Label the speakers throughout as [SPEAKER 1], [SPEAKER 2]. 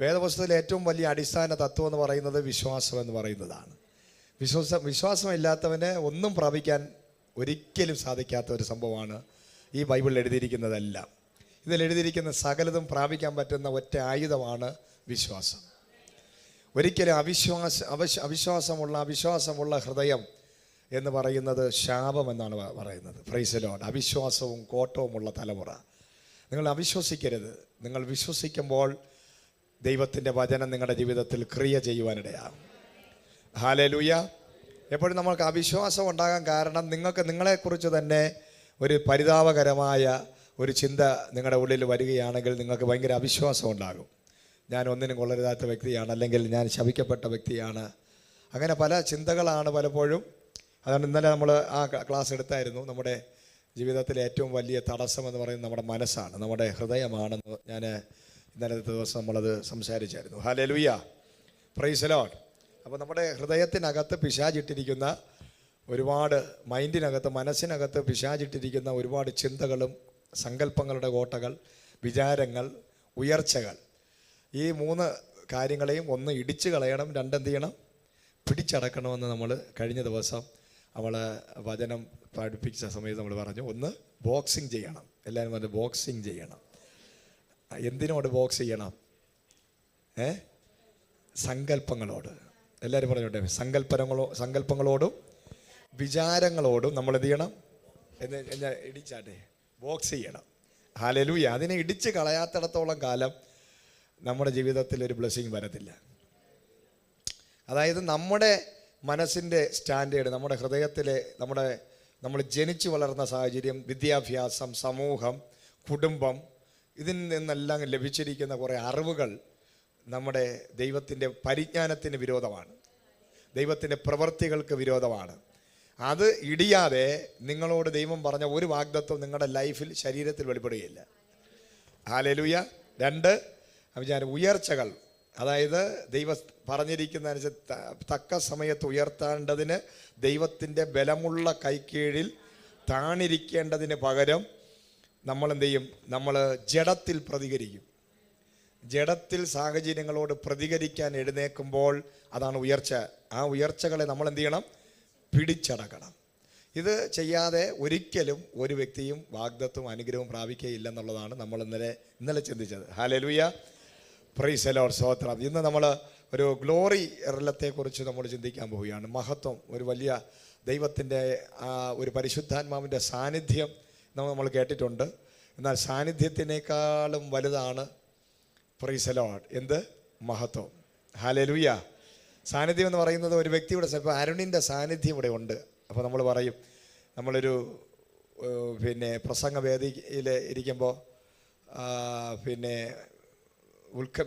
[SPEAKER 1] വേദപുസ്തകത്തിലെ ഏറ്റവും വലിയ അടിസ്ഥാന തത്വം എന്ന് പറയുന്നത് വിശ്വാസം എന്ന് പറയുന്നതാണ്. വിശ്വാസമില്ലാത്തവന് ഒന്നും പ്രാപിക്കാൻ ഒരിക്കലും സാധിക്കാത്ത ഒരു സംഭവമാണ് ഈ ബൈബിളിൽ എഴുതിയിരിക്കുന്നതെല്ലാം. ഇതിൽ എഴുതിയിരിക്കുന്ന സകലതും പ്രാപിക്കാൻ പറ്റുന്ന ഒറ്റ ആയുധമാണ് വിശ്വാസം. ഒരിക്കലും അവിശ്വാസമുള്ള ഹൃദയം എന്ന് പറയുന്നത് ശാപമെന്നാണ് പറയുന്നത്. Praise the Lord. അവിശ്വാസവും കോട്ടവുമുള്ള തലമുറ. നിങ്ങൾ അവിശ്വസിക്കരുത്. നിങ്ങൾ വിശ്വസിക്കുമ്പോൾ ദൈവത്തിൻ്റെ വചനം നിങ്ങളുടെ ജീവിതത്തിൽ ക്രിയ ചെയ്യുവാനിടയാകും. ഹല്ലേലൂയ. എപ്പോഴും നമ്മൾക്ക് അവിശ്വാസം ഉണ്ടാകാൻ കാരണം നിങ്ങളെക്കുറിച്ച് തന്നെ ഒരു പരിതാപകരമായ ഒരു ചിന്ത നിങ്ങളുടെ ഉള്ളിൽ വരികയാണെങ്കിൽ നിങ്ങൾക്ക് ഭയങ്കര അവിശ്വാസം ഉണ്ടാകും. ഞാൻ ഒന്നിനും കൊള്ളരുതാത്ത വ്യക്തിയാണ്, അല്ലെങ്കിൽ ഞാൻ ശപിക്കപ്പെട്ട വ്യക്തിയാണ്. അങ്ങനെ പല ചിന്തകളാണ് പലപ്പോഴും. അതാണ് ഇന്നലെ നമ്മൾ ആ ക്ലാസ് എടുത്തായിരുന്നു. നമ്മുടെ ജീവിതത്തിലെ ഏറ്റവും വലിയ തടസ്സം എന്ന് പറയുന്നത് നമ്മുടെ മനസ്സാണ്, നമ്മുടെ ഹൃദയമാണെന്ന് ഞാൻ ഇന്നലത്തെ ദിവസം നമ്മളത് സംസാരിച്ചായിരുന്നു. ഹല്ലേലൂയ. Praise the Lord. അപ്പോൾ നമ്മുടെ ഹൃദയത്തിനകത്ത് പിശാചിട്ടിരിക്കുന്ന ഒരുപാട്, മനസ്സിനകത്ത് പിശാചിട്ടിരിക്കുന്ന ഒരുപാട് ചിന്തകളും സങ്കല്പങ്ങളുടെ കോട്ടകൾ, വിചാരങ്ങൾ, ഉയർച്ചകൾ, ഈ 3 കാര്യങ്ങളെയും ഒന്ന് ഇടിച്ചു കളയണം, 2 എന്ത് ചെയ്യണം, പിടിച്ചടക്കണമെന്ന് നമ്മൾ കഴിഞ്ഞ ദിവസം വചനം പഠിപ്പിച്ച സമയത്ത് നമ്മൾ പറഞ്ഞു. ഒന്ന് ബോക്സിങ് ചെയ്യണം. എല്ലാവരും പറഞ്ഞു ബോക്സിങ് ചെയ്യണം. എന്തിനോട് ബോക്സ് ചെയ്യണം? സങ്കല്പങ്ങളോട്. എല്ലാവരും പറഞ്ഞോട്ടെ, സങ്കല്പങ്ങളോടും വിചാരങ്ങളോടും നമ്മൾ എന്ത് ചെയ്യണം? ഇടിച്ചാട്ടെ, ബോക്സ് ചെയ്യണം. ഹല്ലേലൂയ. അതിനെ ഇടിച്ച് കളയാത്തിടത്തോളം കാലം നമ്മുടെ ജീവിതത്തിൽ ഒരു ബ്ലെസ്സിങ് വരത്തില്ല. അതായത് നമ്മുടെ മനസ്സിൻ്റെ സ്റ്റാൻഡേർഡ്, നമ്മുടെ ഹൃദയത്തിലെ നമ്മൾ ജനിച്ചു വളർന്ന സാഹചര്യം, വിദ്യാഭ്യാസം, സമൂഹം, കുടുംബം, ഇതിൽ നിന്നെല്ലാം ലഭിച്ചിരിക്കുന്ന കുറേ അറിവുകൾ നമ്മുടെ ദൈവത്തിൻ്റെ പരിജ്ഞാനത്തിന് വിരോധമാണ്, ദൈവത്തിൻ്റെ പ്രവൃത്തികൾക്ക് വിരോധമാണ്. അത് ഇടിയാതെ നിങ്ങളോട് ദൈവം പറഞ്ഞ ഒരു വാഗ്ദത്വം നിങ്ങളുടെ ലൈഫിൽ, ശരീരത്തിൽ വെളിപ്പെടുകയില്ല. ഹല്ലേലൂയ. 2 ഉയർച്ചകൾ. അതായത് ദൈവം പറഞ്ഞിരിക്കുന്നതനുസരിച്ച് തക്ക സമയത്ത് ഉയർത്തേണ്ടതിന് ദൈവത്തിൻ്റെ ബലമുള്ള കൈക്കീഴിൽ താണിരിക്കേണ്ടതിന് പകരം നമ്മൾ എന്ത് ചെയ്യും? നമ്മൾ ജഡത്തിൽ പ്രതികരിക്കും. ജഡത്തിൽ സാഹചര്യങ്ങളോട് പ്രതികരിക്കാൻ എഴുന്നേൽക്കുമ്പോൾ അതാണ് ഉയർച്ച. ആ ഉയർച്ചകളെ നമ്മൾ എന്ത് ചെയ്യണം? പിടിച്ചടക്കണം. ഇത് ചെയ്യാതെ ഒരിക്കലും ഒരു വ്യക്തിയും വാഗ്ദത്വം അനുഗ്രഹവും പ്രാപിക്കുകയില്ലെന്നുള്ളതാണ് നമ്മൾ ഇന്നലെ ചിന്തിച്ചത്. ഹല്ലേലൂയ. Praise the Lord. സ്തോത്രം. ഇന്ന് നമ്മൾ ഒരു ഗ്ലോറി എറലത്തെക്കുറിച്ച് നമ്മൾ ചിന്തിക്കാൻ പോവുകയാണ്. മഹത്വം, ഒരു വലിയ ദൈവത്തിൻ്റെ ഒരു പരിശുദ്ധാത്മാവിൻ്റെ സാന്നിധ്യം നമ്മൾ കേട്ടിട്ടുണ്ട്. എന്നാൽ സാന്നിധ്യത്തിനേക്കാളും വലുതാണ് പ്രൈസ് ദി ലോർഡ് എന്ത്? മഹത്വം. ഹല്ലേലൂയ. സാന്നിധ്യം എന്ന് പറയുന്നത് ഒരു വ്യക്തിയുടെ, ഇപ്പോൾ അരുണിൻ്റെ സാന്നിധ്യം ഇവിടെ ഉണ്ട്. അപ്പോൾ നമ്മൾ പറയും, നമ്മളൊരു പ്രസംഗവേദിയിൽ ഇരിക്കുമ്പോൾ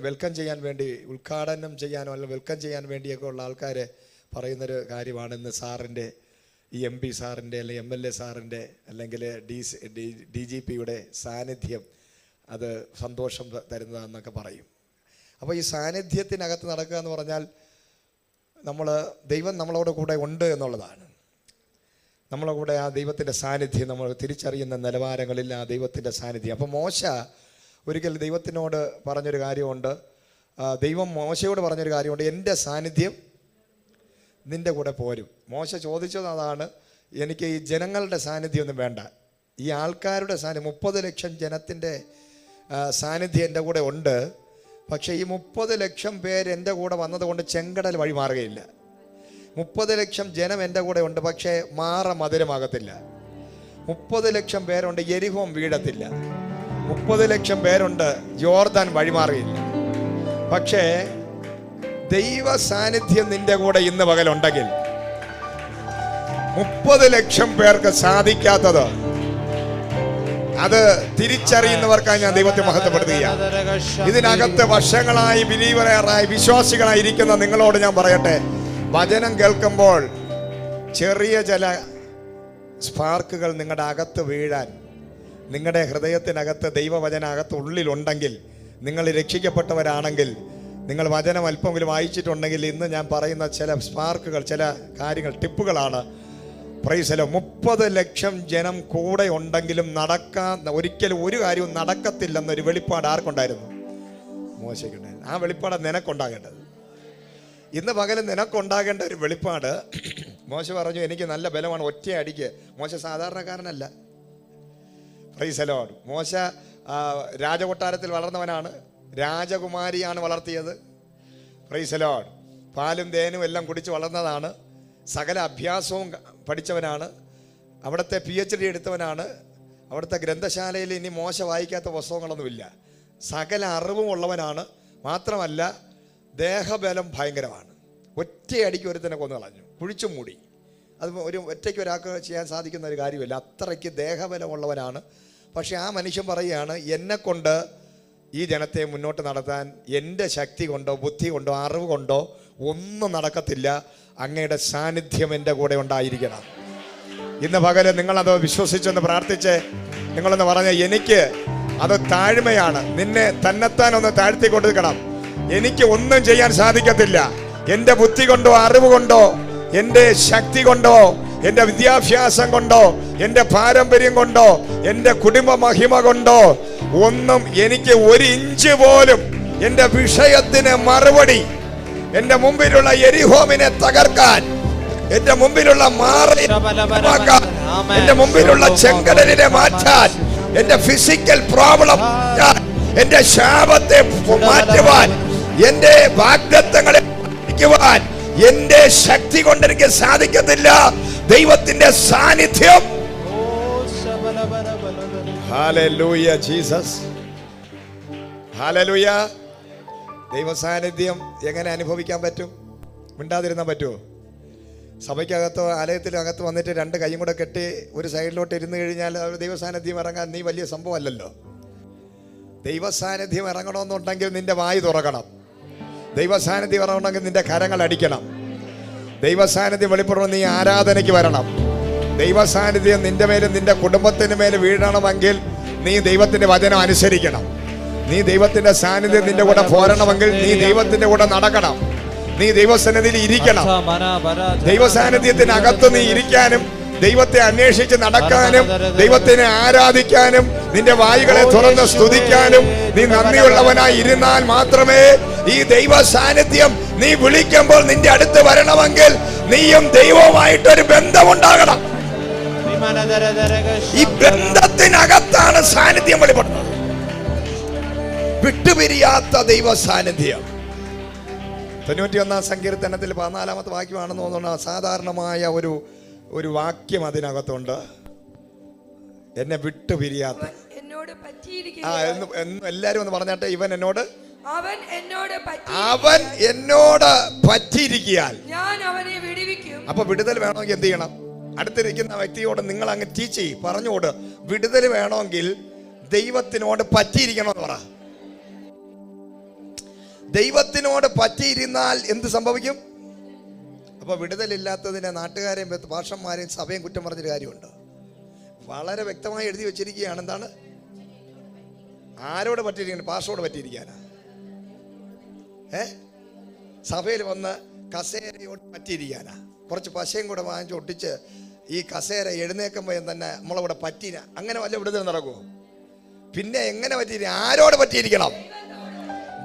[SPEAKER 1] വെൽക്കം ചെയ്യാൻ വേണ്ടി, ഉദ്ഘാടനം ചെയ്യാനോ അല്ലെങ്കിൽ വെൽക്കം ചെയ്യാൻ വേണ്ടിയൊക്കെ ഉള്ള ആൾക്കാർ പറയുന്നൊരു കാര്യമാണ്, ഇന്ന് സാറിൻ്റെ, ഈ MP സാറിൻ്റെ അല്ലെങ്കിൽ MLA സാറിൻ്റെ അല്ലെങ്കിൽ DGPയുടെ സാന്നിധ്യം അത് സന്തോഷം തരുന്നതാണെന്നൊക്കെ പറയും. അപ്പോൾ ഈ സാന്നിധ്യത്തിനകത്ത് നടക്കുക എന്ന് പറഞ്ഞാൽ ദൈവം നമ്മളോട് കൂടെ ഉണ്ട് എന്നുള്ളതാണ്. നമ്മളെ കൂടെ ആ ദൈവത്തിൻ്റെ സാന്നിധ്യം നമ്മൾ തിരിച്ചറിയുന്ന നിലവാരങ്ങളിൽ ആ ദൈവത്തിൻ്റെ സാന്നിധ്യം. അപ്പോൾ മോശ ഒരിക്കൽ ദൈവത്തിനോട് പറഞ്ഞൊരു കാര്യമുണ്ട്. ദൈവം മോശയോട് പറഞ്ഞൊരു കാര്യമുണ്ട്, എൻ്റെ സാന്നിധ്യം നിൻ്റെ കൂടെ പോരും. മോശ ചോദിച്ചത് അതാണ്, എനിക്ക് ഈ ജനങ്ങളുടെ സാന്നിധ്യമൊന്നും വേണ്ട, ഈ ആൾക്കാരുടെ സാന്നിധ്യം, 30 ലക്ഷം ജനത്തിൻ്റെ സാന്നിധ്യം എൻ്റെ കൂടെ ഉണ്ട്. പക്ഷേ ഈ 30 ലക്ഷം പേര് എൻ്റെ കൂടെ വന്നതുകൊണ്ട് ചെങ്കടൽ വഴി മാറുകയില്ല. 30 ലക്ഷം ജനം എൻ്റെ കൂടെ ഉണ്ട്, പക്ഷേ മാറ മധുരമാകത്തില്ല. 30 ലക്ഷം പേരുണ്ട്, യെരിഹോം വീഴത്തില്ല. 30 ലക്ഷം പേരുണ്ട്, യോർദാൻ വഴിമാറുകയില്ല. പക്ഷേ ദൈവ സാന്നിധ്യം നിന്റെ കൂടെ ഇന്ന് പകലുണ്ടെങ്കിൽ 30 ലക്ഷം പേർക്ക് സാധിക്കാത്തത് അത് തിരിച്ചറിയുന്നവർക്കായി ഞാൻ ദൈവത്തെ മഹത്വപ്പെടുത്തുകയാണ്. ഇതിനകത്ത് വർഷങ്ങളായി ബിലീവറായി വിശ്വാസികളായി ഇരിക്കുന്ന നിങ്ങളോട് ഞാൻ പറയട്ടെ, വചനം കേൾക്കുമ്പോൾ ചെറിയ ചില സ്പാർക്കുകൾ നിങ്ങളുടെ അകത്ത് വീഴാൻ, നിങ്ങളുടെ ഹൃദയത്തിനകത്ത് ദൈവവചനകത്ത് ഉള്ളിലുണ്ടെങ്കിൽ, നിങ്ങൾ രക്ഷിക്കപ്പെട്ടവരാണെങ്കിൽ, നിങ്ങൾ വചനം അല്പമെങ്കിലും വായിച്ചിട്ടുണ്ടെങ്കിൽ, ഇന്ന് ഞാൻ പറയുന്ന ചില സ്പാർക്കുകൾ, ചില കാര്യങ്ങൾ, ടിപ്പുകളാണ്. Praise the Lord. 30 ലക്ഷം ജനം കൂടെ ഉണ്ടെങ്കിലും ഒരിക്കലും ഒരു കാര്യവും നടക്കത്തില്ലെന്നൊരു വെളിപ്പാട് ആർക്കുണ്ടായിരുന്നു? മോശയ്ക്കുണ്ടായിരുന്നു. ആ വെളിപ്പാട് നിനക്കുണ്ടാകേണ്ടത്. ഇന്ന് പകലും നിനക്കുണ്ടാകേണ്ട ഒരു വെളിപ്പാട്. മോശ പറഞ്ഞു, എനിക്ക് നല്ല ബലമാണ്, ഒറ്റ അടിക്ക്. മോശ സാധാരണക്കാരനല്ല. Price the Lord. മോശ രാജകൊട്ടാരത്തിൽ വളർന്നവനാണ്, രാജകുമാരിയാണ് വളർത്തിയത്. Price the Lord. പാലും തേനും എല്ലാം കുടിച്ച് വളർന്നതാണ്, സകല അഭ്യാസവും പഠിച്ചവനാണ്, അവിടുത്തെ PhD എടുത്തവനാണ്. അവിടുത്തെ ഗ്രന്ഥശാലയിൽ ഇനി മോശ വായിക്കാത്ത പുസ്തകങ്ങളൊന്നുമില്ല. സകല അറിവും ഉള്ളവനാണ്. മാത്രമല്ല ദേഹബലം ഭയങ്കരമാണ്. ഒറ്റയടിക്ക് ഒരുത്തനെ കൊന്നു കളഞ്ഞു, കുഴിച്ചു മൂടി. അത് ഒരു ഒറ്റയ്ക്ക് ഒരാൾക്ക് ചെയ്യാൻ സാധിക്കുന്ന ഒരു കാര്യമല്ല. അത്രയ്ക്ക് ദേഹബലമുള്ളവനാണ്. പക്ഷെ ആ മനുഷ്യൻ പറയുകയാണ്, എന്നെക്കൊണ്ട് ഈ ജനത്തെ മുന്നോട്ട് നടത്താൻ എൻ്റെ ശക്തി കൊണ്ടോ ബുദ്ധി കൊണ്ടോ അറിവ് കൊണ്ടോ ഒന്നും നടക്കത്തില്ല. അങ്ങയുടെ സാന്നിധ്യം എൻ്റെ കൂടെ ഉണ്ടായിരിക്കണം. ഇന്ന് പകല് നിങ്ങളത് വിശ്വസിച്ചെന്ന് പ്രാർത്ഥിച്ച് നിങ്ങളൊന്ന് പറഞ്ഞ, എനിക്ക് അത് താഴ്മയാണ്. നിന്നെ തന്നെത്താൻ ഒന്ന് താഴ്ത്തി കൊടുക്കണം. എനിക്ക് ഒന്നും ചെയ്യാൻ സാധിക്കത്തില്ല. എൻ്റെ ബുദ്ധി കൊണ്ടോ അറിവ് കൊണ്ടോ എൻ്റെ ശക്തി കൊണ്ടോ എൻ്റെ വിദ്യാഭ്യാസം കൊണ്ടോ എൻ്റെ പാരമ്പര്യം കൊണ്ടോ എൻ്റെ കുടുംബ മഹിമ കൊണ്ടോ ഒന്നും എനിക്ക് ഒരു ഇഞ്ച് പോലും എൻ്റെ വിഷയത്തിന് മറുപടി, എൻ്റെ മുമ്പിലുള്ള യെരിഹോവിനെ തകർക്കാൻ, എൻ്റെ മുമ്പിലുള്ള മാറാൻ, എൻ്റെ മുമ്പിലുള്ള ചെങ്കടലിനെ മാറ്റാൻ, എൻ്റെ ഫിസിക്കൽ പ്രോബ്ലം, എൻ്റെ ശാപത്തെ മാറ്റുവാൻ, എൻ്റെ വാഗ്ദത്തങ്ങളെ മാറ്റുവാൻ എൻ്റെ ശക്തി കൊണ്ട് എനിക്ക് സാധിക്കത്തില്ല. ദൈവത്തിന്റെ സാന്നിധ്യം. Hallelujah Jesus, hallelujah. ദൈവ സാന്നിധ്യം എങ്ങനെ അനുഭവിക്കാൻ പറ്റും? മിണ്ടാതിരുന്നാൻ പറ്റുമോ? സഭയ്ക്കകത്തോ ആലയത്തിനകത്ത് വന്നിട്ട് രണ്ട് കൈയും കൂടെ കെട്ടി ഒരു സൈഡിലോട്ട് ഇരുന്ന് കഴിഞ്ഞാൽ ദൈവ സാന്നിധ്യം ഇറങ്ങാൻ നീ വലിയ സംഭവമല്ലല്ലോ. ദൈവ സാന്നിധ്യം ഇറങ്ങണമെന്നുണ്ടെങ്കിൽ നിന്റെ വായി തുറക്കണം. ദൈവ സാന്നിധ്യം ഇറങ്ങണമെങ്കിൽ നിന്റെ കരങ്ങൾ അടിക്കണം. ദൈവ സാന്നിധ്യം വെളിപ്പെടണം, നീ ആരാധനയ്ക്ക് വരണം. ദൈവ സാന്നിധ്യം നിന്റെ മേലും നിന്റെ കുടുംബത്തിന് മേലും വീഴണമെങ്കിൽ നീ ദൈവത്തിന്റെ വചനം അനുസരിക്കണം. നീ ദൈവത്തിന്റെ സാന്നിധ്യം നിന്റെ കൂടെ പോരണമെങ്കിൽ നീ ദൈവത്തിന്റെ കൂടെ നടക്കണം. നീ ദൈവസന്നിധിയിൽ ഇരിക്കണം. ദൈവസാന്നിധ്യത്തിനകത്ത് നീ ഇരിക്കാനും ദൈവത്തെ അന്വേഷിച്ച് നടക്കാനും ദൈവത്തിനെ ആരാധിക്കാനും നിന്റെ വായുകളെ തുറന്ന് സ്തുതിക്കാനും നീ നന്ദിയുള്ളവനായി ഇരുന്നാൽ മാത്രമേ ഈ ദൈവ സാന്നിധ്യം നീ വിളിക്കുമ്പോൾ നിന്റെ അടുത്ത് വരണമെങ്കിൽ നീയും ദൈവവുമായിട്ടൊരു ബന്ധമുണ്ടാകണം. ഈ ബന്ധത്തിനകത്താണ് സാന്നിധ്യം വെളിപ്പെടുന്നത്. വിട്ടുപിരിയാത്ത ദൈവ സാന്നിധ്യം. 91 സങ്കീർത്തനത്തിൽ 14 വാക്യമാണെന്ന് തോന്നുന്നു. അസാധാരണമായ ഒരു വാക്യം അതിനകത്തുണ്ട്. എന്നെ വിട്ടുപിരിയാത്ത. എല്ലാരും ഒന്ന് പറഞ്ഞാട്ടെ, അവൻ എന്നോട് പറ്റിയിരിക്കാൻ ഞാൻ അവനെ വിടുവിക്കും. അപ്പൊ വിടുതൽ വേണമെങ്കിൽ എന്ത് ചെയ്യണം? അടുത്തിരിക്കുന്ന വ്യക്തിയോട് നിങ്ങൾ അങ്ങ് ടീച്ച് ചെയ്യും, പറഞ്ഞോട്. വിടുതൽ വേണമെങ്കിൽ ദൈവത്തിനോട് പറ്റിയിരിക്കണമെന്ന് പറ. ദൈവത്തിനോട് പറ്റിയിരുന്നാൽ എന്ത് സംഭവിക്കും? അപ്പൊ വിടുതലില്ലാത്തതിനെ നാട്ടുകാരെയും ഭാഷന്മാരെയും സഭയും കുറ്റം പറഞ്ഞൊരു കാര്യമുണ്ട്. വളരെ വ്യക്തമായി എഴുതി വെച്ചിരിക്കുകയാണ്. എന്താണ്? ആരോട് പറ്റിയിരിക്കണം? പാഷോട് പറ്റിയിരിക്കാനാ. സഭയിൽ വന്ന് കസേരയോട് പറ്റിയിരിക്കാനാ. കുറച്ച് പശയും കൂടെ വാങ്ങിച്ച് ഒട്ടിച്ച് ഈ കസേര എഴുന്നേക്കുമ്പോൾ തന്നെ നമ്മളിവിടെ പറ്റീന. അങ്ങനെ വല്ല വിടുതൽ നടക്കുമോ? പിന്നെ എങ്ങനെ പറ്റിയിരിക്കണം? ആരോട് പറ്റിയിരിക്കണം?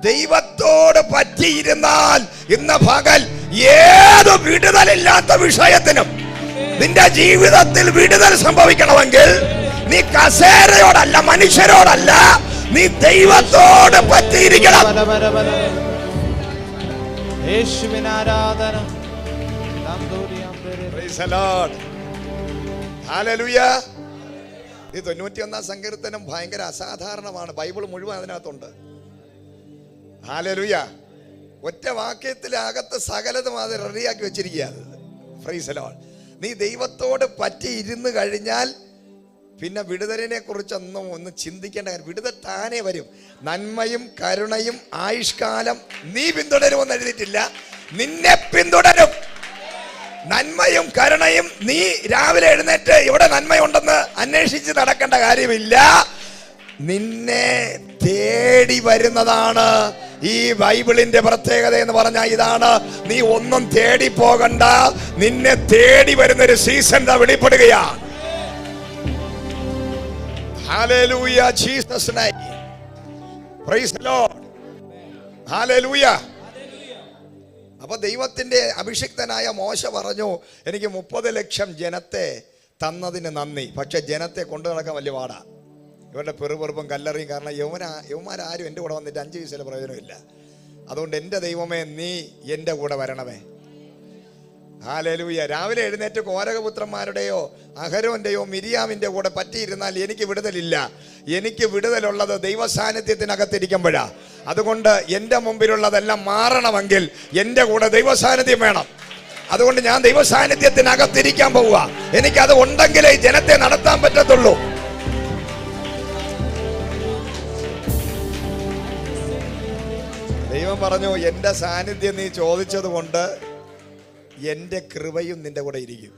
[SPEAKER 1] ദൈവത്തോട് പറ്റിയിരുന്നാൽ ഇന്ന് പകൽ ഏത് വിടുതലില്ലാത്ത വിഷയത്തിനും നിന്റെ ജീവിതത്തിൽ വിടുതൽ സംഭവിക്കണമെങ്കിൽ നീ കസേരയോടല്ല, മനുഷ്യരോടല്ല, നീ ദൈവത്തോട് പറ്റിയിരിക്കണം. ഈ 91 സങ്കീർത്തനം ഭയങ്കര അസാധാരണമാണ്. ബൈബിൾ മുഴുവൻ അതിനകത്തുണ്ട്. ഹല്ലേലൂയ. ഒറ്റ വാക്യത്തിലകത്ത് സകലതും അത് റെഡിയാക്കി വെച്ചിരിക്കുകയാണ്. Price the Lord. നീ ദൈവത്തോട് പറ്റി ഇരുന്ന് കഴിഞ്ഞാൽ പിന്നെ വിടുതലിനെ കുറിച്ചൊന്നും ചിന്തിക്കേണ്ട കാര്യം. വിടുതൽ താനേ വരും. നന്മയും കരുണയും ആയുഷ്കാലം നീ പിന്തുടരുമെന്ന് എഴുതിയിട്ടില്ല, നിന്നെ പിന്തുടരും. നന്മയും കരുണയും നീ രാവിലെ എഴുന്നേറ്റ് ഇവിടെ നന്മയുണ്ടെന്ന് അന്വേഷിച്ച് നടക്കേണ്ട കാര്യമില്ല. നിന്നെ തേടി വരുന്നതാണ് ഈ ബൈബിളിന്റെ പ്രത്യേകത എന്ന് പറഞ്ഞാൽ ഇതാണ്. നീ ഒന്നും തേടി പോകണ്ട, നിന്നെ തേടി വരുന്ന ഒരു സീസൺ വെളിപ്പെടുകയാണ്. Hallelujah, Jesus name, praise the Lord. Hallelujah. അപ്പൊ ദൈവത്തിന്റെ അഭിഷിക്തനായ മോശ പറഞ്ഞു, എനിക്ക് 30 ലക്ഷം ജനത്തെ തന്നതിന് നന്ദി, പക്ഷെ ജനത്തെ കൊണ്ടു നടക്കാൻ വലിയ പാടാ. ഇവരുടെ പെറുപെറുപ്പും കല്ലറിയും കാരണം യവന്മാരാരും എൻ്റെ കൂടെ വന്നിട്ട് 5 പൈസയിലെ പ്രയോജനമില്ല. അതുകൊണ്ട് എൻ്റെ ദൈവമേ, നീ എൻ്റെ കൂടെ വരണമേ. ഹല്ലേലൂയ. രാവിലെ എഴുന്നേറ്റ് കോരകപുത്രന്മാരുടെയോ അഹരോന്റെയോ മിരിയാമിൻ്റെ കൂടെ പറ്റിയിരുന്നാൽ എനിക്ക് വിടുതലില്ല. എനിക്ക് വിടുതലുള്ളത് ദൈവസാന്നിധ്യത്തിനകത്തിരിക്കുമ്പോഴാ. അതുകൊണ്ട് എൻ്റെ മുമ്പിലുള്ളതെല്ലാം മാറണമെങ്കിൽ എൻ്റെ കൂടെ ദൈവസാന്നിധ്യം വേണം. അതുകൊണ്ട് ഞാൻ ദൈവസാന്നിധ്യത്തിനകത്തിരിക്കാൻ പോവുക. എനിക്കത് ഉണ്ടെങ്കിലേ ജനത്തെ നടത്താൻ പറ്റത്തുള്ളൂ. ദൈവം പറഞ്ഞു, എൻ്റെ സാന്നിധ്യം നീ ചോദിച്ചത് കൊണ്ട് എൻ്റെ കൃപയും നിന്റെ കൂടെ ഇരിക്കും.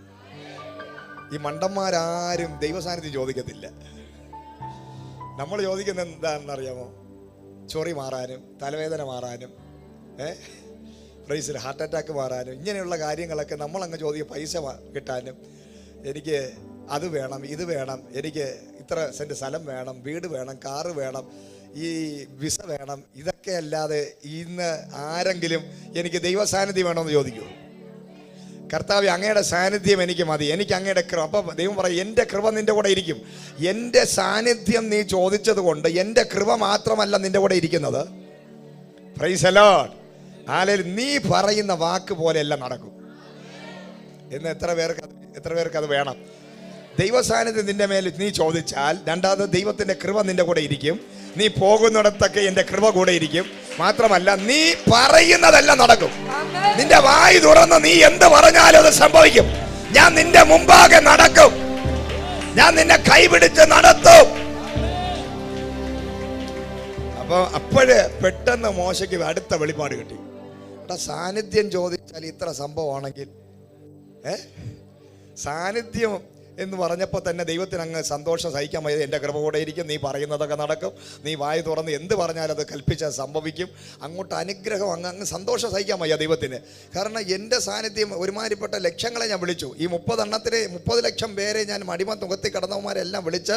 [SPEAKER 1] ഈ മണ്ടന്മാരാരും ദൈവസാന്നിധ്യം ചോദിക്കത്തില്ല. നമ്മൾ ചോദിക്കുന്നത് എന്താണെന്നറിയാമോ? ചൊറി മാറാനും, തലവേദന മാറാനും, പ്രൈസിൽ ഹാർട്ട് അറ്റാക്ക് മാറാനും, ഇങ്ങനെയുള്ള കാര്യങ്ങളൊക്കെ നമ്മളങ്ങ് ചോദിക്കും. പൈസ കിട്ടാനും, എനിക്ക് അത് വേണം, ഇത് വേണം, എനിക്ക് ഇത്ര സെൻറ്റ് സ്ഥലം വേണം, വീട് വേണം, കാറ് വേണം, ഈ വിസ വേണം. ഇതൊക്കെ അല്ലാതെ ഇന്ന് ആരെങ്കിലും എനിക്ക് ദൈവസാന്നിധ്യം വേണമെന്ന് ചോദിക്കുമോ? കർത്താവേ, അങ്ങയുടെ സാന്നിധ്യം എനിക്ക് മതി, എനിക്ക് അങ്ങയുടെ കൃപ. അപ്പം ദൈവം പറയും, എൻ്റെ കൃപ നിൻ്റെ കൂടെ ഇരിക്കും. എൻ്റെ സാന്നിധ്യം നീ ചോദിച്ചത് കൊണ്ട് എൻ്റെ കൃപ മാത്രമല്ല നിൻ്റെ കൂടെ ഇരിക്കുന്നത്. Price the Lord. ഹല്ലേലൂയ. നീ പറയുന്ന വാക്ക് പോലെയല്ല നടക്കും എന്ന് എത്ര പേർക്ക് അത് വേണം? ദൈവസാന്നിധ്യം നിന്റെ മേൽ നീ ചോദിച്ചാൽ, രണ്ടാമത് ദൈവത്തിൻ്റെ കൃപ നിന്റെ കൂടെ ഇരിക്കും. നീ പോകുന്നിടത്തൊക്കെ എൻ്റെ കൃപ കൂടെ ഇരിക്കും. മാത്രമല്ല, നീ പറയുന്നതെല്ലാം നടക്കും. നിന്റെ വായി തുറന്ന് നീ എന്ത് പറഞ്ഞാലും അത് സംഭവിക്കും. ഞാൻ നിന്റെ മുമ്പാകെ നടക്കും. ഞാൻ നിന്നെ കൈപിടിച്ച് നടത്തും. അപ്പൊ അപ്പോഴ് പെട്ടെന്ന് മോശയ്ക്ക് അടുത്ത വെളിപ്പാട് കിട്ടി. സാന്നിധ്യം ചോദിച്ചാൽ ഇത്ര സംഭവമാണെങ്കിൽ, സാന്നിധ്യം എന്ന് പറഞ്ഞപ്പോൾ തന്നെ ദൈവത്തിന് അങ്ങ് സന്തോഷം സഹിക്കാൻ വയ്യ. എൻ്റെ കൃപ കൂടെ ഇരിക്കും, നീ പറയുന്നതൊക്കെ നടക്കും, നീ വായി തുറന്ന് എന്ത് പറഞ്ഞാലും അത് കൽപ്പിച്ചാൽ സംഭവിക്കും. അങ്ങോട്ട് അനുഗ്രഹം അങ്ങ് സന്തോഷം സഹിക്കാൻ വയ്യ ദൈവത്തിന്. കാരണം എൻ്റെ സാന്നിധ്യം ഒരുമാതിരിപ്പെട്ട ലക്ഷങ്ങളെ ഞാൻ വിളിച്ചു. ഈ 30 ലക്ഷം പേരെ ഞാൻ മടിമ തുകത്തി കിടന്നവന്മാരെല്ലാം വിളിച്ച്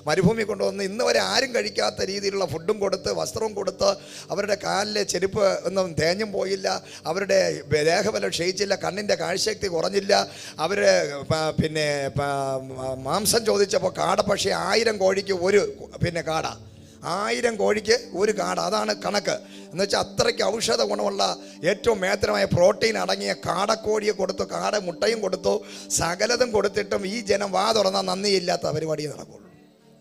[SPEAKER 1] മരുഭൂമി കൊണ്ടുവന്ന് ഇന്ന് വരെ ആരും കഴിക്കാത്ത രീതിയിലുള്ള ഫുഡും കൊടുത്ത്, വസ്ത്രവും കൊടുത്ത്, അവരുടെ കാലിലെ ചെരുപ്പ് ഒന്നും തേഞ്ഞും പോയില്ല, അവരുടെ ദേഹബലം ക്ഷയിച്ചില്ല, കണ്ണിൻ്റെ കാഴ്ചശക്തി കുറഞ്ഞില്ല. അവർ പിന്നെ മാംസം ചോദിച്ചപ്പോൾ കാട, പക്ഷേ 1000 കോഴിക്ക് ഒരു കാട, 1000 കോഴിക്ക് ഒരു കാട, അതാണ് കണക്ക്. എന്ന് വെച്ചാൽ അത്രയ്ക്ക് ഔഷധ ഗുണമുള്ള ഏറ്റവും മേത്തരമായ പ്രോട്ടീൻ അടങ്ങിയ കാടക്കോഴിയെ കൊടുത്തു, കാട മുട്ടയും കൊടുത്തു, സകലതും കൊടുത്തിട്ടും ഈ ജനം വാ തുറന്നാൽ നന്ദിയില്ലാത്ത പരിപാടിയെ നടക്കുള്ളൂ.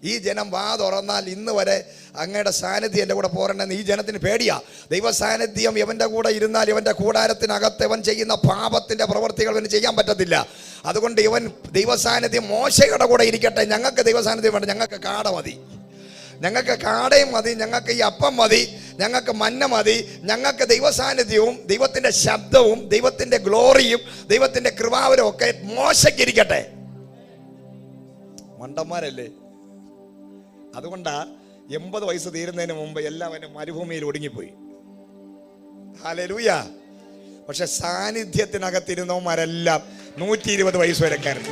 [SPEAKER 1] ഈ ജനം വാ തുറന്നാൽ ഇന്ന് വരെ അങ്ങയുടെ സാന്നിധ്യം എൻ്റെ കൂടെ പോരണമെന്ന് ഈ ജനത്തിന് പേടിയാ. ദൈവ സാന്നിധ്യം ഇവൻ്റെ കൂടെ ഇരുന്നാൽ ഇവൻ്റെ കൂടാരത്തിനകത്ത് ഇവൻ ചെയ്യുന്ന പാപത്തിൻ്റെ പ്രവൃത്തികൾ ഇവന് ചെയ്യാൻ പറ്റത്തില്ല. അതുകൊണ്ട് ഇവൻ ദൈവസാന്നിധ്യം മോശയുടെ കൂടെ ഇരിക്കട്ടെ. ഞങ്ങൾക്ക് ദൈവസാന്നിധ്യം വേണ്ട, ഞങ്ങൾക്ക് കാട മതി, ഞങ്ങൾക്ക് കാടയും മതി, ഞങ്ങൾക്ക് ഈ അപ്പം മതി, ഞങ്ങൾക്ക് മന്ന മതി. ഞങ്ങൾക്ക് ദൈവസാന്നിധ്യവും ദൈവത്തിൻ്റെ ശബ്ദവും ദൈവത്തിൻ്റെ ഗ്ലോറിയും ദൈവത്തിൻ്റെ കൃപാവരും ഒക്കെ മോശയ്ക്ക് ഇരിക്കട്ടെ. മണ്ടന്മാരല്ലേ? അതുകൊണ്ടാ 80 വയസ്സ് തീരുന്നതിന് മുമ്പ് എല്ലാവരും മരുഭൂമിയിൽ ഒടുങ്ങിപ്പോയി. ഹല്ലേലൂയ. പക്ഷെ സാന്നിധ്യത്തിനകത്തിരുന്നവന്മാരെല്ലാം 120 വയസ്സ് വരെ കയറി.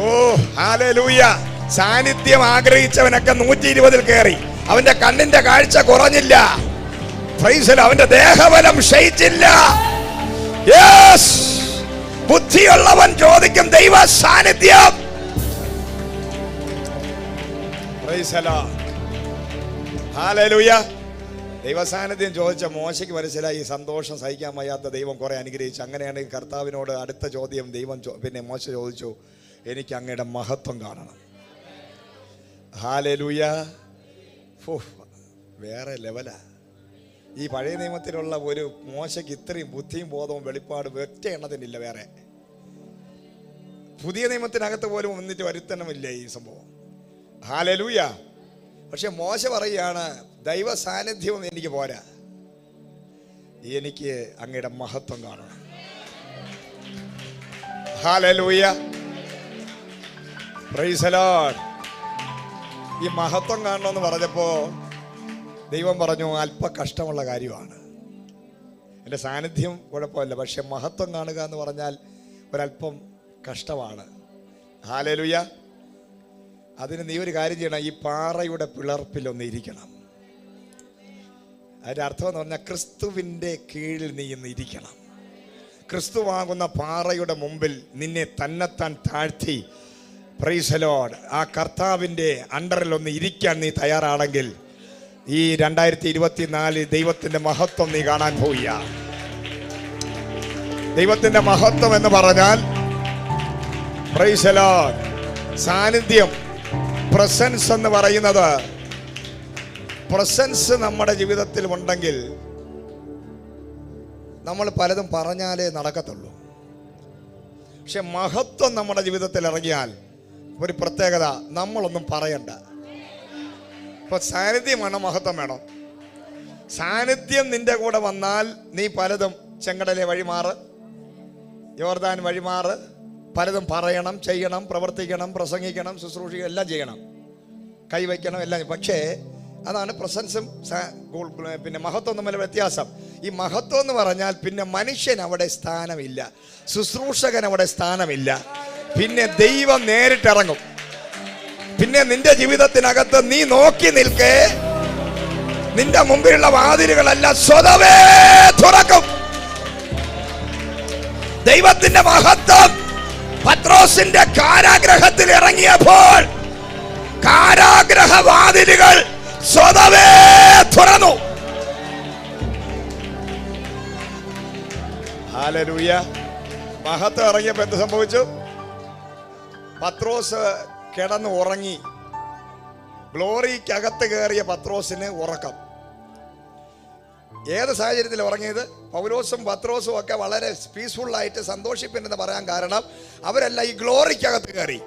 [SPEAKER 1] ഓ ഹല്ലേലൂയ. സാന്നിധ്യം ആഗ്രഹിച്ചവനൊക്കെ 120 കയറി. അവന്റെ കണ്ണിന്റെ കാഴ്ച കുറഞ്ഞില്ല, അവന്റെ ദേഹബലം ക്ഷയിച്ചില്ല. യെസ്, ബുദ്ധിയുള്ളവൻ ചോദിക്കും ദൈവ സാന്നിധ്യം. ഹല്ലേലൂയ. ദൈവസാന്നിധ്യം ചോദിച്ച മോശയ്ക്ക് മനസ്സിലായി സന്തോഷം സഹിക്കാൻ വയ്യാത്ത ദൈവം കുറെ അനുഗ്രഹിച്ചു. അങ്ങനെയാണെങ്കിൽ കർത്താവിനോട് അടുത്ത ചോദ്യം പിന്നെ മോശ ചോദിച്ചു, എനിക്ക് അങ്ങയുടെ മഹത്വം കാണണം. ഹല്ലേലൂയ. വേറെ ലെവലാ. ഈ പഴയ നിയമത്തിലുള്ള ഒരു മോശയ്ക്ക് ഇത്രയും ബുദ്ധിയും ബോധവും വെളിപ്പാടും ഒറ്റ എണ്ണത്തിനില്ല. വേറെ പുതിയ നിയമത്തിനകത്ത് പോലും വന്നിട്ട് വരുത്തണമില്ല ഈ സംഭവം. ഹല്ലേലൂയ. പക്ഷെ മോശ പറയുകയാണ്, ദൈവ സാന്നിധ്യവും എനിക്ക് പോരാ, എനിക്ക് അങ്ങയുടെ മഹത്വം കാണണം. ഹല്ലേലൂയ. Praise the Lord. ഈ മഹത്വം കാണണമെന്ന് പറഞ്ഞപ്പോ ദൈവം പറഞ്ഞു, അല്പ കഷ്ടമുള്ള കാര്യമാണ്. എൻ്റെ സാന്നിധ്യം കുഴപ്പമില്ല, പക്ഷെ മഹത്വം കാണുക എന്ന് പറഞ്ഞാൽ ഒരല്പം കഷ്ടമാണ്. ഹല്ലേലൂയ. അതിന് നീ ഒരു കാര്യം ചെയ്യണം, ഈ പാറയുടെ പിളർപ്പിലൊന്ന് ഇരിക്കണം. അതിൻ്റെ അർത്ഥം എന്ന് പറഞ്ഞാൽ ക്രിസ്തുവിൻ്റെ കീഴിൽ നീ ഇന്ന് ഇരിക്കണം. ക്രിസ്തുവാകുന്ന പാറയുടെ മുമ്പിൽ നിന്നെ തന്നെത്താൻ താഴ്ത്തി, പ്രൈസ് ദി ലോർഡ്, ആ കർത്താവിൻ്റെ അണ്ടറിൽ ഒന്ന് ഇരിക്കാൻ നീ തയ്യാറാണെങ്കിൽ ഈ 2024 ദൈവത്തിൻ്റെ മഹത്വം നീ കാണാൻ പോവുക. ദൈവത്തിൻ്റെ മഹത്വം എന്ന് പറഞ്ഞാൽ പ്രൈസ് ദി ലോർഡ്, സാന്നിധ്യം, പ്രസൻസ് എന്ന് പറയുന്നത്, പ്രസൻസ് നമ്മുടെ ജീവിതത്തിൽ ഉണ്ടെങ്കിൽ നമ്മൾ പലതും പറഞ്ഞാലേ നടക്കത്തുള്ളൂ. പക്ഷെ മഹത്വം നമ്മുടെ ജീവിതത്തിൽ ഇറങ്ങിയാൽ ഒരു പ്രത്യേകത, നമ്മളൊന്നും പറയണ്ട. ഇപ്പൊ സാന്നിധ്യം വേണം, മഹത്വം വേണം. സാന്നിധ്യം നിന്റെ കൂടെ വന്നാൽ നീ പലതും, ചെങ്കടലെ വഴിമാറ്, യോർദാൻ വഴിമാറ്, പലതും പറയണം, ചെയ്യണം, പ്രവർത്തിക്കണം, പ്രസംഗിക്കണം, ശുശ്രൂഷിക്കണം, എല്ലാം ചെയ്യണം, കൈവയ്ക്കണം, എല്ലാം. പക്ഷേ അതാണ് പ്രസൻസും പിന്നെ മഹത്വം തമ്മിൽ വ്യത്യാസം. ഈ മഹത്വം എന്ന് പറഞ്ഞാൽ പിന്നെ മനുഷ്യൻ അവിടെ സ്ഥാനമില്ല, ശുശ്രൂഷകൻ അവിടെ സ്ഥാനമില്ല, പിന്നെ ദൈവം നേരിട്ടിറങ്ങും. പിന്നെ നിന്റെ ജീവിതത്തിനകത്ത് നീ നോക്കി നിൽക്കേ, നിന്റെ മുമ്പിലുള്ള വാതിലുകളെല്ലാം സ്വതവേ തുറക്കും. ദൈവത്തിന്റെ മഹത്വം പത്രോസിന്റെ കാരാഗ്രഹത്തിൽ ഇറങ്ങിയപ്പോൾ കാരാഗ്രഹ വാതിലുകൾ സ്വതവേ തുറന്നു. ഹല്ലേലൂയ. മഹത്വം ഇറങ്ങിയപ്പോൾ എന്ത് സംഭവിച്ചു? പത്രോസ് കിടന്ന് ഉറങ്ങി. ഗ്ലോറിക്കകത്ത് കയറിയ പത്രോസിന് ഉറക്കം. ഏത് സാഹചര്യത്തിൽ ഉറങ്ങിയത്? പൗലോസും പത്രോസും ഒക്കെ വളരെ പീസ്ഫുള്ളായിട്ട് സന്തോഷിപ്പില്ലെന്ന് പറയാൻ കാരണം അവരെല്ലാം ഈ ഗ്ലോറിക്കകത്ത് കയറി.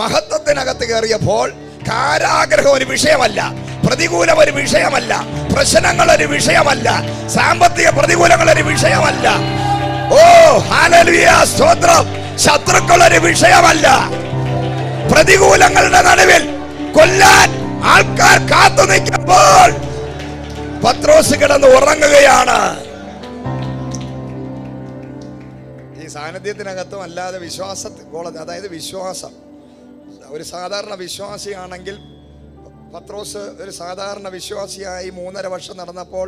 [SPEAKER 1] മഹത്വത്തിനകത്ത് കയറിയപ്പോൾ കാരാഗ്രഹം ഒരു വിഷയമല്ല, പ്രതികൂലം ഒരു വിഷയമല്ല, പ്രശ്നങ്ങൾ ഒരു വിഷയമല്ല, സാമ്പത്തിക പ്രതികൂലങ്ങൾ ഒരു വിഷയമല്ല. ഓ ഹല്ലേലൂയ, സ്തോത്രം. ശത്രുക്കൾ ഒരു വിഷയമല്ല. പ്രതികൂലങ്ങളുടെ നടുവിൽ കൊല്ലാൻ ആൾക്കാർ കാത്തു നിൽക്കുമ്പോൾ പത്രോസ് കിടന്ന് ഉറങ്ങുകയാണ്. ഈ സാന്നിധ്യത്തിനകത്തും അല്ലാതെ അതായത് വിശ്വാസം, ഒരു സാധാരണ വിശ്വാസിയാണെങ്കിൽ, പത്രോസ് ഒരു സാധാരണ വിശ്വാസിയായി 3.5 വർഷം നടന്നപ്പോൾ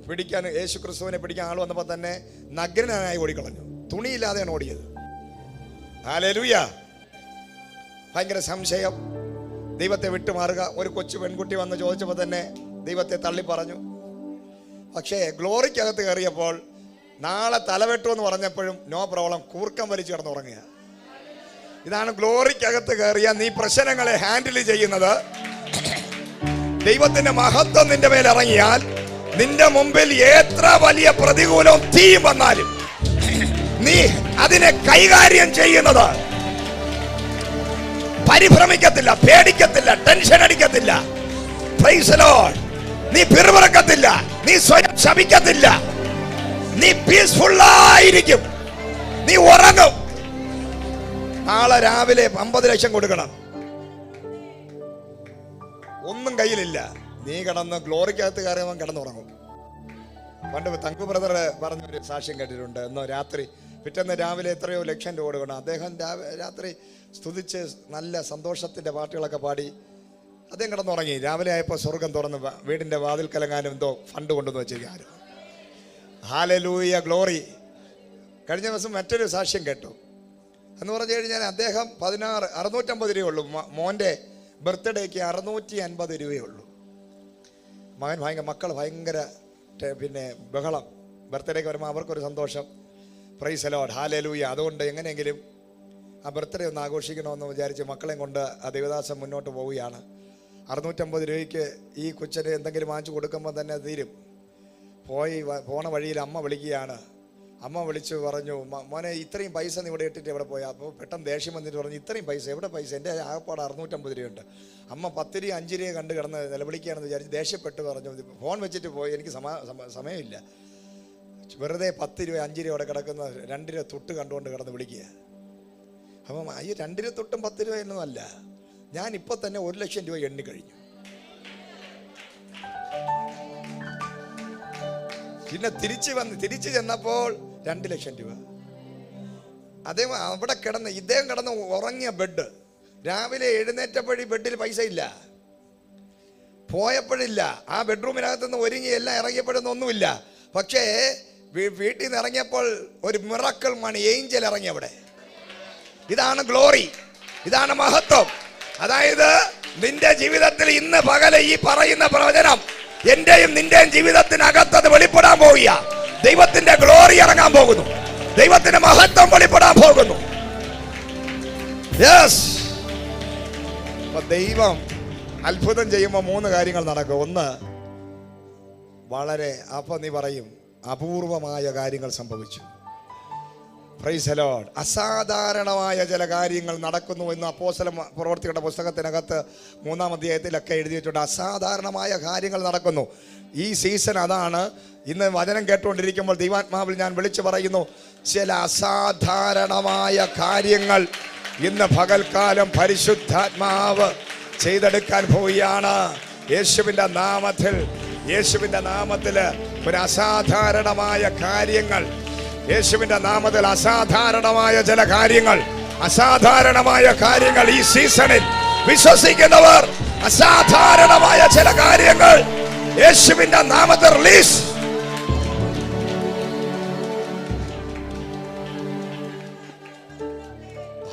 [SPEAKER 1] പിടിക്കാൻ, യേശു ക്രിസ്തുവിനെ പിടിക്കാൻ ആൾ വന്നപ്പോൾ തന്നെ നഗ്നനായി ഓടിക്കളഞ്ഞു. തുണിയില്ലാതെയാണ് ഓടിയത്. ഹല്ലേലൂയ. ഭയങ്കര സംശയം, ദൈവത്തെ വിട്ടുമാറുക. ഒരു കൊച്ചു പെൺകുട്ടി വന്ന് ചോദിച്ചപ്പോൾ തന്നെ ദൈവത്തെ തള്ളി പറഞ്ഞു. പക്ഷേ ഗ്ലോറിക്കകത്ത് കയറിയപ്പോൾ നാളെ തലവെട്ടു എന്ന് പറഞ്ഞപ്പോഴും നോ പ്രോബ്ലം, കൂർക്കം വലിച്ചു കിടന്നുറങ്ങുക. ഇതാണ് ഗ്ലോറിക്കകത്ത് കയറിയ നീ പ്രശ്നങ്ങളെ ഹാൻഡിൽ ചെയ്യുന്നത്. ദൈവത്തിന്റെ മഹത്വം നിന്റെ മേൽ ഇറങ്ങിയാൽ നിന്റെ മുമ്പിൽ എത്ര വലിയ പ്രതികൂലവും തീയും വന്നാലും നീ അതിനെ കൈകാര്യം ചെയ്യുന്നത് പരിഭ്രമിക്കത്തില്ല, പേടിക്കത്തില്ല, ടെൻഷൻ അടിക്കത്തില്ല. Praise the Lord. നീ പിറുപിറുക്കത്തില്ല, നീ സ്വയം ശപിക്കത്തില്ല, നീ പീസ്ഫുള്ളായിരിക്കും, നീ ഉറങ്ങും. നാളെ രാവിലെ 50 ലക്ഷം കൊടുക്കണം, ഒന്നും കയ്യിലില്ല, നീ കിടന്ന് ഗ്ലോറിക്കകത്ത് കയറിയവൻ കിടന്നുറങ്ങും. പണ്ട് തങ്കു ബ്രദർ പറഞ്ഞൊരു സാക്ഷ്യം കേട്ടിട്ടുണ്ട്. എന്നോ രാത്രി, പിറ്റേന്ന് രാവിലെ എത്രയോ ലക്ഷം രൂപ കൊടുക്കണം. അദ്ദേഹം രാത്രി സ്തുതിച്ച് നല്ല സന്തോഷത്തിന്റെ പാട്ടുകളൊക്കെ പാടി അദ്ദേഹം കിടന്നുറങ്ങി. രാവിലെ ആയപ്പോൾ സ്വർഗം തുറന്ന് വീടിന്റെ വാതിൽ കലങ്ങാനും എന്തോ ഫണ്ട് കൊണ്ടുവന്ന് വെച്ചിരിക്കും. Hallelujah, glory. കഴിഞ്ഞ ദിവസം മറ്റൊരു സാക്ഷ്യം കേട്ടു. എന്ന് പറഞ്ഞു കഴിഞ്ഞാൽ അദ്ദേഹം 650 രൂപയുള്ളൂ. മോൻ്റെ ബർത്ത്ഡേക്ക് 650 രൂപയുള്ളൂ. മക്കൾ ഭയങ്കര പിന്നെ ബഹളം. ബർത്ത്ഡേക്ക് വരുമ്പോൾ അവർക്കൊരു സന്തോഷം. Price the Lord, hallelujah. അതുകൊണ്ട് എങ്ങനെയെങ്കിലും ആ ബർത്ത്ഡേ ഒന്ന് ആഘോഷിക്കണമെന്ന് വിചാരിച്ച് മക്കളെയും കൊണ്ട് ആ ദേവദാസം മുന്നോട്ട് പോവുകയാണ്. 650 രൂപയ്ക്ക് ഈ കൊച്ചിന് എന്തെങ്കിലും വാങ്ങിച്ചു കൊടുക്കുമ്പോൾ തന്നെ തീരും. പോണ വഴിയിൽ അമ്മ വിളിക്കുകയാണ്. അമ്മ വിളിച്ചു പറഞ്ഞു, മോനെ ഇത്രയും പൈസ നീ ഇവിടെ ഇട്ടിട്ട് എവിടെ പോയാൽ? അപ്പോൾ പെട്ടെന്ന് ദേഷ്യം വന്നിട്ട് പറഞ്ഞു, ഇത്രയും പൈസ എവിടെ? പൈസ എൻ്റെ ആകപ്പാട് 650 രൂപയുണ്ട്. അമ്മ 10 രൂപ 5 രൂപ കണ്ട് കിടന്ന് നിലവിളിക്കുകയാണെന്ന് വിചാരിച്ച് ദേഷ്യപ്പെട്ട് പറഞ്ഞു, ഫോൺ വെച്ചിട്ട് പോയി, എനിക്ക് സമയമില്ല. വെറുതെ 10 രൂപ 5 രൂപ അവിടെ കിടക്കുന്ന 2 രൂപ തൊട്ട് കണ്ടുകൊണ്ട് കിടന്ന് വിളിക്കുക. അപ്പം ഈ 2 രൂപ തൊട്ടും 10 രൂപ എന്നൊന്നല്ല, ഞാൻ ഇപ്പോൾ തന്നെ 1 ലക്ഷം രൂപ എണ്ണി കഴിഞ്ഞു. പിന്നെ തിരിച്ചു ചെന്നപ്പോൾ 2 ലക്ഷം രൂപ. അദ്ദേഹം അവിടെ ഇദ്ദേഹം കിടന്ന് ഉറങ്ങിയ ബെഡ്, രാവിലെ എഴുന്നേറ്റപ്പോഴി ബെഡിൽ പൈസ ഇല്ല. പോയപ്പോഴില്ല, ആ ബെഡ്റൂമിനകത്ത് നിന്ന് ഒരുങ്ങി എല്ലാം ഇറങ്ങിയപ്പോഴൊന്നുമില്ല. പക്ഷേ വീട്ടിൽ നിന്ന് ഇറങ്ങിയപ്പോൾ ഒരു മിറക്കിൾ മണി ഏഞ്ചൽ ഇറങ്ങി അവിടെ. ഇതാണ് ഗ്ലോറി, ഇതാണ് മഹത്വം. അതായത് നിന്റെ ജീവിതത്തിൽ ഇന്ന് പകല് ഈ പറയുന്ന പ്രവചനം എന്റെയും നിന്റെയും ജീവിതത്തിനകത്ത് അത് വെളിപ്പെടാൻ പോവുക. ദൈവത്തിന്റെ ഗ്ലോറി ഇറങ്ങാൻ പോകുന്നു, ദൈവത്തിന്റെ മഹത്വം വെളിപ്പെടാൻ പോകുന്നു. യെസ്, ദൈവം അത്ഭുതം ചെയ്യുമ്പോൾ 3 കാര്യങ്ങൾ നടക്കും. ഒന്ന്, വളരെ നീ പറയും അപൂർവമായ കാര്യങ്ങൾ സംഭവിച്ചു. Price the Lord. അസാധാരണമായ ചില കാര്യങ്ങൾ നടക്കുന്നു എന്ന് അപ്പോസ്തല പ്രവൃത്തികളുടെ പുസ്തകത്തിനകത്ത് 3-ാം അധ്യായത്തിലൊക്കെ എഴുതിയിട്ടുണ്ട്. അസാധാരണമായ കാര്യങ്ങൾ നടക്കുന്നു. ഈ സീസൺ അതാണ്. ഇന്ന് വചനം കേട്ടുകൊണ്ടിരിക്കുമ്പോൾ ദൈവാത്മാവിൽ ഞാൻ വിളിച്ചു പറയുന്നു, ചില അസാധാരണമായ കാര്യങ്ങൾ ഇന്ന് പകൽക്കാലം പരിശുദ്ധാത്മാവ് ചെയ്തെടുക്കാൻ പോവുകയാണ്. യേശുവിൻ്റെ നാമത്തിൽ, യേശുവിൻ്റെ നാമത്തിൽ ഒരു അസാധാരണമായ കാര്യങ്ങൾ, യേശുവിൻ്റെ നാമത്തിൽ അസാധാരണമായ ചില കാര്യങ്ങൾ, അസാധാരണമായ കാര്യങ്ങൾ ഈ സീസണിൽ വിശ്വസിക്കുന്നവർ അസാധാരണമായ ചില കാര്യങ്ങൾ യേശുവിൻ്റെ നാമത്തിൽ റിലീസ്.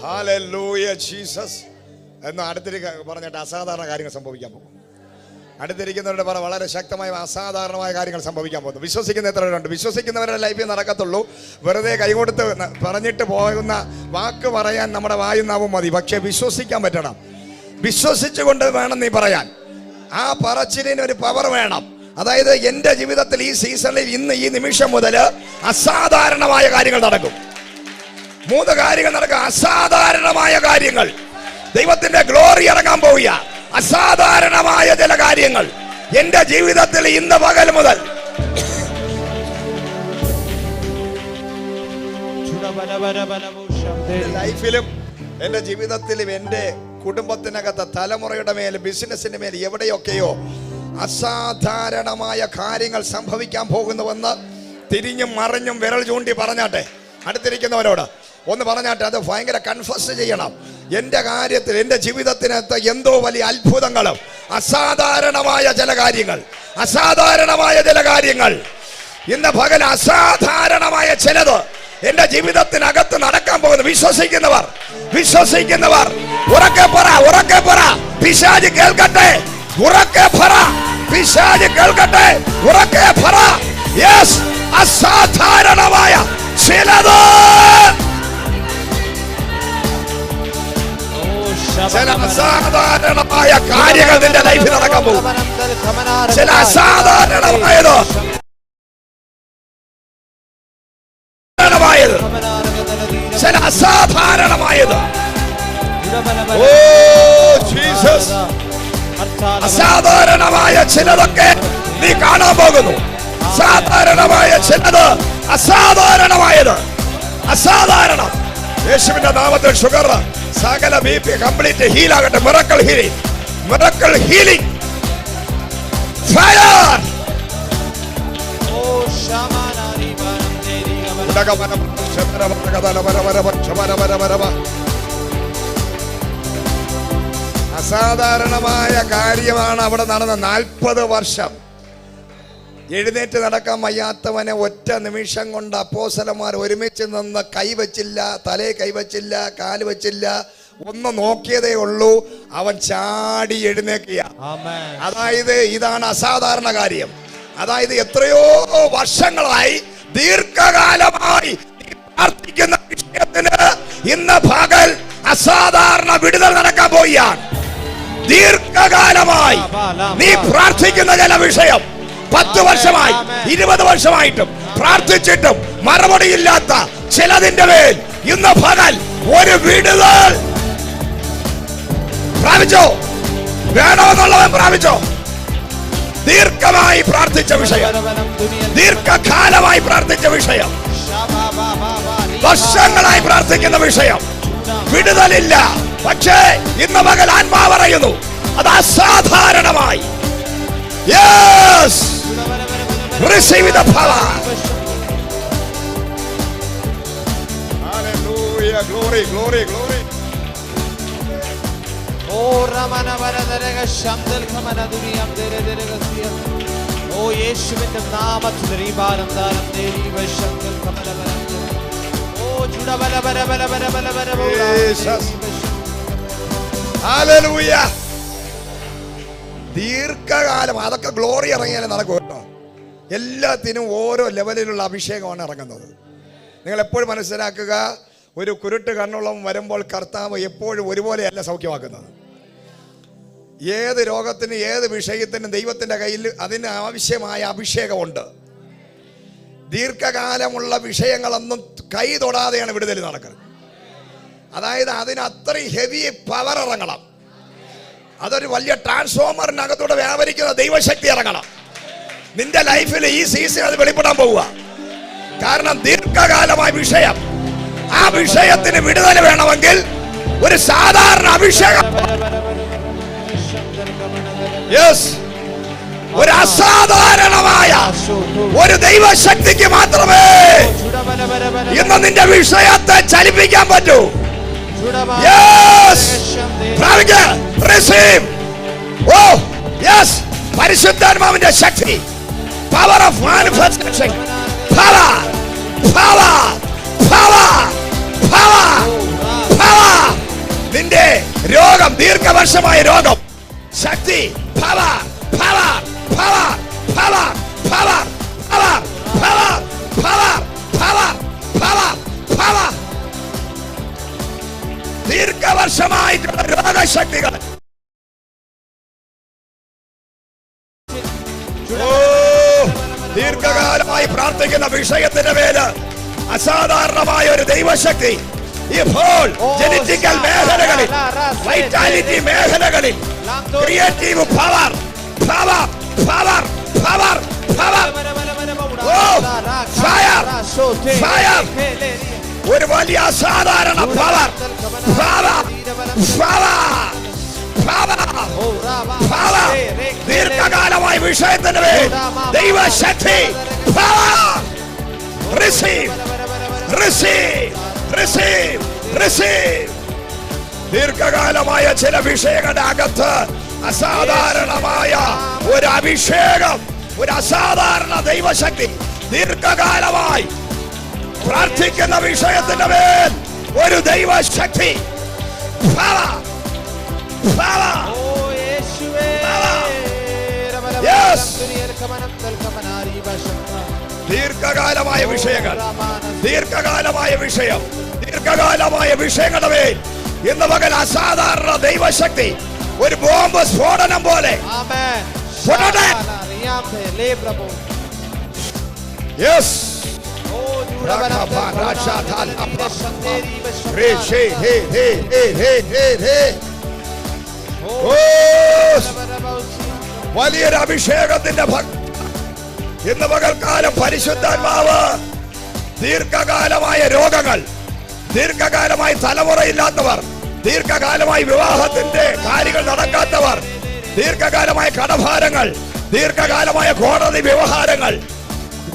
[SPEAKER 1] ഹല്ലേലൂയ ജീസസ് എന്ന് അടുത്തിരിക്ക പറഞ്ഞിട്ട് അസാധാരണ കാര്യങ്ങൾ സംഭവിക്കാൻ പോകും. അടുത്തിരിക്കുന്നവരുടെ പറ വളരെ ശക്തമായ അസാധാരണമായ കാര്യങ്ങൾ സംഭവിക്കാൻ പോകുന്നു. വിശ്വസിക്കുന്ന എത്ര പേരുണ്ട്? വിശ്വസിക്കുന്നവരുടെ ലൈഫിൽ നടക്കത്തുള്ളൂ. വെറുതെ കൈകൊടുത്ത് പറഞ്ഞിട്ട് പോകുന്ന വാക്ക് പറയാൻ നമ്മുടെ വായുനാവും മതി. പക്ഷെ വിശ്വസിക്കാൻ പറ്റണം. വിശ്വസിച്ചുകൊണ്ട് വേണം നീ പറയാൻ. ആ പറച്ചിലിന് ഒരു പവർ വേണം. അതായത് എൻ്റെ ജീവിതത്തിൽ ഈ സീസണിൽ ഇന്ന് ഈ നിമിഷം മുതൽ അസാധാരണമായ കാര്യങ്ങൾ നടക്കും. 3 കാര്യങ്ങൾ നടക്കും. അസാധാരണമായ കാര്യങ്ങൾ, ദൈവത്തിന്റെ ഗ്ലോറി ഇറങ്ങാൻ പോവുക. അസാധാരണമായ ചില കാര്യങ്ങൾ എന്റെ ജീവിതത്തിൽ ഇന്ന് പകൽ മുതൽ ലൈഫിലും എന്റെ ജീവിതത്തിലും എന്റെ കുടുംബത്തിനകത്ത് തലമുറയുടെ മേൽ, ബിസിനസിന്റെ മേൽ എവിടെയൊക്കെയോ അസാധാരണമായ കാര്യങ്ങൾ സംഭവിക്കാൻ പോകുന്നുവെന്ന് തിരിഞ്ഞും മറിഞ്ഞും വിരൽ ചൂണ്ടി പറഞ്ഞാട്ടെ. അടുത്തിരിക്കുന്നവരോട് ഒന്ന് പറഞ്ഞാട്ടെ, അത് ഭയങ്കര കൺഫസ് ചെയ്യണം. എൻ്റെ കാര്യത്തിൽ, എൻ്റെ ജീവിതത്തിനകത്ത് എന്തോ വലിയ അത്ഭുതങ്ങളും അസാധാരണമായ ചില കാര്യങ്ങൾ, അസാധാരണമായ ചില കാര്യങ്ങൾ ഇന്ന് പകൽ അസാധാരണമായ ചിലത് എൻ്റെ ജീവിതത്തിനകത്ത് നടക്കാൻ പോകുന്നു. വിശ്വസിക്കുന്നവർ, വിശ്വസിക്കുന്നവർ ഉറക്കെ പറ, ഉറക്കെ പറ. പിശാച് കേൾക്കട്ടെ, ഉറക്കെ പറ. പിശാച് കേൾക്കട്ടെ, ഉറക്കെ പറ. യെസ്, അസാധാരണമായ ചിലത്, ചില അസാധാരണമായ കാര്യങ്ങൾ നിന്റെ ലൈഫിൽ നടക്കാൻ പോകും. ചില അസാധാരണമായത്, ചില അസാധാരണമായത്. ഓ ജീസസ്, അസാധാരണമായ ചിലതൊക്കെ നീ കാണാൻ പോകുന്നു. സാധാരണമായ ചിലത്, അസാധാരണമായത്. അസാധാരണം. യേശുവിന്റെ നാമത്തിൽ ഷുഗർ, സകല BP കംപ്ലീറ്റ് ഹീൽ ആകട്ടെ. Miracle healing, miracle healing. Fire. അസാധാരണമായ കാര്യമാണ് അവിടെ നടന്നത്. 40 വർഷം എഴുന്നേറ്റ് നടക്കാൻ വയ്യാത്തവനെ ഒറ്റ നിമിഷം കൊണ്ട് അപ്പോസ്തലന്മാർ ഒരുമിച്ച് നിന്ന് കൈവച്ചില്ല, തലേ കൈവച്ചില്ല, കാല് വച്ചില്ല, ഒന്ന് നോക്കിയതേ ഉള്ളൂ, അവൻ ചാടി എഴുന്നേക്കുക. അതായത് ഇതാണ് അസാധാരണ കാര്യം. അതായത് എത്രയോ വർഷങ്ങളായി, ദീർഘകാലമായി പ്രാർത്ഥിക്കുന്ന വിഷയത്തിന് ഇന്ന് പകൽ അസാധാരണ വിടുതൽ നടക്കാൻ പോവുകയാണ്. ദീർഘകാലമായി നീ പ്രാർത്ഥിക്കുന്ന ചില വിഷയം 10 വർഷമായി 20 വർഷമായിട്ടും പ്രാർത്ഥിച്ചിട്ടും മറുപടിയില്ലാത്ത ചിലതിന്റെ മേൽ ഇന്ന് പകൽ ഒരു വിടുതൽ പ്രാപിച്ചോ. വേണമെന്നുള്ളവൻ പ്രാപിച്ചോ. ദീർഘമായി പ്രാർത്ഥിച്ച വിഷയം, ദീർഘകാലമായി പ്രാർത്ഥിച്ച വിഷയം, വർഷങ്ങളായി പ്രാർത്ഥിക്കുന്ന വിഷയം, വിടുതലില്ല. പക്ഷേ ഇന്ന് പകൽ ആത്മാവ് പറയുന്നു, അത് അസാധാരണമായി. Yes, receive the power. Hallelujah, glory, glory, glory.
[SPEAKER 2] Oh, Ramana Varadarega Shamdal Kamana Duriam Derederegasia. Oh, Yeshua Namath Ribaram Daram Deri Vashamdal Kamana Varam. Oh, Judah Bala Bala Bala Bala Bala Bala.
[SPEAKER 1] Jesus. Hallelujah. ദീർഘകാലം അതൊക്കെ glory ഇറങ്ങിയാലേ നടക്കും കേട്ടോ. എല്ലാത്തിനും ഓരോ ലെവലിലുള്ള അഭിഷേകമാണ് ഇറങ്ങുന്നത്. നിങ്ങൾ എപ്പോഴും മനസ്സിലാക്കുക, ഒരു കുരുട്ട് കണ്ണുള്ളവൻ വരുമ്പോൾ കർത്താവ് എപ്പോഴും ഒരുപോലെയല്ല സൗഖ്യമാക്കുന്നത്. ഏത് രോഗത്തിനും ഏത് വിഷയത്തിനും ദൈവത്തിൻ്റെ കയ്യിൽ അതിന് ആവശ്യമായ അഭിഷേകമുണ്ട്. ദീർഘകാലമുള്ള വിഷയങ്ങളൊന്നും കൈ തൊടാതെയാണ് വിടുതൽ നടക്കുന്നത്. അതായത് അതിന് അത്രയും ഹെവി പവർ ഇറങ്ങണം. അതൊരു വലിയ ട്രാൻസ്ഫോമറിനകത്തൂടെ വ്യാപരിക്കുന്ന ദൈവശക്തി ഇറങ്ങണം. നിന്റെ ലൈഫിൽ ഈ സീസൺ അത് വെളിപ്പെടാൻ പോവുക. കാരണം ദീർഘകാലമായ വിഷയം, ആ വിഷയത്തിന് വിടുതൽ വേണമെങ്കിൽ ഒരു സാധാരണ അഭിഷേകം, ഒരു അസാധാരണമായ ഒരു ദൈവശക്തിക്ക് മാത്രമേ ഇന്ന് നിന്റെ വിഷയത്തെ ചലിപ്പിക്കാൻ പറ്റൂ. പരിശുദ്ധാത്മാവിന്റെ ശക്തി, power of manifestation, power power power power power. നിന്റെ രോഗം, ദീർഘവർഷമായ രോഗം, ശക്തി, power power power power power power power power power power power. ദീർഘവർഷമായിട്ടുള്ള രോഗശക്തികൾ, ദീർഘകാലമായി പ്രാർത്ഥിക്കുന്ന വിഷയത്തിന്റെ പേര് അസാധാരണമായ ഒരു ദൈവശക്തി ഇപ്പോൾ ജനറ്റിക്കൽ മേഖലകളിൽ, വൈറ്റാലിറ്റി മേഖലകളിൽ, creative power power power power power, fire fire, ഒരു വലിയ അസാധാരണ power power power power power. ദീർഘകാലമായ വിഷയത്തിന്റെ പേര് ദൈവശക്തി, power. Receive receive receive receive. ദീർഘകാലമായ ചില വിഷയങ്ങളുടെ അകത്ത് അസാധാരണമായ ഒരു അഭിഷേകം, ഒരു അസാധാരണ ദൈവശക്തി, ദീർഘകാലമായി പ്രാർത്ഥിക്കുന്ന വിഷയത്തിന്റെ മേൽ ഒരു ദൈവശക്തി, പവർ പവർ. ദീർഘകാലമായ വിഷയങ്ങൾ, ദീർഘകാലമായ വിഷയം, ദീർഘകാലമായ വിഷയങ്ങളുടെ മേൽ ഇന്ന് പകൽ അസാധാരണ ദൈവശക്തി, ഒരു ബോംബ് സ്ഫോടനം പോലെ. വലിയൊരു അഭിഷേകത്തിന്റെ ഇന്ന് പകൽക്കാലം പരിശുദ്ധാത്മാവ് ദീർഘകാലമായ രോഗങ്ങൾ, ദീർഘകാലമായി തലമുറയില്ലാത്തവർ, ദീർഘകാലമായി വിവാഹത്തിന്റെ കാര്യങ്ങൾ നടക്കാത്തവർ, ദീർഘകാലമായ കടഭാരങ്ങൾ, ദീർഘകാലമായ കോടതി വ്യവഹാരങ്ങൾ,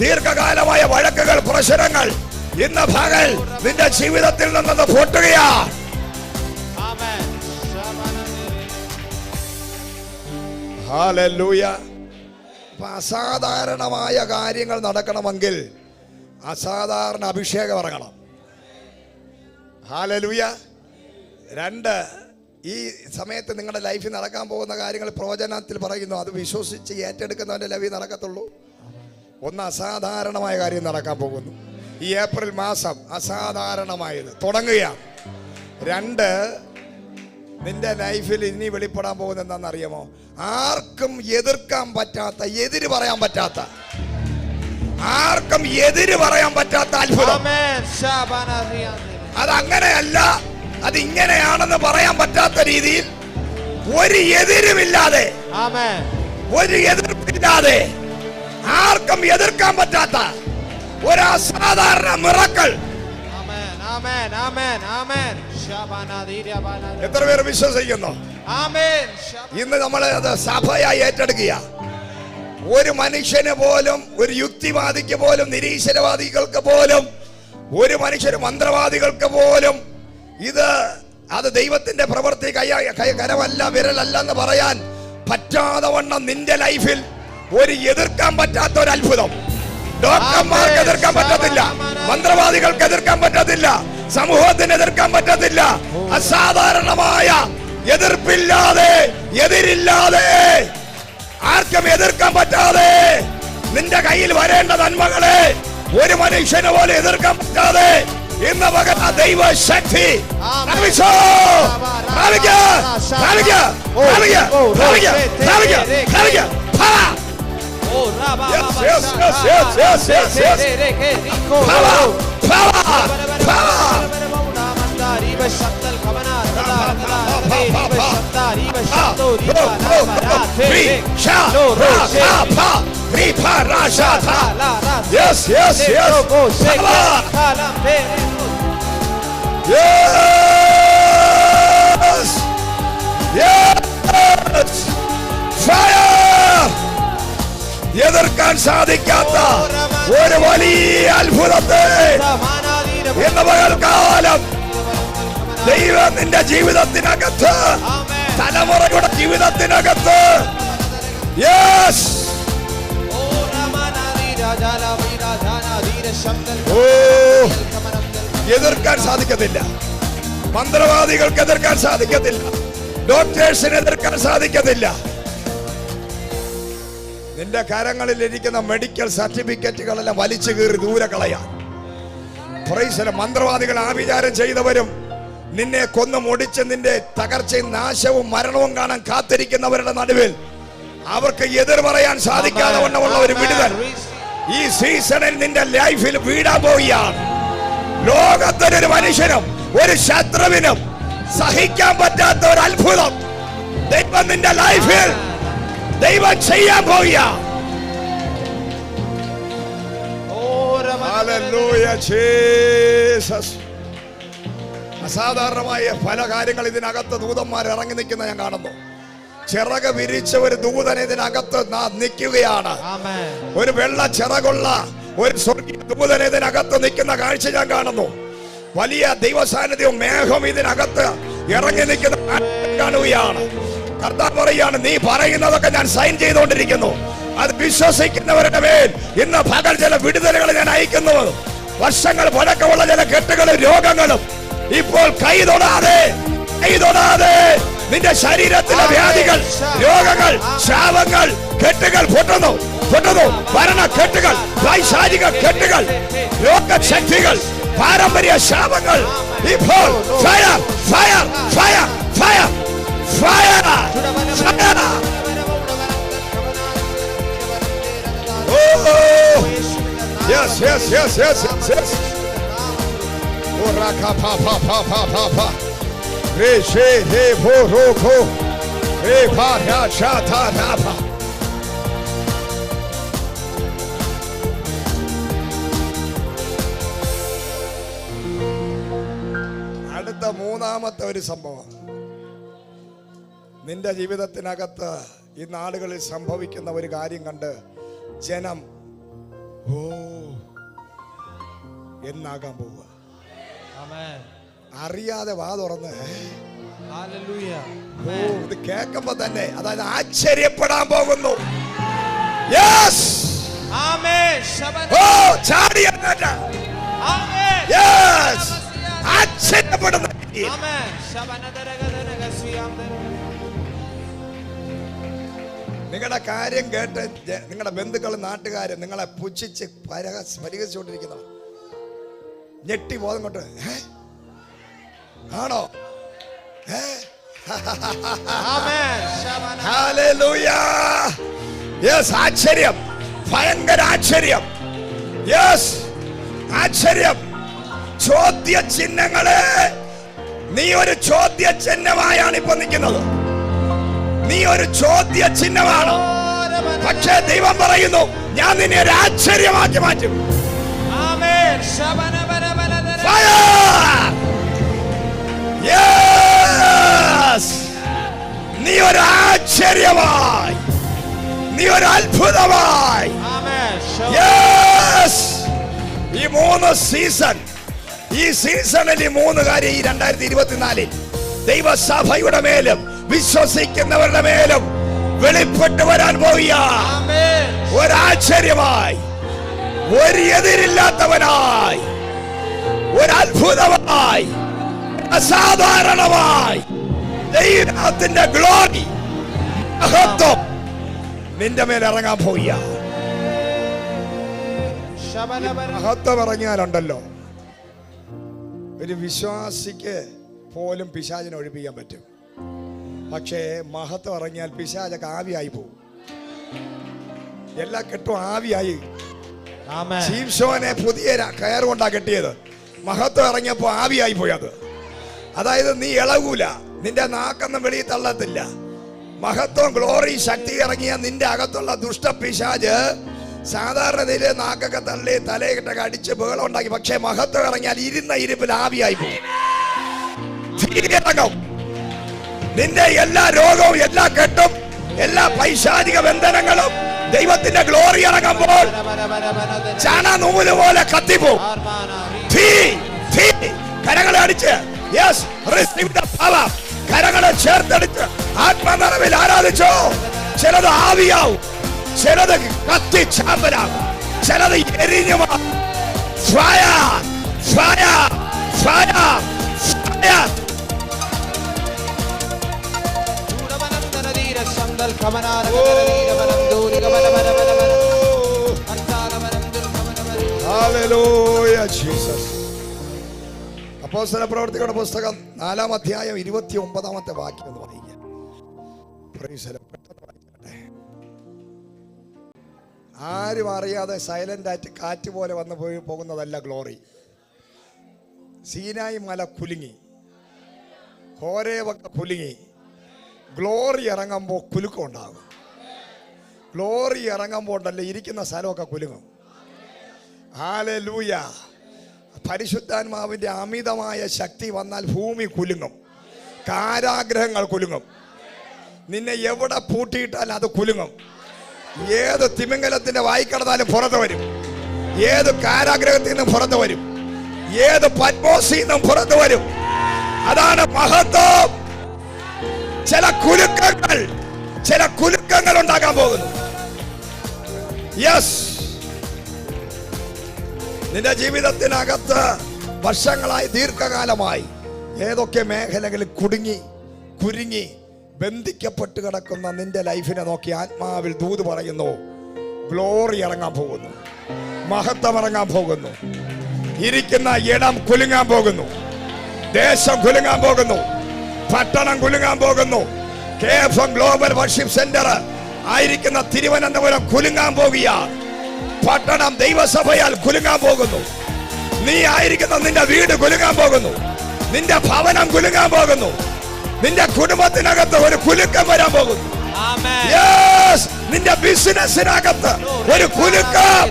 [SPEAKER 1] ദീർഘകാലമായ വഴക്കുകൾ, പ്രശ്നങ്ങൾ ഇന്ന് പകൽ നിന്റെ ജീവിതത്തിൽ നിന്ന് പൊട്ടുകയാണ്. ഹല്ലേലൂയ. അസാധാരണമായ കാര്യങ്ങൾ നടക്കണമെങ്കിൽ അസാധാരണ അഭിഷേകം ഇറങ്ങണം. ഹല്ലേലൂയ. രണ്ട്, ഈ സമയത്ത് നിങ്ങളുടെ ലൈഫിൽ നടക്കാൻ പോകുന്ന കാര്യങ്ങൾ പ്രവചനത്തിൽ പറയുന്നു, അത് വിശ്വസിച്ച് ഏറ്റെടുക്കുന്നവന്റെ ലൈഫിൽ നടക്കത്തുള്ളൂ. ഒന്ന്, അസാധാരണമായ കാര്യം നടക്കാൻ പോകുന്നു. ഈ ഏപ്രിൽ മാസം അസാധാരണമായത് തുടങ്ങുകയാണ്. രണ്ട്, നിന്റെ ലൈഫിൽ ഇനി വെളിപ്പെടാൻ പോകുന്നത് എന്താണെന്നറിയാമോ? ആർക്കും എതിർക്കാൻ പറ്റാത്ത, എതിര് പറയാൻ പറ്റാത്ത, ആർക്കും എതിര് പറയാൻ പറ്റാത്ത അത്ഭുതം. അതങ്ങനെയല്ല, അതിങ്ങനെയാണെന്ന് പറയാൻ പറ്റാത്ത രീതിയിൽ, ഒരു എതിരുമില്ലാതെ, ഒരു എതിർപ്പില്ലാതെ, ആർക്കും എതിർക്കാൻ പറ്റാത്ത ഒരു അസാധാരണ മിറക്കിൾ. എത്ര പേർ വിശ്വസിക്കുന്നു? ഇന്ന് നമ്മൾ അത് സഭയായി ഏറ്റെടുക്കുക. ഒരു മനുഷ്യന് പോലും, ഒരു യുക്തിവാദിക്ക് പോലും, നിരീശ്വരവാദികൾക്ക് പോലും, ഒരു മനുഷ്യന് മന്ത്രവാദികൾക്ക് പോലും ഇത് അത് ദൈവത്തിന്റെ പ്രവൃത്തി കരമല്ല, വിരലല്ല എന്ന് പറയാൻ പറ്റാതെ വണ്ണം നിന്റെ ലൈഫിൽ ഒരു എതിർക്കാൻ പറ്റാത്ത ഒരു അത്ഭുതം. ഡോക്ടർമാർക്ക് എതിർക്കാൻ പറ്റത്തില്ല, മന്ത്രവാദികൾക്ക് എതിർക്കാൻ പറ്റത്തില്ല, സമൂഹത്തിന് എതിർക്കാൻ പറ്റത്തില്ല. അസാധാരണമായ എതിർപ്പില്ലാതെ, എതിരില്ലാതെ, ആർക്കും എതിർക്കാൻ പറ്റാതെ നിന്റെ കയ്യിൽ വരേണ്ട നന്മകളെ ഒരു മനുഷ്യനെ പോലെ എതിർക്കാൻ പറ്റാതെ ഇന്ന് പകൽ ദൈവശക്തി Yes, yes, yes. Yes, yes. Fire. എതിർക്കാൻ സാധിക്കാത്ത ഒരു വലിയ അത്ഭുതത്തെ ഇന്ന് പകൽക്കാലം ദൈവം നിന്റെ ജീവിതത്തിനകത്ത്, തലമുറയുടെ ജീവിതത്തിനകത്ത് യെസ് എതിർക്കാൻ സാധിക്കത്തില്ല. മന്ത്രവാദികൾക്ക് എതിർക്കാൻ സാധിക്കത്തില്ല, ഡോക്ടേഴ്സിന് എതിർക്കാൻ സാധിക്കത്തില്ല. നിന്റെ കരങ്ങളിൽ ഇരിക്കുന്ന മെഡിക്കൽ സർട്ടിഫിക്കറ്റുകളെല്ലാം വലിച്ചു കീറി ദൂരെ കളയാൻ. മന്ത്രവാദികൾ ആവിചാരം ചെയ്തവരും നിന്നെ കൊന്നു മുടിച്ച് നിന്റെ തകർച്ചയും നാശവും മരണവും കാണാൻ കാത്തിരിക്കുന്നവരുടെ നടുവിൽ അവർക്ക് എതിർ പറയാൻ സാധിക്കാതെ വണ്ണമുള്ള ഒരു വിടുതൽ ഈ സീസണിൽ നിന്റെ ലൈഫിൽ വീടാൻ പോവുകയാണ്. ലോകത്തിനൊരു മനുഷ്യനും ഒരു ശത്രുവിനും സഹിക്കാൻ പറ്റാത്ത ഒരു അത്ഭുതം ദൈവം നിന്റെ ലൈഫിൽ ദൈവം ചെയ്യാൻ പോവുക. Hallelujah, Jesus. അസാധാരണമായ പല കാര്യങ്ങൾ ഇതിനകത്ത് ദൂതന്മാർ ഇറങ്ങി നിൽക്കുന്ന ഞാൻ കാണുന്നു. ചിറക് വിരിച്ച ഒരു ദൂതൻ ഇതിനകത്ത് നിൽക്കുകയാണ്. ഒരു വെള്ള ചിറകുള്ള ഒരു സ്വർഗീയ ദൂതൻ ഇതിനകത്ത് നിൽക്കുന്ന കാഴ്ച ഞാൻ കാണുന്നു. വലിയ ദൈവസാന്നിധ്യവും മേഘം ഇതിനകത്ത് ഇറങ്ങി നിൽക്കുന്ന കാണുകയാണ്. കർത്താവ് പറയാണ്, നീ പറയുന്നതൊക്കെ ഞാൻ സൈൻ ചെയ്തുകൊണ്ടിരിക്കുന്നു. അത് വിശ്വസിക്കുന്നവരുടെ മേൽ ഇന്ന് പകൽ ചില വിടുതലുകൾ ഞാൻ അയക്കുന്നു. വർഷങ്ങൾ പഴക്കമുള്ള ചില കെട്ടുകളും രോഗങ്ങളും ഇപ്പോൾ കൈ തൊടാതെ നിന്റെ ശരീരത്തിലെ വ്യാധികൾ, രോഗങ്ങൾ, ശാപങ്ങൾ, കെട്ടുകൾ പൊട്ടുന്നു. ഭരണ കെട്ടുകൾ, വൈശാചിക കെട്ടുകൾ, രോഗശക്തികൾ, പാരമ്പര്യ ശാപങ്ങൾ ഇപ്പോൾ fire fire fire fire fire fire. Oh, yes, yes, yes, yes, yes. Oh, raka pa pa pa pa pa pa. Re she he bo ro ko. Re pa ya sha ta na pa. അടുത്ത മൂന്നാമത്തെ ഒരു സംഭവം നിന്റെ ജീവിതത്തിനകത്ത് ഈ നാടുകളിൽ സംഭവിക്കുന്ന ഒരു കാര്യം കണ്ട് ജനം എന്നാകാൻ പോവുക. അറിയാതെ വാ തുറന്ന് ഇത് കേൾക്കുമ്പോ തന്നെ അതായത് ആശ്ചര്യപ്പെടാൻ പോകുന്നു. ആശ്ചര്യപ്പെടുന്ന നിങ്ങളുടെ കാര്യം കേട്ട് നിങ്ങളുടെ ബന്ധുക്കളും നാട്ടുകാരും നിങ്ങളെ പുച്ഛിച്ച് പരിഹസിച്ചുകൊണ്ടിരിക്കുന്ന ഞെട്ടി ബോധം കൊണ്ട് ആണോ? ആശ്ചര്യം, ഭയങ്കര ആശ്ചര്യം. ആശ്ചര്യം. ചോദ്യ ചിഹ്നങ്ങളെ നീ ഒരു ചോദ്യ ചിഹ്നമായാണ് ഇപ്പൊ നിൽക്കുന്നത്. നീ ഒരു ചോദ്യ ചിഹ്നമാണ്. പക്ഷേ ദൈവം പറയുന്നു, ഞാൻ നിന്നെ ഒരു ആശ്ചര്യമാക്കി മാറ്റും. നീ ഒരു ആശ്ചര്യമായി, നീ ഒരു അത്ഭുതമായി. ഈ മൂന്ന് സീസൺ, ഈ സീസണിൽ ഈ മൂന്ന് കാര്യം ഈ 2024 ദൈവസഭയുടെ മേലും വിശ്വസിക്കുന്നവരുടെ മേലും വെളിപ്പെട്ടു വരാൻ പോവുക. ഒരാശ്ചര്യമായി, ഒരു എതിരില്ലാത്തവനായി, ഒരത്ഭുതമായി, അസാധാരണമായി ദൈവത്തിന്റെ ഗ്ലോറി, മഹത്വം നിന്റെ മേൽ ഇറങ്ങാൻ പോവുക. മഹത്വം ഇറങ്ങിയാലുണ്ടല്ലോ ഒരു വിശ്വാസിക്ക് പോലും പിശാചിനെ ഒഴിപ്പിക്കാൻ പറ്റും. പക്ഷേ മഹത്വം ഇറങ്ങിയാൽ പിശാചൊക്കെ ആവിയായി പോകും. എല്ലാ കെട്ടും ആവിയായി. ശീംശോനെ പുതിയ കയറുകൊണ്ടാ കെട്ടിയത്. മഹത്വം ഇറങ്ങിയപ്പോ ആവിയായി പോയത്. അതായത് നീ ഇളകൂല, നിന്റെ നാക്കൊന്നും വെളിയിൽ തള്ളത്തില്ല. മഹത്വം, ഗ്ലോറി, ശക്തി ഇറങ്ങിയ നിന്റെ അകത്തുള്ള ദുഷ്ട പിശാച് സാധാരണ നില നാക്കൊക്കെ തള്ളി തലയിട്ടൊക്കെ അടിച്ച് ബഹളം ഉണ്ടാക്കി. പക്ഷേ മഹത്വം ഇറങ്ങിയാൽ ഇരുന്ന ഇരിപ്പിൽ ആവിയായി പോകും. നിന്റെ എല്ലാ രോഗവും, എല്ലാ കെട്ടും, എല്ലാ പൈശാചിക ബന്ധനങ്ങളും ദൈവത്തിന്റെ ഗ്ലോറി ഇറങ്ങുമ്പോൾ ചാണ നൂല് പോലെ കത്തിപ്പോ. കരങ്ങളെ അടിച്ച് കരങ്ങളെ ചേർത്തടിച്ച് ആത്മനിറവിൽ ആരാധിച്ചോ. ചിലത് ആവിയാവും, ചിലത് കത്തി ചാമ്പലാകും, ചിലത് എരിഞ്ഞു മാറും. അപ്പോസ്തല പ്രവൃത്തികളുടെ പുസ്തകം 4-ാം അധ്യായം 29-ാമത്തെ വാക്യം എന്ന് പറയുക. ആരും അറിയാതെ സൈലന്റ് ആയിട്ട് കാറ്റ് പോലെ വന്നു പോയി പോകുന്നതല്ല ഗ്ലോറി. സീനായി മല കുലുങ്ങി, ഹോരേവൊക്കെ കുലുങ്ങി. ഗ്ലോറി ഇറങ്ങുമ്പോൾ കുലുക്കം ഉണ്ടാകും. ഗ്ലോറി ഇറങ്ങുമ്പോൾ ഉണ്ടല്ലേ ഇരിക്കുന്ന സ്ഥലമൊക്കെ കുലുങ്ങും. ഹല്ലേലൂയ. പരിശുദ്ധാത്മാവിന്റെ അമിതമായ ശക്തി വന്നാൽ ഭൂമി കുലുങ്ങും, കാരാഗ്രഹങ്ങൾ കുലുങ്ങും. നിന്നെ എവിടെ പൂട്ടിയിട്ടാൽ അത് കുലുങ്ങും. ഏത് തിമിംഗലത്തിന്റെ വായിക്കടന്നാലും പുറത്തു വരും. ഏത് കാരാഗ്രഹത്തിൽ നിന്നും പുറത്തു വരും. ഏത് പത്മോസിൽ നിന്നും പുറത്തു വരും. അതാണ് മഹത്വം. ചില കുലുക്കങ്ങൾ ഉണ്ടാക്കാൻ പോകുന്നു. യെസ്, നിന്റെ ജീവിതത്തിനകത്ത് വർഷങ്ങളായി, ദീർഘകാലമായി ഏതൊക്കെ മേഖലകളിൽ കുരുങ്ങി ബന്ധിക്കപ്പെട്ട് കിടക്കുന്ന നിന്റെ ലൈഫിനെ നോക്കി ആത്മാവിൽ ദൂത് പറയുന്നു. ഗ്ലോറി ഇറങ്ങാൻ പോകുന്നു, മഹത്വം ഇറങ്ങാൻ പോകുന്നു. ഇരിക്കുന്ന ഇടം കുലുങ്ങാൻ പോകുന്നു, ദേശം കുലുങ്ങാൻ പോകുന്നു, പട്ടണം കുലുങ്ങാൻ പോകുന്നു. KFM ഗ്ലോബൽ വർഷിപ്പ് സെന്റർ ആയിരിക്കുന്ന തിരുവനന്തപുരം കുലുങ്ങാൻ പോകുക. പട്ടണം ദൈവസഭയാൽ കുലുങ്ങാൻ പോകുന്നു. നീ ആയിരിക്കുന്ന നിന്റെ വീട് കുലുങ്ങാൻ പോകുന്നു. നിന്റെ ഭവനം കുലുങ്ങാൻ പോകുന്നു. നിന്റെ കുടുംബത്തിനകത്ത് ഒരു കുലുക്കം വരാൻ പോകുന്നു. യെസ്, നിന്റെ ബിസിനസ്സിനകത്ത് ഒരു കുലുക്കം.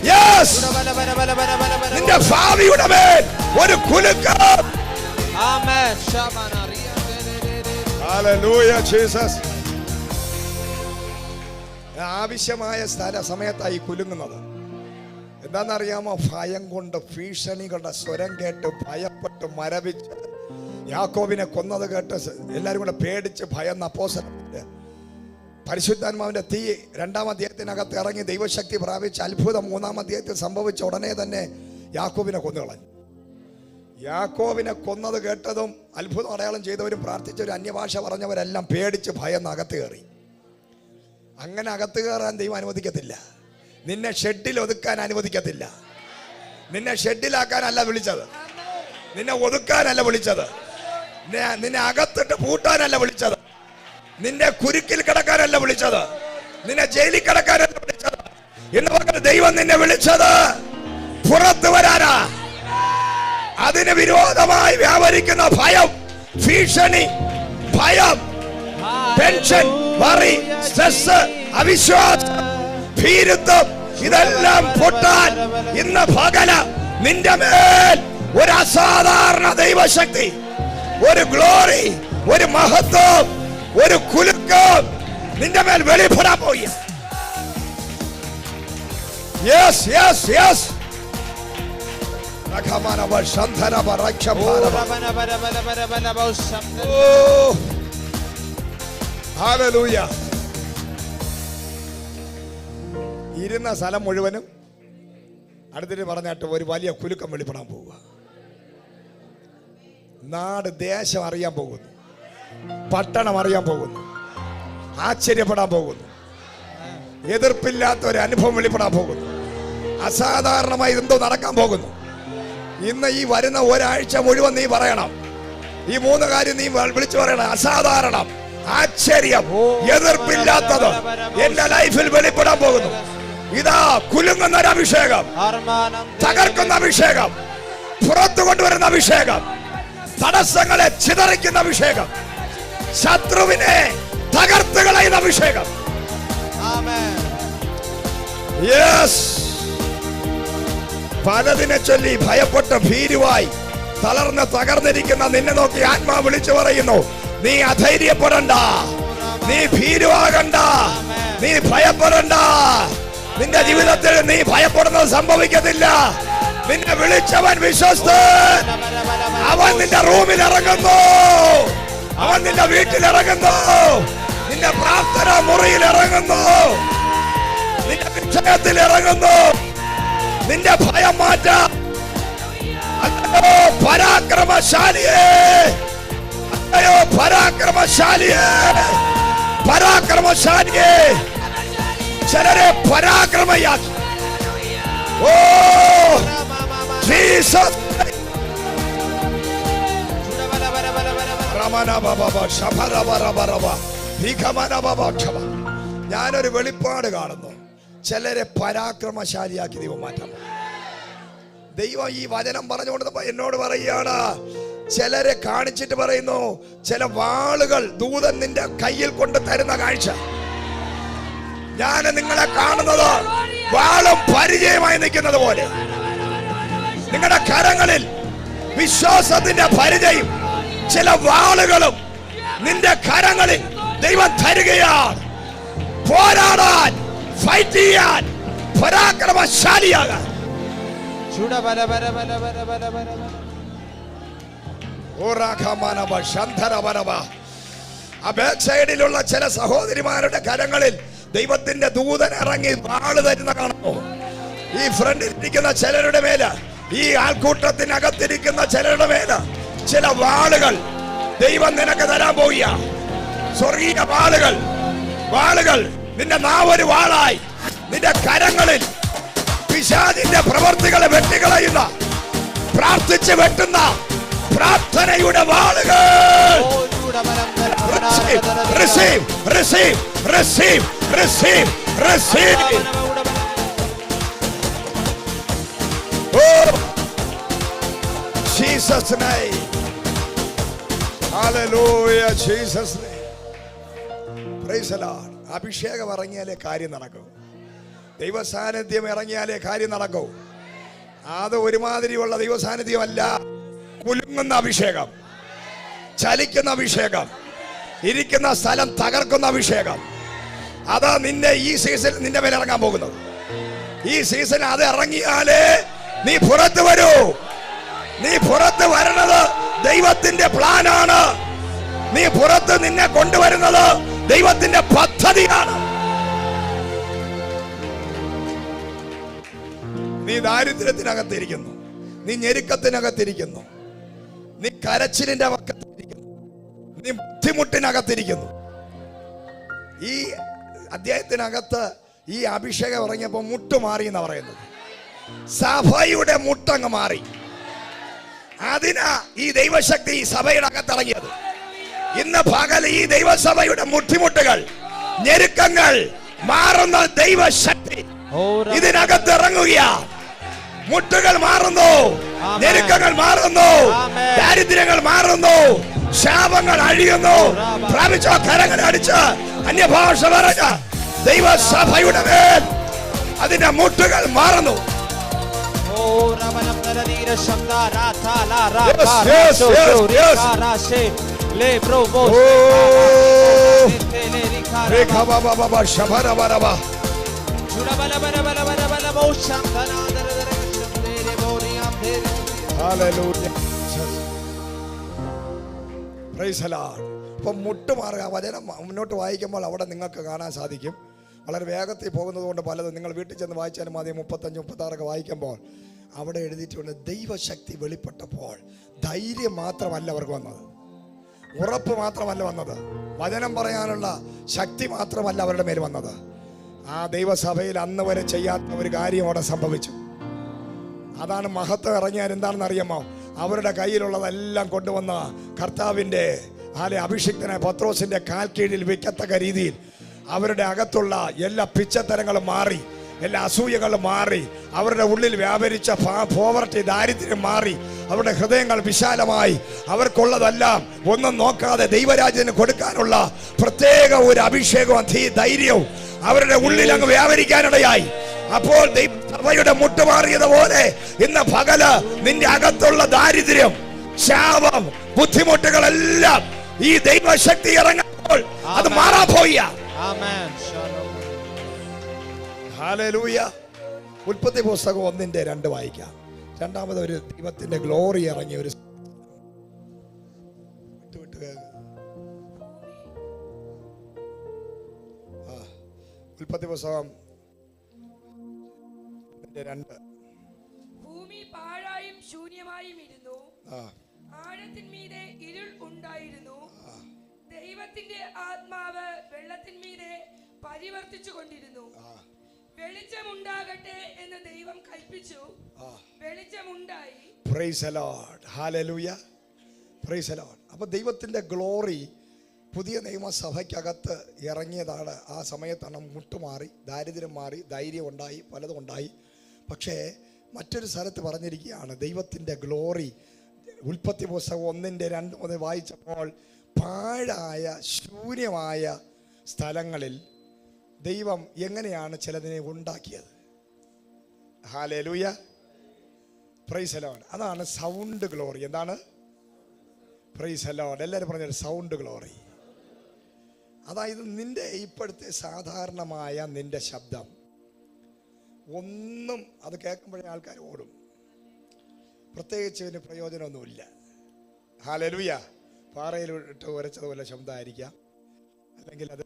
[SPEAKER 1] യെസ്, നിന്റെ ഭാവിയുടെ മേൽ ഒരു കുലുക്കം. Hallelujah Jesus. ആവശ്യമായ സമയത്തായി കുലുങ്ങുന്നത്. എന്താണെന്നറിയാമോ? ഭയം കൊണ്ട്, ഭീഷണികളുടെ സ്വരം കേട്ട് ഭയപ്പെട്ട് മരവിച്ച് യാക്കോബിനെ കൊന്നത് കേട്ട് എല്ലാവരും കൂടെ പേടിച്ച് ഭയന്ന് അപ്പോസ്തലന്മാര് പരിശുദ്ധാത്മാവിന്റെ തീ 2-ാം അധ്യായത്തിനകത്ത് ഇറങ്ങി ദൈവശക്തി പ്രാപിച്ച അത്ഭുതം 3-ാം അധ്യായത്തിൽ സംഭവിച്ച ഉടനെ തന്നെ യാക്കോബിനെ കൊന്നുകളഞ്ഞു. യാക്കോബിനെ കൊന്നത് കേട്ടതും അത്ഭുതം അടയാളം ചെയ്തവരും പ്രാർത്ഥിച്ചവരും അന്യഭാഷ പറഞ്ഞവരെല്ലാം പേടിച്ച് ഭയന്ന് അകത്ത് കയറി. അങ്ങനെ അകത്ത് കയറാൻ ദൈവം അനുവദിക്കത്തില്ല. നിന്നെ ഷെഡിൽ ഒതുക്കാൻ അനുവദിക്കത്തില്ല. നിന്നെ ഷെഡിലാക്കാനല്ല വിളിച്ചത്, നിന്നെ ഒതുക്കാനല്ല വിളിച്ചത്, നിന്നെ അകത്തിട്ട് പൂട്ടാനല്ല വിളിച്ചത്, നിന്നെ കുരുക്കിൽ കിടക്കാനല്ല വിളിച്ചത്, നിന്നെ ജയിലിൽ കിടക്കാനല്ല വിളിച്ചത്. എന്ന് പറഞ്ഞ ദൈവം നിന്നെ വിളിച്ചത് പുറത്തു വരാനാ. അതിന് വിരോധമായി വ്യാപരിക്കുന്ന ഭയം, ഭീഷണി, ഭയം, ടെൻഷൻ, വറി, സ്ട്രെസ്, അവിശ്വാസം, ഭീരുത്വം, ഇതെല്ലാം പൊട്ടാൻ ഇന്ന് പകല നിന്റെ മേൽ ഒരു അസാധാരണ ദൈവശക്തി, ഒരു ഗ്ലോറി, ഒരു മഹത്വം, ഒരു കുലുക്കം നിന്റെ മേൽ വെളിപ്പെടാൻ പോയി. Yes yes yes. Rakamanaba Shantaraba
[SPEAKER 2] Oh,
[SPEAKER 1] Rakhaparaba.
[SPEAKER 2] rabanabarabarabarabarabo shamdal.
[SPEAKER 1] Oh, hallelujah. ഇരുന്ന സ്ഥലം മുഴുവനും അടുത്തിട്ട് പറഞ്ഞിട്ട് ഒരു വലിയ കുലുക്കം വെളിപ്പെടാൻ പോവുക. നാട് ദേശം അറിയാൻ പോകുന്നു, പട്ടണം അറിയാൻ പോകുന്നു, ആശ്ചര്യപ്പെടാൻ പോകുന്നു, എതിർപ്പില്ലാത്ത ഒരു അനുഭവം വെളിപ്പെടാൻ പോകുന്നു, അസാധാരണമായി എന്തോ നടക്കാൻ പോകുന്നു. ഇന്ന് ഈ വരുന്ന ഒരാഴ്ച മുഴുവൻ നീ പറയണം, ഈ മൂന്ന് കാര്യം നീ വിളിച്ചു പറയണം. അസാധാരണം, ആശ്ചര്യം, എതിർപ്പില്ലാത്തത് എന്റെ ലൈഫിൽ വെളിപ്പെടാൻ പോകുന്നു. ഇതാ കുലുങ്ങുന്ന ഒരു അഭിഷേകം, തകർക്കുന്ന അഭിഷേകം, പുറത്തു കൊണ്ടുവരുന്ന അഭിഷേകം, തടസ്സങ്ങളെ ചിതറിക്കുന്ന അഭിഷേകം, ശത്രുവിനെ തകർത്ത് കളയുന്ന അഭിഷേകം. യെസ്. പലതിനെ ചൊല്ലി ഭയപ്പെട്ട് ഭീരുവായി തളർന്ന് തകർന്നിരിക്കുന്ന നിന്നെ നോക്കി ആത്മാവ് വിളിച്ചു പറയുന്നു, നീ അധൈര്യപ്പെടണ്ട, നീ ഭീരുവാകണ്ട, നീ ഭയപ്പെടണ്ട. നിന്റെ ജീവിതത്തിൽ നീ ഭയപ്പെടുന്നത് സംഭവിക്കത്തില്ല. നിന്നെ വിളിച്ചവൻ വിശ്വസ്തൻ. അവൻ നിന്റെ റൂമിൽ ഇറങ്ങുന്നു, അവൻ നിന്റെ വീട്ടിൽ ഇറങ്ങുന്നു, നിന്റെ പ്രാർത്ഥനാ മുറിയിൽ ഇറങ്ങുന്നു, നിന്റെ വിഷയത്തിൽ ഇറങ്ങുന്നു. നിന്റെ ഭയം മാറ്റാം. അല്ലയോ പരാക്രമശാലിയേ, അല്ലയോ പരാക്രമശാലിയേ, പരാക്രമശാലിയേ. ചിലരെ പരാക്രമയാക്കി. Oh Jesus. ഞാനൊരു വെളിപ്പാട് കാണുന്നു. ചിലരെ പരാക്രമശാലിയാക്കി ദൈവം മാറ്റാം. ദൈവം ഈ വചനം പറഞ്ഞുകൊണ്ട് എന്നോട് പറയുകയാണ്, ചിലരെ കാണിച്ചിട്ട് പറയുന്നു, ചില വാളുകൾ ദൂതൻ നിന്റെ കയ്യിൽ കൊണ്ട് തരുന്ന കാഴ്ച. ഞാൻ നിങ്ങളെ കാണുന്നത് വാളും പരിചയമായി നിൽക്കുന്നത് പോലെ. നിങ്ങളുടെ കരങ്ങളിൽ വിശ്വാസത്തിന്റെ പരിചയം, ചില വാളുകളും നിന്റെ കരങ്ങളിൽ ദൈവം തരികയാണ്. പോരാടാൻ, ഫൈറ്റ് ചെയ്യാൻ, പരാക്രമശാലിയാകാൻ. അപേക്ഷയിലുള്ള ചില സഹോദരിമാരുടെ കരങ്ങളിൽ ദൈവത്തിന്റെ ദൂതൻ ഇറങ്ങി വാള് തരുന്ന കാണുന്നു. ഈ ഫ്രണ്ടിൽ ഇരിക്കുന്ന ചിലരുടെ മേല്, ഈ ആൾക്കൂട്ടത്തിനകത്തിരിക്കുന്ന ചിലരുടെ മേല് ചില വാളുകൾ ദൈവം നിനക്ക് തരാൻ പോവുക. സ്വർഗീയ വാളുകൾ, വാളുകൾ. നിന്റെ നാവൊരു വാളായി, നിന്റെ കരങ്ങളിൽ പിശാചിന്റെ പ്രവർത്തികളെ വെട്ടിക്കളയുന്ന, പ്രാർത്ഥിച്ച് വെട്ടുന്ന പ്രാർത്ഥനയുടെ വാളുകൾ. Receive, receive, receive, receive, receive. Oh, Jesus name. Hallelujah, Jesus name. Praise the Lord. അഭിഷേകം ഇറങ്ങിയാലേ കാര്യം നടക്കൂ. ദൈവ സാന്നിധ്യം ഇറങ്ങിയാലേ കാര്യം നടക്കൂ. അത് ഒരുമാതിരിയുള്ള ദൈവ സാന്നിധ്യമല്ല. കുലുങ്ങുന്ന അഭിഷേകം, ചലിക്കുന്ന അഭിഷേകം, ഇരിക്കുന്ന സ്ഥലം തകർക്കുന്ന അഭിഷേകം. അതാ നിന്നെ ഈ സീസൺ നിന്റെ മേലെ ഇറങ്ങാൻ പോകുന്നത്. ഈ സീസൺ അത് ഇറങ്ങിയാലേ നീ പുറത്ത് വരൂ. നീ പുറത്ത് വരണത് ദൈവത്തിന്റെ പ്ലാനാണ്. നീ പുറത്ത് നിന്നെ കൊണ്ടുവരുന്നത് ദൈവത്തിന്റെ പദ്ധതിയാണ്. നീ ദാരിദ്ര്യത്തിനകത്തിരിക്കുന്നു, നീ ഞെരുക്കത്തിനകത്തിരിക്കുന്നു, നീ കരച്ചിലിന്റെ പക്കത്തിരിക്കുന്നു, നീ ബുദ്ധിമുട്ടിനകത്തിരിക്കുന്നു. ഈ അധ്യായത്തിനകത്ത് ഈ അഭിഷേകം ഇറങ്ങിയപ്പോ മുട്ടുമാറി എന്നാ പറയുന്നത്. സഭയുടെ മുട്ടങ്ങ് മാറി. അതിനാ ഈ ദൈവശക്തി ഈ സഭയുടെ അകത്തിറങ്ങിയത്. ഇന്ന് പകൽ ഈ ദൈവസഭയുടെ മുട്ടിമുട്ടുകൾ, ഞെരുക്കങ്ങൾ മാറുന്ന ദൈവശക്തി ഇതിനകത്ത് ഇറങ്ങുകയാണ്. മുട്ടുകൾ മാറുന്നു, ഞെരുക്കങ്ങൾ മാറുന്നു, ദാരിദ്ര്യങ്ങൾ മാറുന്നു, ശാപങ്ങൾ അഴിയുന്നു. പ്രാപിച്ചോ, കരങ്ങൾ അടിച്ച് അന്യഭാഷ പറഞ്ഞ ദൈവസഭയുടെ മേൽ അതിന്റെ മുട്ടുകൾ മാറുന്നു. Hallelujah. Praise the Lord. ഇപ്പം മുട്ടുമാറുക വചനം മുന്നോട്ട് വായിക്കുമ്പോൾ അവിടെ നിങ്ങൾക്ക് കാണാൻ സാധിക്കും. വളരെ വേഗത്തിൽ പോകുന്നത് കൊണ്ട് പലതും നിങ്ങൾ വീട്ടിൽ ചെന്ന് വായിച്ചാലും മതി. 35-36 വായിക്കുമ്പോൾ അവിടെ എഴുതിയിട്ടുണ്ട്, ദൈവശക്തി വെളിപ്പെട്ടപ്പോൾ ധൈര്യം മാത്രമല്ല അവർക്ക് വന്നത്, ഉറപ്പ് മാത്രമല്ല വന്നത്, വചനം പറയാനുള്ള ശക്തി മാത്രമല്ല അവരുടെ മേൽ വന്നത്. ആ ദൈവസഭയിൽ അന്ന് വരെ ചെയ്യാത്ത ഒരു കാര്യം അവിടെ സംഭവിച്ചു. അതാണ് മഹത്വം. ഇറങ്ങിയാൽ എന്താണെന്ന് അറിയാമോ? അവരുടെ കയ്യിലുള്ളതെല്ലാം കൊണ്ടുവന്ന കർത്താവിൻ്റെ അഭിഷിക്തനായ പത്രോസിന്റെ കാൽ കീഴിൽ വെക്കത്തക്ക രീതിയിൽ അവരുടെ അകത്തുള്ള എല്ലാ പിച്ചത്തരങ്ങളും മാറി, എല്ലാ അസൂയകളും മാറി, അവരുടെ ഉള്ളിൽ വ്യാപരിച്ച പോവർട്ടി ദാരിദ്ര്യം മാറി, അവരുടെ ഹൃദയങ്ങൾ വിശാലമായി, അവർക്കുള്ളതെല്ലാം ഒന്നും നോക്കാതെ ദൈവരാജ്യത്തിന് കൊടുക്കാനുള്ള പ്രത്യേക ഒരു അഭിഷേകവും ധൈര്യവും അവരുടെ ഉള്ളിൽ അങ്ങ് വ്യാപരിക്കാനിടയായി. അപ്പോൾ ദൈവസഭയുടെ മുട്ടുമാറിയതുപോലെ ഇന്ന് പകല് നിന്റെ അകത്തുള്ള ദാരിദ്ര്യം, ശാപം, ബുദ്ധിമുട്ടുകളെല്ലാം ഈ ദൈവശക്തി ഇറങ്ങുമ്പോൾ അത് മാറാൻ പോയ. ഹല്ലേലൂയ. ഉൽപ്പത്തി പുസ്തകം 1:2 വായിക്കാം. രണ്ടാമത് ഒരു ദൈവത്തിന്റെ ഗ്ലോറി ഇറങ്ങിയ ഒരു ഉൽപ്പത്തി പുസ്തകം 2.
[SPEAKER 3] ഭൂമി പാഴായും ശൂന്യമായും ഇരുന്നു, ആഴത്തിന്മീതെ ഇരുൾ ഉണ്ടായിരുന്നു. ദൈവത്തിന്റെ ആത്മാവ് വെള്ളത്തിന്മീതെ പരിവർത്തിച്ചു കൊണ്ടിരുന്നു. വെളിച്ചമുണ്ടാകട്ടെ എന്ന് ദൈവം കൽപ്പിച്ചു, വെളിച്ചമുണ്ടായി.
[SPEAKER 1] Praise the Lord. Hallelujah. Praise the Lord. അപ്പോൾ ദൈവത്തിന്റെ ഗ്ലോറി പുതിയ നിയമസഭയ്ക്കകത്ത് ഇറങ്ങിയതാണ്. ആ സമയത്താണ് മുട്ടുമാറി, ദാരിദ്ര്യം മാറി, ധൈര്യം ഉണ്ടായി, പലതും ഉണ്ടായി. പക്ഷേ മറ്റൊരു സ്ഥലത്ത് പറഞ്ഞിരിക്കുകയാണ്, ദൈവത്തിൻ്റെ ഗ്ലോറി ഉൽപ്പത്തി പുസ്തകം 1:2 മുതൽ വായിച്ചപ്പോൾ പാഴായ ശൂന്യമായ സ്ഥലങ്ങളിൽ ദൈവം എങ്ങനെയാണ് ചിലതിനെ ഉണ്ടാക്കിയത്. ഹല്ലേലൂയ. Praise the Lord. അതാണ് സൗണ്ട് ഗ്ലോറി. എന്താണ്? Price the Lord. എല്ലാവരും പറഞ്ഞത് സൗണ്ട് ഗ്ലോറി. അതായത് നിന്റെ ഇപ്പോഴത്തെ സാധാരണമായ നിന്റെ ശബ്ദം ഒന്നും, അത് കേൾക്കുമ്പോഴേ ആൾക്കാർ ഓടും, പ്രത്യേകിച്ച് ഇതിന് പ്രയോജനമൊന്നുമില്ല. ഹല്ലേലൂയ. പാറയിൽ ഇട്ട് ഉരച്ചതുപോലെ ശബ്ദമായിരിക്കാം, അല്ലെങ്കിൽ അത്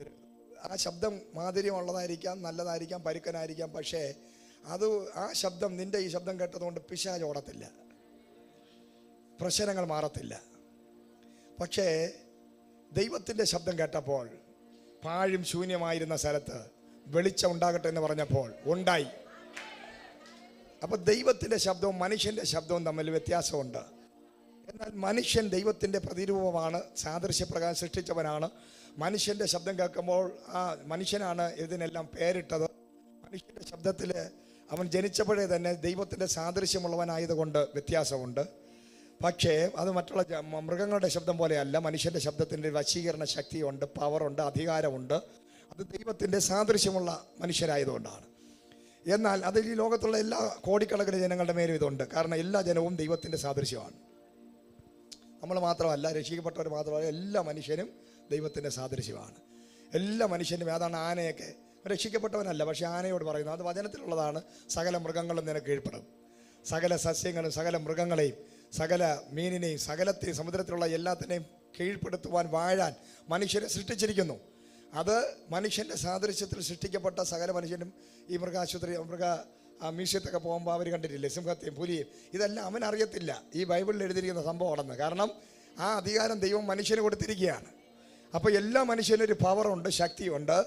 [SPEAKER 1] ആ ശബ്ദം മാധുര്യമുള്ളതായിരിക്കാം, നല്ലതായിരിക്കാം, പരുക്കനായിരിക്കാം. പക്ഷേ അത് ആ ശബ്ദം, നിന്റെ ഈ ശബ്ദം കേട്ടതുകൊണ്ട് പിശാച് ഓടത്തില്ല, പ്രശ്നങ്ങൾ മാറത്തില്ല. പക്ഷേ ദൈവത്തിൻ്റെ ശബ്ദം കേട്ടപ്പോൾ പാഴും ശൂന്യമായിരുന്ന സ്ഥലത്ത് വെളിച്ചം ഉണ്ടാകട്ടെ എന്ന് പറഞ്ഞപ്പോൾ ഉണ്ടായി. അപ്പോൾ ദൈവത്തിൻ്റെ ശബ്ദവും മനുഷ്യൻ്റെ ശബ്ദവും തമ്മിൽ വ്യത്യാസമുണ്ട്. എന്നാൽ മനുഷ്യൻ ദൈവത്തിൻ്റെ പ്രതിരൂപമാണ്, സാദൃശ്യപ്രകാരം സൃഷ്ടിച്ചവനാണ്. മനുഷ്യൻ്റെ ശബ്ദം കേൾക്കുമ്പോൾ ആ മനുഷ്യനാണ് ഇതിനെല്ലാം പേരിട്ടത്. മനുഷ്യൻ്റെ ശബ്ദത്തിൽ അവൻ ജനിച്ചപ്പോഴേ തന്നെ ദൈവത്തിൻ്റെ സാദൃശ്യമുള്ളവനായതുകൊണ്ട് വ്യത്യാസമുണ്ട്. പക്ഷേ അത് മറ്റുള്ള മൃഗങ്ങളുടെ ശബ്ദം പോലെയല്ല. മനുഷ്യൻ്റെ ശബ്ദത്തിൻ്റെ വശീകരണ ശക്തിയുണ്ട്, പവറുണ്ട്, അധികാരമുണ്ട്. അത് ദൈവത്തിൻ്റെ സാദൃശ്യമുള്ള മനുഷ്യരായതുകൊണ്ടാണ്. എന്നാൽ അത് ഈ ലോകത്തുള്ള എല്ലാ കോടിക്കണക്കിന് ജനങ്ങളുടെ മേലും ഇതുണ്ട്. കാരണം എല്ലാ ജനവും ദൈവത്തിൻ്റെ സാദൃശ്യമാണ്. നമ്മൾ മാത്രമല്ല, രക്ഷിക്കപ്പെട്ടവർ മാത്രമല്ല, എല്ലാ മനുഷ്യനും ദൈവത്തിൻ്റെ സാദൃശ്യമാണ്. എല്ലാ മനുഷ്യനും. അതാണ് ആനയൊക്കെ രക്ഷിക്കപ്പെട്ടവനല്ല, പക്ഷേ ആനയോട് പറയുന്നത്, അത് വചനത്തിലുള്ളതാണ്, സകല മൃഗങ്ങളും നിനക്ക് കീഴ്പ്പെടും. സകല സസ്യങ്ങളും സകല മൃഗങ്ങളെയും സകല മീനിനെയും സകലത്തെയും സമുദ്രത്തിലുള്ള എല്ലാത്തിനെയും കീഴ്പ്പെടുത്തുവാൻ വാഴാൻ മനുഷ്യരെ സൃഷ്ടിച്ചിരിക്കുന്നു. അത് മനുഷ്യൻ്റെ സാദൃശ്യത്തിൽ സൃഷ്ടിക്കപ്പെട്ട സകല മനുഷ്യനും ഈ മൃഗ മ്യൂസിയത്തൊക്കെ പോകുമ്പോൾ അവർ കണ്ടിട്ടില്ലേ, സിംഹത്തെയും പുലിയും. ഇതെല്ലാം അവനറിയത്തില്ല ഈ ബൈബിളിൽ എഴുതിയിരിക്കുന്ന സംഭവമാണെന്ന്. കാരണം ആ അധികാരം ദൈവം മനുഷ്യന് കൊടുത്തിരിക്കുകയാണ്. അപ്പോൾ എല്ലാ മനുഷ്യനും ഒരു പവറുണ്ട്, ശക്തിയുണ്ട്.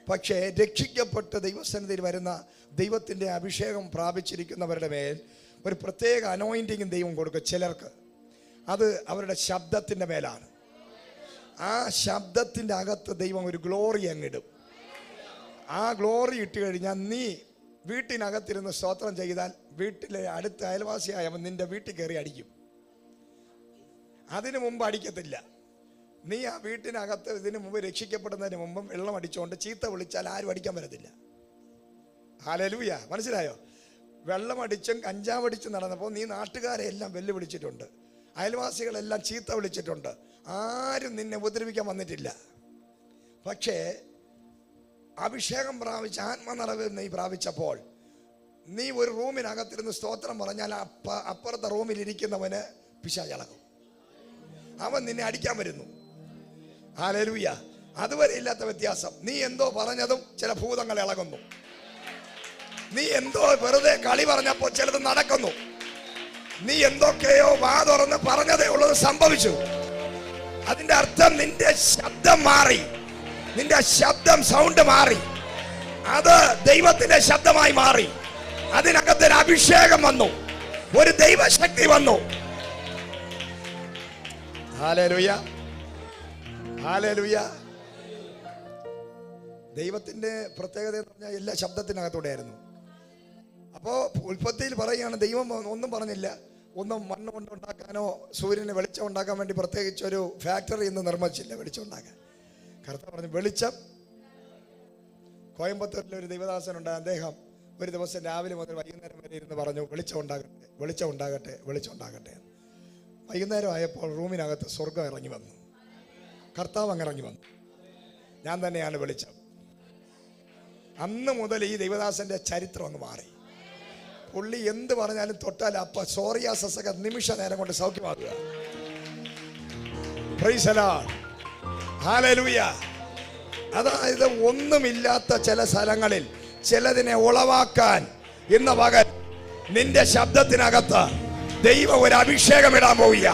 [SPEAKER 1] പക്ഷേ രക്ഷിക്കപ്പെട്ട് ദൈവസന്നിധിയിൽ വരുന്ന ദൈവത്തിൻ്റെ അഭിഷേകം പ്രാപിച്ചിരിക്കുന്നവരുടെ മേൽ ഒരു പ്രത്യേക അനോയിൻറ്റിങ് ദൈവം കൊടുക്കും. ചിലർക്ക് അത് അവരുടെ ശബ്ദത്തിൻ്റെ മേലാണ്. ആ ശബ്ദത്തിൻ്റെ അകത്ത് ദൈവം ഒരു ഗ്ലോറി അങ്ങിടും. ആ ഗ്ലോറി ഇട്ട് കഴിഞ്ഞാൽ നീ വീട്ടിനകത്തിരുന്ന് സ്തോത്രം ചെയ്താൽ വീട്ടിലെ അടുത്ത അയൽവാസിയായവൻ നിന്റെ വീട്ടിൽ കയറി അടിക്കും. അതിനു മുമ്പ് അടിക്കത്തില്ല. നീ ആ വീട്ടിനകത്ത് ഇതിനു മുമ്പ് രക്ഷിക്കപ്പെടുന്നതിന് മുമ്പും വെള്ളം അടിച്ചുകൊണ്ട് ചീത്ത വിളിച്ചാൽ ആരും അടിക്കാൻ പറ്റത്തില്ല. ഹല്ലേലൂയ. മനസ്സിലായോ? വെള്ളമടിച്ചും കഞ്ചാവടിച്ചും നടന്നപ്പോൾ നീ നാട്ടുകാരെ എല്ലാം വെല്ലുവിളിച്ചിട്ടുണ്ട്, അയൽവാസികളെല്ലാം ചീത്ത വിളിച്ചിട്ടുണ്ട്, ആരും നിന്നെ ഉപദ്രവിക്കാൻ വന്നിട്ടില്ല. പക്ഷേ അഭിഷേകം പ്രാപിച്ച് ആത്മനിറവ് നീ പ്രാപിച്ചപ്പോൾ നീ ഒരു റൂമിനകത്തിരുന്ന് സ്തോത്രം പറഞ്ഞാൽ അപ്പുറത്തെ റൂമിൽ ഇരിക്കുന്നവന് പിശാചളകും. അവൻ നിന്നെ അടിക്കാൻ വരുന്നു. ഹല്ലേലൂയ. അതുവരെ ഇല്ലാത്ത വ്യത്യാസം. നീ എന്തോ പറഞ്ഞതും ചില ഭൂതങ്ങൾ ഇളകുന്നു. നീ എന്തോ വെറുതെ കളി പറഞ്ഞപ്പോൾ ചിലത് നടക്കുന്നു. നീ എന്തൊക്കെയോ വാ തുറന്ന് പറഞ്ഞതേ ഉള്ളത് സംഭവിച്ചു. അതിന്റെ അർത്ഥം നിന്റെ ശബ്ദം മാറി. നിന്റെ ശബ്ദം സൗണ്ട് മാറി. അത് ദൈവത്തിന്റെ ശബ്ദമായി മാറി. അതിനകത്തൊരു അഭിഷേകം വന്നു, ഒരു ദൈവശക്തി വന്നു. Hallelujah, hallelujah. ദൈവത്തിന്റെ പ്രത്യേകത എന്ന് പറഞ്ഞാൽ എല്ലാ ശബ്ദത്തിനകത്തൂടെയായിരുന്നു. അപ്പോ ഉൽപ്പത്തിയിൽ പറയുകയാണ്, ദൈവം ഒന്നും പറഞ്ഞില്ല. ഒന്നും മണ്ണ് കൊണ്ട് ഉണ്ടാക്കാനോ സൂര്യന് വെളിച്ചം ഉണ്ടാക്കാൻ വേണ്ടി പ്രത്യേകിച്ച് ഒരു ഫാക്ടറി ഇന്ന് നിർമ്മിച്ചില്ല വെളിച്ചം ഉണ്ടാക്കാൻ. കർത്താവ് പറഞ്ഞു വെളിച്ചം. കോയമ്പത്തൂരിലെ ഒരു ദൈവദാസനുണ്ട്. അദ്ദേഹം ഒരു ദിവസം രാവിലെ മുതൽ വൈകുന്നേരം വരെ ഇരുന്ന് പറഞ്ഞു, വെളിച്ചം ഉണ്ടാകട്ടെ, വെളിച്ചം ഉണ്ടാകട്ടെ, വെളിച്ചം ഉണ്ടാകട്ടെ. വൈകുന്നേരം ആയപ്പോൾ റൂമിനകത്ത് സ്വർഗം ഇറങ്ങി വന്നു. കർത്താവ് അങ്ങ് ഇറങ്ങി വന്നു. ഞാൻ തന്നെയാണ് വെളിച്ചം. അന്ന് മുതൽ ഈ ദൈവദാസന്റെ ചരിത്രം അങ്ങ് മാറി. പുള്ളി എന്ത് പറഞ്ഞാലും തൊട്ടാൽ അപ്പ സോറിയാസിസ് ഒക്കെ നിമിഷ നേരം കൊണ്ട് സൗഖ്യമാകുക. Praise the Lord, hallelujah. അതായത് ഒന്നുമില്ലാത്ത ചില സ്ഥലങ്ങളിൽ ചിലതിനെ ഉളവാക്കാൻ ഇന്ന് പകൽ നിന്റെ ശബ്ദത്തിനകത്ത് ദൈവം ഒരു അഭിഷേകം ഇടാൻ പോവുക.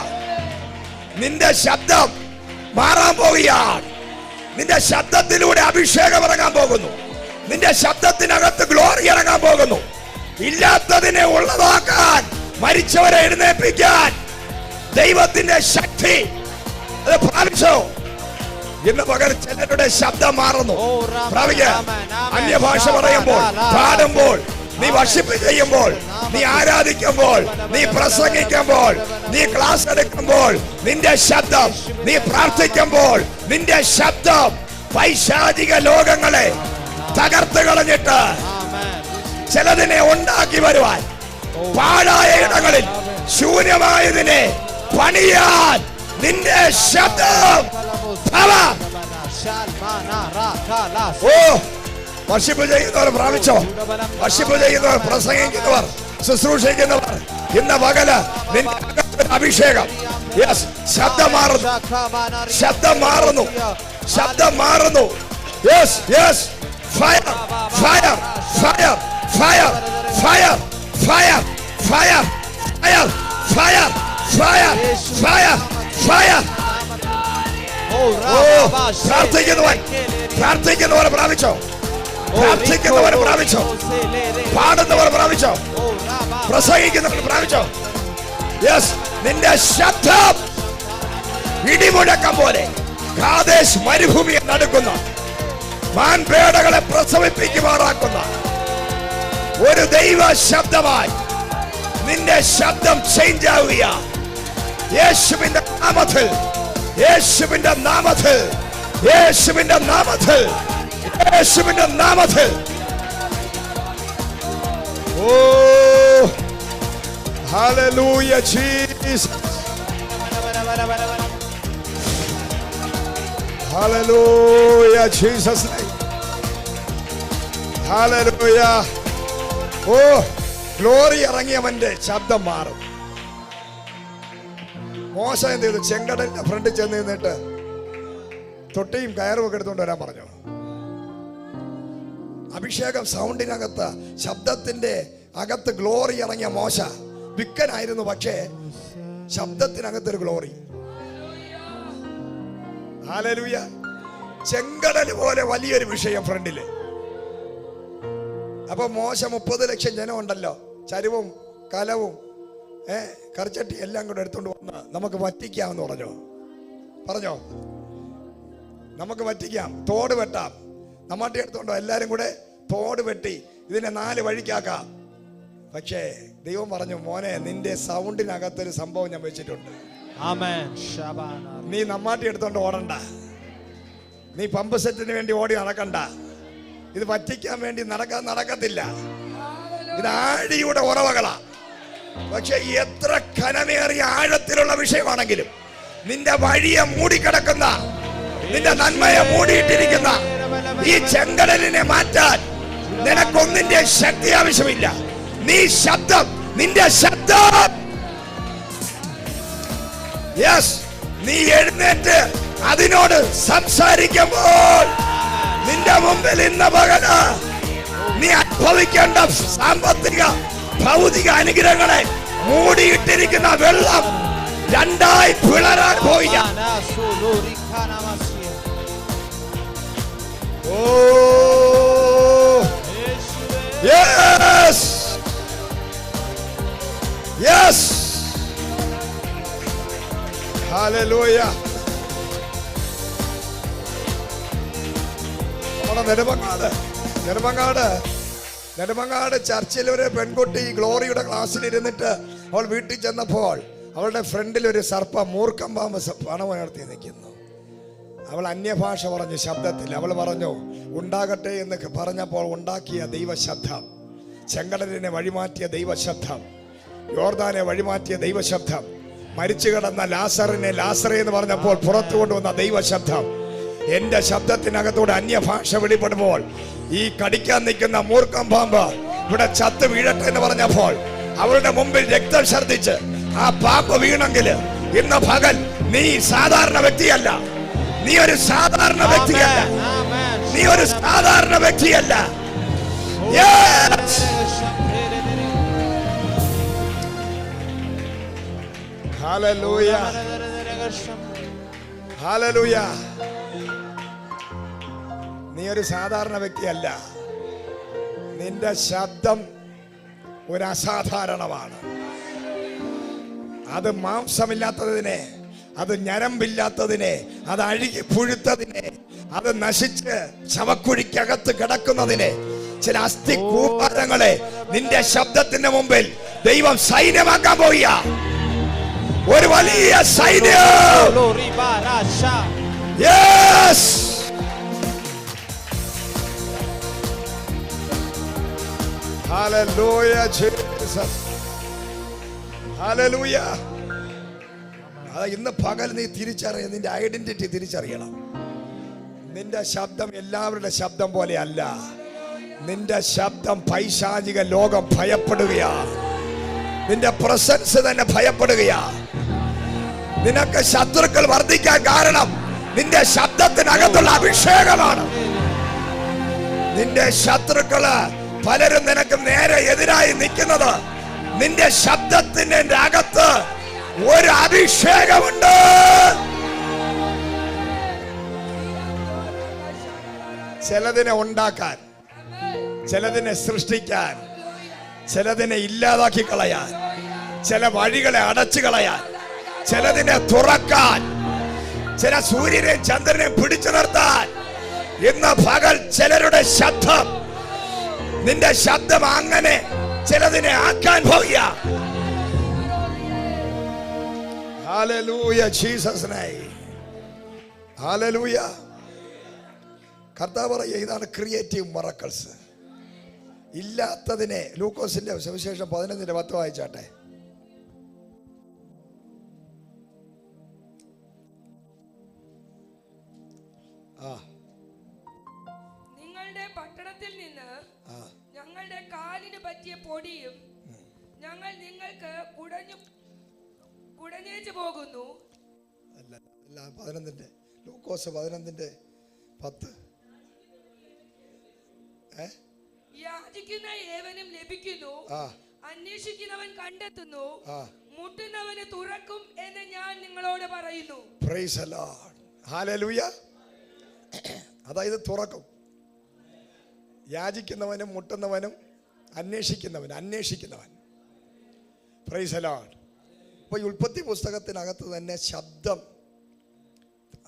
[SPEAKER 1] നിന്റെ ശബ്ദം മാറാൻ പോവുകയാണ്. നിന്റെ ശബ്ദത്തിലൂടെ അഭിഷേകം ഇറങ്ങാൻ പോകുന്നു. നിന്റെ ശബ്ദത്തിനകത്ത് ഗ്ലോറി ഇറങ്ങാൻ പോകുന്നു. ഇല്ലാത്തതിനെ ഉള്ളതാക്കാൻ, മരിച്ചവരെ എഴുന്നേൽപ്പിക്കാൻ ദൈവത്തിന്റെ ശക്തി അത് പ്രാപിച്ചോ. ഇന്ന് പകരം ചിലരുടെ ശബ്ദം മാറുന്നു. അന്യഭാഷ പറയുമ്പോൾ, പാടുമ്പോൾ, നീ വർഷിപ്പ് ചെയ്യുമ്പോൾ, നീ ആരാധിക്കുമ്പോൾ, നീ പ്രസംഗിക്കുമ്പോൾ, നീ ക്ലാസ് എടുക്കുമ്പോൾ, നിന്റെ ശബ്ദം, നീ പ്രാർത്ഥിക്കുമ്പോൾ നിന്റെ ശബ്ദം പൈശാചിക ലോകങ്ങളെ തകർത്ത് കളഞ്ഞിട്ട് ചിലതിനെ ഉണ്ടാക്കി വരുവാൻ, പാഴായ ഇടങ്ങളിൽ ശൂന്യമായതിനെ പണിയാൻ നിന്റെ ശബ്ദം. ഓ, വർഷിപ്പ് ചെയ്യുന്നവർ പ്രാപിച്ചോ. വർഷിപ്പ് ചെയ്യുന്നവർ, പ്രസംഗിക്കുന്നവർ, ശുശ്രൂഷിക്കുന്നവർ, ഇന്ന് പകല് നിന്റെ അഭിഷേകം. യെസ്, ശബ്ദം മാറുന്നു, ശബ്ദം മാറുന്നു, ശബ്ദം മാറുന്നു. Yes, yes, fire, fire, fire, fire, fire, fire, fire, fire, fire, fire, fire, fire. പ്രാർത്ഥിക്കുന്നവർ, പ്രാർത്ഥിക്കുന്നവർ പ്രാപിച്ചോ. പ്രാർത്ഥിക്കുന്നവർ പ്രാപിച്ചോ. പാടുന്നവർ പ്രാപിച്ചോ. പ്രസംഗിക്കുന്നവർ പ്രാപിച്ചോ. യെസ്, നിന്റെ ശബ്ദം ഇടിമുഴക്കം പോലെ കാദേശ് മരുഭൂമിയെ നടുക്കുന്ന, മാൻപേടകളെ പ്രസവിപ്പിക്കുമാറാക്കുന്ന ഒരു ദൈവ ശബ്ദമായി നിന്റെ ശബ്ദം ചേഞ്ച് ആവുക. യേശുവിന്റെ നാമത്തിൽ, യേശുവിന്റെ നാമത്തിൽ, യേശുവിന്റെ നാമത്തിൽ, യേശുവിന്റെ നാമത്തിൽ. Oh, hallelujah Jesus, hallelujah Jesus, hallelujah. Oh, glory ഇറങ്ങിയവന്റെ ശബ്ദം മാറും. മോശ എന്ത് ചെയ്തു? ചെങ്കടലിന്റെ ഫ്രണ്ടിൽ ചെന്ന് നിന്നിട്ട് തൊട്ടിയും കയറും ഒക്കെ എടുത്തുകൊണ്ട് വരാൻ പറഞ്ഞു. അഭിഷേകം സൗണ്ടിനകത്ത്, ശബ്ദത്തിന്റെ അകത്ത് ഗ്ലോറി ഇറങ്ങിയ മോശ വിക്കനായിരുന്നു, പക്ഷേ ശബ്ദത്തിനകത്തൊരു ഗ്ലോറി. ഹല്ലേലൂയ. ചെങ്കടൽ പോലെ വലിയൊരു വിഷയം ഫ്രണ്ടില്. അപ്പൊ മോശ 30 ലക്ഷം ജനം ഉണ്ടല്ലോ, ചരുവും കലവും കറിച്ചട്ടി എല്ലാം കൂടെ എടുത്തോണ്ട് വന്ന് നമുക്ക് വറ്റിക്കാമെന്ന് പറഞ്ഞോ. നമുക്ക് വറ്റിക്കാം, തോട് വെട്ടാം. നമ്മാട്ടി എടുത്തോണ്ടോ, എല്ലാരും കൂടെ തോട് വെട്ടി ഇതിനെ 4 വഴിക്കാക്കാം. പക്ഷേ ദൈവം പറഞ്ഞു, മോനെ, നിന്റെ സൗണ്ടിനകത്തൊരു സംഭവം ഞാൻ വെച്ചിട്ടുണ്ട്. നീ നമ്മാട്ടി എടുത്തോണ്ട് ഓടണ്ട, നീ പമ്പ് സെറ്റിന് വേണ്ടി ഓടി നടക്കണ്ട, ഇത് വറ്റിക്കാൻ വേണ്ടി നടക്കത്തില്ല. ഇത് ആഴിയുടെ ഉറവകളാ. പക്ഷെ എത്ര ഘനമേറിയ ആഴത്തിലുള്ള വിഷയമാണെങ്കിലും നിന്റെ വഴിയെ മൂടിക്കിടക്കുന്ന, നിന്റെ നന്മയെ മൂടിയിട്ടിരിക്കുന്ന ഈ ചെങ്കടലിനെ മാറ്റാൻ നിനക്കൊന്നിന്റെ ശക്തി ആവശ്യമില്ല. നീ ശബ്ദം, നിന്റെ ശബ്ദം, യെസ്, നീ എഴുന്നേറ്റ് അതിനോട് സംസാരിക്കുമ്പോൾ നിന്റെ മുമ്പിൽ ഇന്ന് പകല് നീ അനുഭവിക്കേണ്ട സാമ്പത്തിക ഭൗതിക അനുഗ്രഹങ്ങളെ മൂടിയിട്ടിരിക്കുന്ന വെള്ളം രണ്ടായി പിളരാൻ പോവുക. Oh yes, yes, hallelujah. Nedumangad ചർച്ചിൽ ഒരു പെൺകുട്ടി ഗ്ലോറിയുടെ ക്ലാസ്സിൽ ഇരുന്നിട്ട് അവൾ വീട്ടിൽ ചെന്നപ്പോൾ അവളുടെ ഫ്രണ്ടിൽ ഒരു സർപ്പം, മൂർഖം പാമ്പ് പണമുയർത്തി നിൽക്കുന്നു. അവൾ അന്യഭാഷ പറഞ്ഞു ശബ്ദത്തിൽ. അവൾ പറഞ്ഞു ഉണ്ടാകട്ടെ എന്ന് പറഞ്ഞപ്പോൾ ഉണ്ടാക്കിയ ദൈവശബ്ദം, ചെങ്കടലിനെ വഴിമാറ്റിയ ദൈവശബ്ദം, യോർദാനെ വഴിമാറ്റിയ ദൈവശബ്ദം, മരിച്ചു കിടന്ന ലാസറിനെ ലാസറേ എന്ന് പറഞ്ഞപ്പോൾ പുറത്തു കൊണ്ടുവന്ന ദൈവശബ്ദം. എന്റെ ശബ്ദത്തിനകത്തൂടെ അന്യഭാഷ വെളിപ്പെടുമ്പോൾ ഈ കടിക്കാൻ നിൽക്കുന്ന മൂർഖം പാമ്പ് ഇവിടെ ചത്ത് വീഴട്ടെ എന്ന് പറഞ്ഞപ്പോൾ അവളുടെ മുമ്പിൽ രക്തം ഛർദ്ദിച്ച് ആ പാമ്പ് വീണെങ്കിൽ ഇന്ന് പകൽ നീ സാധാരണ വ്യക്തിയല്ല, നീ ഒരു സാധാരണ വ്യക്തിയല്ല, നീ ഒരു സാധാരണ വ്യക്തിയല്ല. Hallelujah, hallelujah. നീ ഒരു സാധാരണ വ്യക്തിയല്ല. നിന്റെ ശബ്ദം ഒരു അസാധാരണമാണ്. അത് മാംസമില്ലാത്തതിനെ, അത് ഞരമ്പില്ലാത്തതിനെ, അത് അഴുകി പുഴുത്തതിനെ, അത് നശിച്ച് ശവക്കുഴിക്കകത്ത് കിടക്കുന്നതിനെ, ചില അസ്ഥി കൂമ്പാരങ്ങളെ നിന്റെ ശബ്ദത്തിന്റെ മുമ്പിൽ ദൈവം സൈന്യമാക്കാൻ പോവുക. ഒരു വലിയ സൈന്യം. Yes, hallelujah Jesus, hallelujah. ഇന്ന് പകൽ നീ തിരിച്ചറിയണം, നിന്റെ ഐഡന്റിറ്റി തിരിച്ചറിയണം. നിന്റെ ശബ്ദം എല്ലാവരുടെ ശബ്ദം പോലെ അല്ല. നിന്റെ ശബ്ദം പൈശാചിക ലോകം ഭയപ്പെടുകയാ. നിന്റെ പ്രസൻസ് തന്നെ ഭയപ്പെടുകയാ. നിനക്ക് ശത്രുക്കൾ വർദ്ധിക്കാൻ കാരണം നിന്റെ ശബ്ദത്തിനകത്തുള്ള അഭിഷേകമാണ്. നിന്റെ ശത്രുക്കള് പലരും നിനക്ക് നേരെ എതിരായി നിൽക്കുന്നത് നിന്റെ ശബ്ദത്തിന്റെ അകത്ത് ഒരു അഭിഷേകമുണ്ട്. ചിലതിനെ ഉണ്ടാക്കാൻ, ചിലതിനെ സൃഷ്ടിക്കാൻ, ചിലതിനെ ഇല്ലാതാക്കി കളയാൻ, ചില വഴികളെ അടച്ചു കളയാൻ, ചിലതിനെ തുറക്കാൻ, ചില സൂര്യനെയും ചന്ദ്രനെയും പിടിച്ചു നിർത്താൻ ഇന്ന് പകൽ ചിലരുടെ ശബ്ദം, നിന്റെ ശബ്ദം അങ്ങനെ ചിലതിനെ ആക്കാൻ പോവുക. Hallelujah Jesus name, hallelujah. കർത്താവ് പറയുക, ഇതാണ് ക്രിയേറ്റീവ് മിറക്കിൾസ്. ഇല്ലാത്തതിനെ, ലൂക്കോസിന്റെ സുവിശേഷം 11:10 വായിച്ചാട്ടെ.
[SPEAKER 3] നിങ്ങളുടെ പട്ടണത്തിൽ നിന്ന് ഞങ്ങളുടെ കാലിന് പറ്റിയ പൊടിയും ഞങ്ങൾ നിങ്ങൾക്ക് കുടഞ്ഞേച്ചു പോകുന്നു.
[SPEAKER 1] ലൂക്കോസ് 11:10.
[SPEAKER 3] യാചിക്കുന്ന ഏവനും ലഭിക്കുന്നു, അന്വേഷിക്കുന്നവൻ കണ്ടെത്തുന്നു, മുട്ടുന്നവന് തുറക്കും എന്ന് ഞാൻ നിങ്ങളോട് പറയുന്നു.
[SPEAKER 1] Praise the Lord, hallelujah. അതായത് തുറക്കും. യാചിക്കുന്നവനും മുട്ടുന്നവനും അന്വേഷിക്കുന്നവൻ. Praise the Lord. അപ്പോൾ ഉൽപ്പത്തി പുസ്തകത്തിനകത്ത് തന്നെ ശബ്ദം,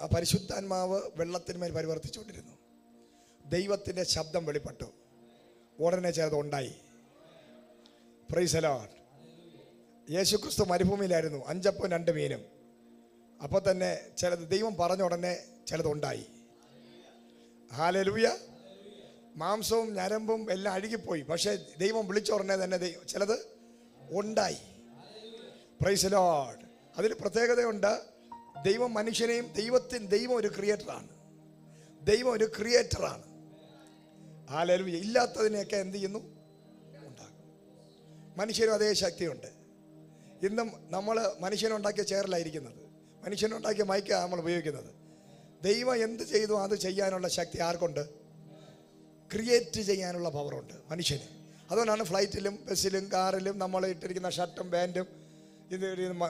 [SPEAKER 1] ആ പരിശുദ്ധാത്മാവ് വെള്ളത്തിന്മേൽ പരിവർത്തിച്ചുകൊണ്ടിരുന്നു. ദൈവത്തിൻ്റെ ശബ്ദം വെളിപ്പെട്ടു, ഉടനെ ചിലത് ഉണ്ടായി. Price the Lord. യേശുക്രിസ്തു മരുഭൂമിയിലായിരുന്നു, 5 അപ്പവും 2 മീനും. അപ്പോൾ തന്നെ ചിലത് ദൈവം പറഞ്ഞ ഉടനെ ചിലതുണ്ടായി. ഹല്ലേലൂയ. മാംസവും ഞരമ്പും എല്ലാം അഴുകിപ്പോയി, പക്ഷേ ദൈവം വിളിച്ച ഉടനെ തന്നെ ചിലത് ഉണ്ടായി. Price the Lord. അതിന് പ്രത്യേകതയുണ്ട്. ദൈവം മനുഷ്യനെയും ദൈവം ഒരു ക്രിയേറ്ററാണ്. ദൈവം ഒരു ക്രിയേറ്ററാണ്. ഹല്ലേലൂയ. ഇല്ലാത്തതിനെയൊക്കെ എന്ത് ചെയ്യുന്നു? ഉണ്ടാകും. മനുഷ്യനും അതേ ശക്തിയുണ്ട്. ഇന്നും നമ്മൾ മനുഷ്യനുണ്ടാക്കിയ ചെയറിലായിരിക്കുന്നത്, മനുഷ്യനുണ്ടാക്കിയ മൈക്കാണ് നമ്മൾ ഉപയോഗിക്കുന്നത്. ദൈവം എന്ത് ചെയ്തു അത് ചെയ്യാനുള്ള ശക്തി ആർക്കുണ്ട്? ക്രിയേറ്റ് ചെയ്യാനുള്ള പവറുണ്ട് മനുഷ്യന്. അതുകൊണ്ടാണ് ഫ്ലൈറ്റിലും ബസ്സിലും കാറിലും നമ്മൾ ഇട്ടിരിക്കുന്ന ഷർട്ടും പാൻറ്റും ഇത്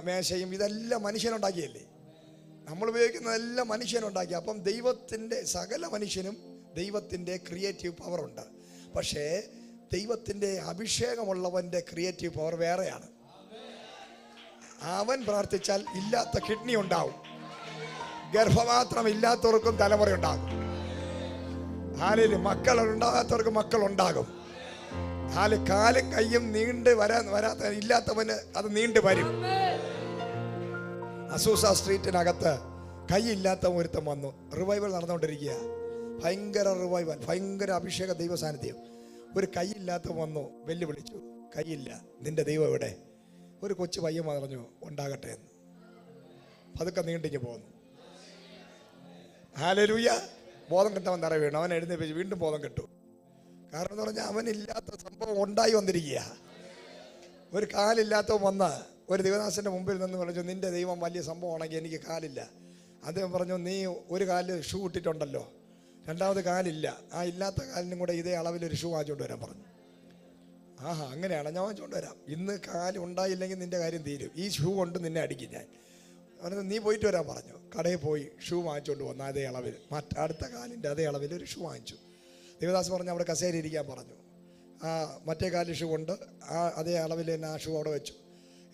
[SPEAKER 1] മേശയും ഇതെല്ലാം മനുഷ്യനുണ്ടാക്കിയല്ലേ. നമ്മൾ ഉപയോഗിക്കുന്നതെല്ലാം മനുഷ്യനുണ്ടാക്കി. അപ്പം ദൈവത്തിൻ്റെ സകല മനുഷ്യനും ദൈവത്തിൻ്റെ ക്രിയേറ്റീവ് പവറുണ്ട്. പക്ഷേ ദൈവത്തിൻ്റെ അഭിഷേകമുള്ളവൻ്റെ ക്രിയേറ്റീവ് പവർ വേറെയാണ്. അവൻ പ്രാർത്ഥിച്ചാൽ ഇല്ലാത്ത കിഡ്നി ഉണ്ടാവും, ഗർഭപാത്രം ഇല്ലാത്തവർക്കും തലമുറയുണ്ടാകും. ഹാലിൽ മക്കൾ ഉണ്ടാകാത്തവർക്ക് മക്കളുണ്ടാകും. ഹാല് കാലും കയ്യും നീണ്ട് വരാത്ത ഇല്ലാത്തവന് അത് നീണ്ടു വരും. അസൂസ സ്ട്രീറ്റിനകത്ത് കൈയില്ലാത്ത ഒരുത്തം വന്നു. റിവൈവൽ നടന്നുകൊണ്ടിരിക്കുക, ഭയങ്കര റിവൈവൽ, ഭയങ്കര അഭിഷേക ദൈവ സാന്നിധ്യം. ഒരു കൈയില്ലാത്ത വന്നു, വെല്ലുവിളിച്ചു, കൈയില്ല, നിന്റെ ദൈവം എവിടെ? ഒരു കൊച്ചു പയ്യൻ പറഞ്ഞു ഉണ്ടാകട്ടെ എന്ന്. പതുക്കെ നീണ്ടിങ്ങ് പോന്നു. ഹല്ലേലൂയ. ബോധം കെട്ടവൻ തറ വീണു. അവൻ എഴുന്നേൽപ്പിച്ച് വീണ്ടും ബോധം കെട്ടു. കാരണം എന്ന് പറഞ്ഞാൽ അവനില്ലാത്ത സംഭവം ഉണ്ടായി വന്നിരിക്കുക. ഒരു കാലില്ലാത്തവൻ വന്ന് ഒരു ദൈവദാസന്റെ മുമ്പിൽ നിന്ന് പറഞ്ഞു, നിന്റെ ദൈവം വലിയ സംഭവമാണെങ്കിൽ എനിക്ക് കാലില്ല. അദ്ദേഹം പറഞ്ഞു, നീ ഒരു കാലിൽ ഷൂ ഇട്ടിട്ടുണ്ടല്ലോ, രണ്ടാമത് കാലില്ല, ആ ഇല്ലാത്ത കാലിനും കൂടെ ഇതേ അളവിലൊരു ഷൂ വാങ്ങിച്ചുകൊണ്ട് വരാൻ പറഞ്ഞു. ആഹാ, അങ്ങനെയാണ്, ഞാൻ വാങ്ങിച്ചുകൊണ്ട് വരാം. ഇന്ന് കാല് ഉണ്ടായില്ലെങ്കിൽ നിന്റെ കാര്യം തീരും, ഈ ഷൂ കൊണ്ട് നിന്നെ അടിക്കും ഞാൻ. പറഞ്ഞു, നീ പോയിട്ട് വരാൻ പറഞ്ഞു. കടയിൽ പോയി ഷൂ വാങ്ങിച്ചുകൊണ്ട് വന്നു, അതേ അളവിൽ, അടുത്ത കാലിൻ്റെ അതേ അളവിൽ ഒരു ഷൂ വാങ്ങിച്ചു. ദേവദാസ് പറഞ്ഞു അവിടെ കസേര ഇരിക്കാൻ പറഞ്ഞു. ആ മറ്റേ കാലിൽ ഷൂ കൊണ്ട് അതേ അളവിൽ തന്നെ ആ ഷൂ അവിടെ വെച്ചു.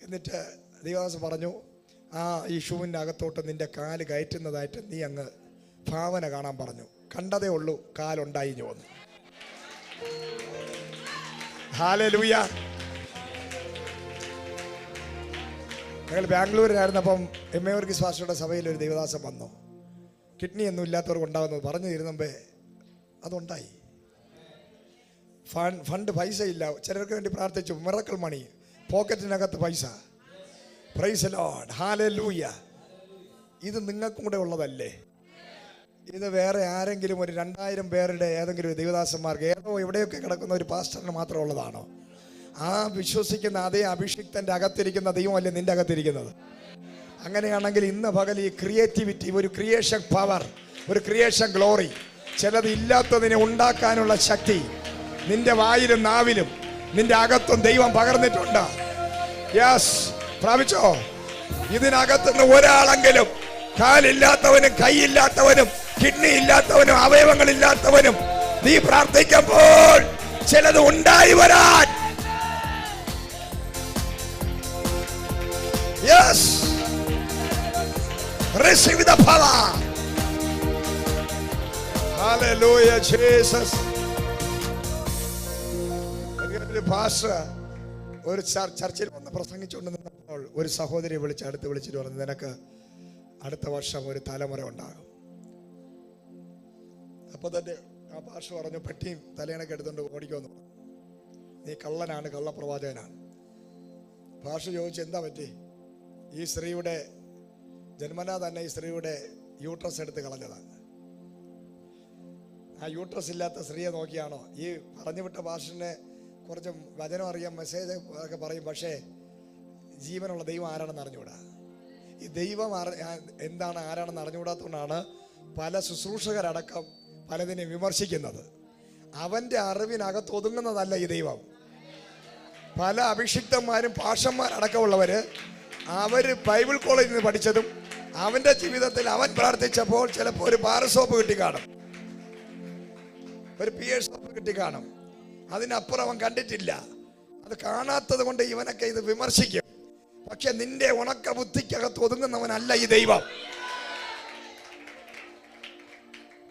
[SPEAKER 1] എന്നിട്ട് ദേവദാസ് പറഞ്ഞു, ഈ ഷൂവിൻ്റെ അകത്തോട്ട് നിന്റെ കാല് കയറ്റുന്നതായിട്ട് നീ അങ്ങ് ഭാവന കാണാൻ പറഞ്ഞു. കണ്ടതേ ഉള്ളൂ, കാലുണ്ടായി വന്നു. ഹല്ലേലൂയ. ഞങ്ങൾ ബാംഗ്ലൂരിലായിരുന്നപ്പം എം.എ. വർഗീസ് പാസ്റ്ററുടെ സഭയിൽ ഒരു ദൈവദാസം വന്നു. കിഡ്നി ഒന്നും ഇല്ലാത്തവർക്ക് ഉണ്ടാകുന്നത് പറഞ്ഞു തരുന്നമ്പേ അതുണ്ടായി. ഫണ്ട് പൈസ ഇല്ല, ചിലർക്ക് വേണ്ടി പ്രാർത്ഥിച്ചു. മിറക്കിൾ മണി, പോക്കറ്റിനകത്ത് പൈസ. Praise lord, hallelujah. ഇത് നിങ്ങൾക്കും കൂടെ ഉള്ളതല്ലേ? ഇത് വേറെ ആരെങ്കിലും ഒരു 2000 പേരുടെ ഏതെങ്കിലും ഒരു ദൈവദാസന്മാർക്ക് ഏതോ എവിടെയൊക്കെ കിടക്കുന്ന ഒരു പാസ്റ്ററിന് മാത്രം ഉള്ളതാണോ? ആ വിശ്വസിക്കുന്ന അതേ അഭിഷിക്തൻ്റെ അകത്തിരിക്കുന്ന ദൈവമല്ലേ നിന്റെ അകത്തിരിക്കുന്നത്? അങ്ങനെയാണെങ്കിൽ ഇന്ന് പകൽ ഈ ക്രിയേറ്റിവിറ്റി, ഒരു ക്രിയേഷൻ പവർ, ഒരു ക്രിയേഷൻ ഗ്ലോറി, ചിലത് ഇല്ലാത്തതിനെ ഉണ്ടാക്കാനുള്ള ശക്തി നിന്റെ വായിലും നാവിലും നിന്റെ അകത്തും ദൈവം പകർന്നിട്ടുണ്ട്. യെസ്, പ്രാപിച്ചോ? ഇതിനകത്തുനിന്ന് ഒരാളെങ്കിലും കാലില്ലാത്തവനും കൈയില്ലാത്തവനും കിഡ്നി ഇല്ലാത്തവനും അവയവങ്ങളില്ലാത്തവനും നീ പ്രാർത്ഥിക്കുമ്പോൾ ചിലത് ഉണ്ടായി വരാൻ. Yes, receive the power. Hallelujah, Jesus. ഒരു പാസ്റ്റർ ഒരു ചർച്ചിൽ വന്ന് പ്രസംഗിച്ചുകൊണ്ട് നിന്നപ്പോൾ ഒരു സഹോദരിയെ അടുത്ത് വിളിച്ചിട്ട് പറഞ്ഞു, നിനക്ക് അടുത്ത വർഷം ഒരു തലമുറ ഉണ്ടാകും. അപ്പൊ തന്നെ ആ പാസ്റ്റർ പറഞ്ഞു, പെട്ടിയും തലയണൊക്കെ എടുത്തുകൊണ്ട് ഓടിക്കുമെന്ന് പറഞ്ഞു. നീ കള്ളനാണ്, കള്ളപ്രവാചകനാണ്. പാസ്റ്റർ ചോദിച്ചു, എന്താ പറ്റി? ഈ സ്ത്രീയുടെ ജന്മനാ തന്നെ ഈ സ്ത്രീയുടെ യൂട്രസ് എടുത്ത് കളഞ്ഞതാണ്. ആ യൂട്രസ് ഇല്ലാത്ത സ്ത്രീയെ നോക്കിയാണോ? ഈ പറഞ്ഞു വിട്ട പാസ്റ്ററിനെ കുറച്ച് വചനം അറിയാം, മെസ്സേജ് ഒക്കെ പറയും, പക്ഷേ ജീവനുള്ള ദൈവം ആരാണെന്ന് അറിഞ്ഞുകൂടാ. ഈ ദൈവം എന്താണ് ആരാണെന്ന് അറിഞ്ഞുകൂടാത്തതുകൊണ്ടാണ് പല ശുശ്രൂഷകരടക്കം പലതിനെ വിമർശിക്കുന്നത്. അവൻ്റെ അറിവിനകത്ത് ഒതുങ്ങുന്നതല്ല ഈ ദൈവം. പല അഭിഷിക്തന്മാരും പാഷന്മാരടക്കമുള്ളവര് അവര് ബൈബിൾ കോളേജിൽ നിന്ന് പഠിച്ചതും അവന്റെ ജീവിതത്തിൽ അവൻ പ്രാർത്ഥിച്ചപ്പോൾ ചിലപ്പോൾ ഒരു പാരസോപ്പ് കിട്ടിക്കാണും, ഒരു PA സോപ്പ് കിട്ടിക്കാണും. അതിനപ്പുറം അവൻ കണ്ടിട്ടില്ല. അത് കാണാത്തത് കൊണ്ട് ഇവനൊക്കെ ഇത് വിമർശിക്കും. പക്ഷെ നിന്റെ ഉണക്ക ബുദ്ധിക്കകത്ത് ഒതുങ്ങുന്നവനല്ല ഈ ദൈവം.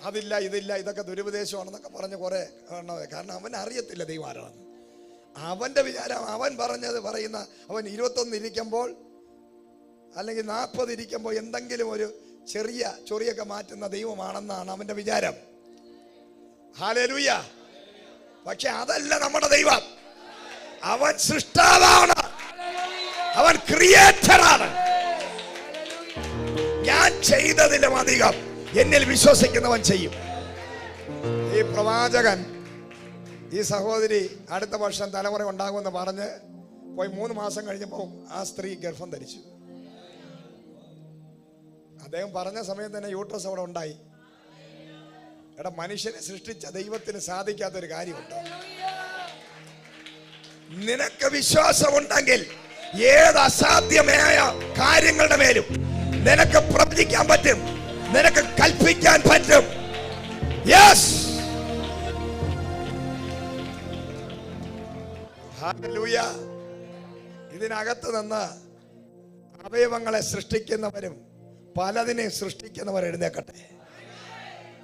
[SPEAKER 1] അതില്ല, ഇതില്ല, ഇതൊക്കെ ദുരുപദേശമാണെന്നൊക്കെ പറഞ്ഞ് കുറെ കാരണം അവൻ അറിയത്തില്ല ദൈവം ആരാണെന്ന്. അവന്റെ വിചാരം അവൻ പറയുന്ന അവൻ 21 ഇരിക്കുമ്പോൾ അല്ലെങ്കിൽ 40 ഇരിക്കുമ്പോൾ എന്തെങ്കിലും ഒരു ചെറിയ ചൊറിയൊക്കെ മാറ്റുന്ന ദൈവമാണെന്നാണ് അവന്റെ വിചാരം. ഹല്ലേലൂയ. പക്ഷെ അതല്ല നമ്മുടെ ദൈവം. അവൻ സൃഷ്ടാവാണ്, അവൻ ക്രിയേറ്ററാണ്. ഞാൻ ചെയ്തതിലും അധികം എന്നിൽ വിശ്വസിക്കുന്നവൻ ചെയ്യും. ഈ പ്രവാചകൻ, ഈ സഹോദരി അടുത്ത വർഷം തലമുറ ഉണ്ടാകുമെന്ന് പറഞ്ഞ് പോയി 3 മാസം കഴിഞ്ഞപ്പോൾ ആ സ്ത്രീ ഗർഭം ധരിച്ചു. അദ്ദേഹം പറഞ്ഞ സമയത്ത് തന്നെ യൂട്രസ് അവിടെ ഉണ്ടായി. എടാ, മനുഷ്യനെ സൃഷ്ടിച്ച ദൈവത്തിന് സാധിക്കാത്തൊരു കാര്യമുണ്ട്. നിനക്ക് വിശ്വാസമുണ്ടെങ്കിൽ ഏത് അസാധ്യമായ കാര്യങ്ങളുടെ മേലും നിനക്ക് പ്രവചിക്കാൻ പറ്റും, നിനക്ക് കൽപ്പിക്കാൻ പറ്റും. Yes, hallelujah. ഇതിനകത്ത് നിന്ന് അവയവങ്ങളെ സൃഷ്ടിക്കുന്നവരും പലതിനെ സൃഷ്ടിക്കുന്നവർ എഴുന്നേക്കട്ടെ.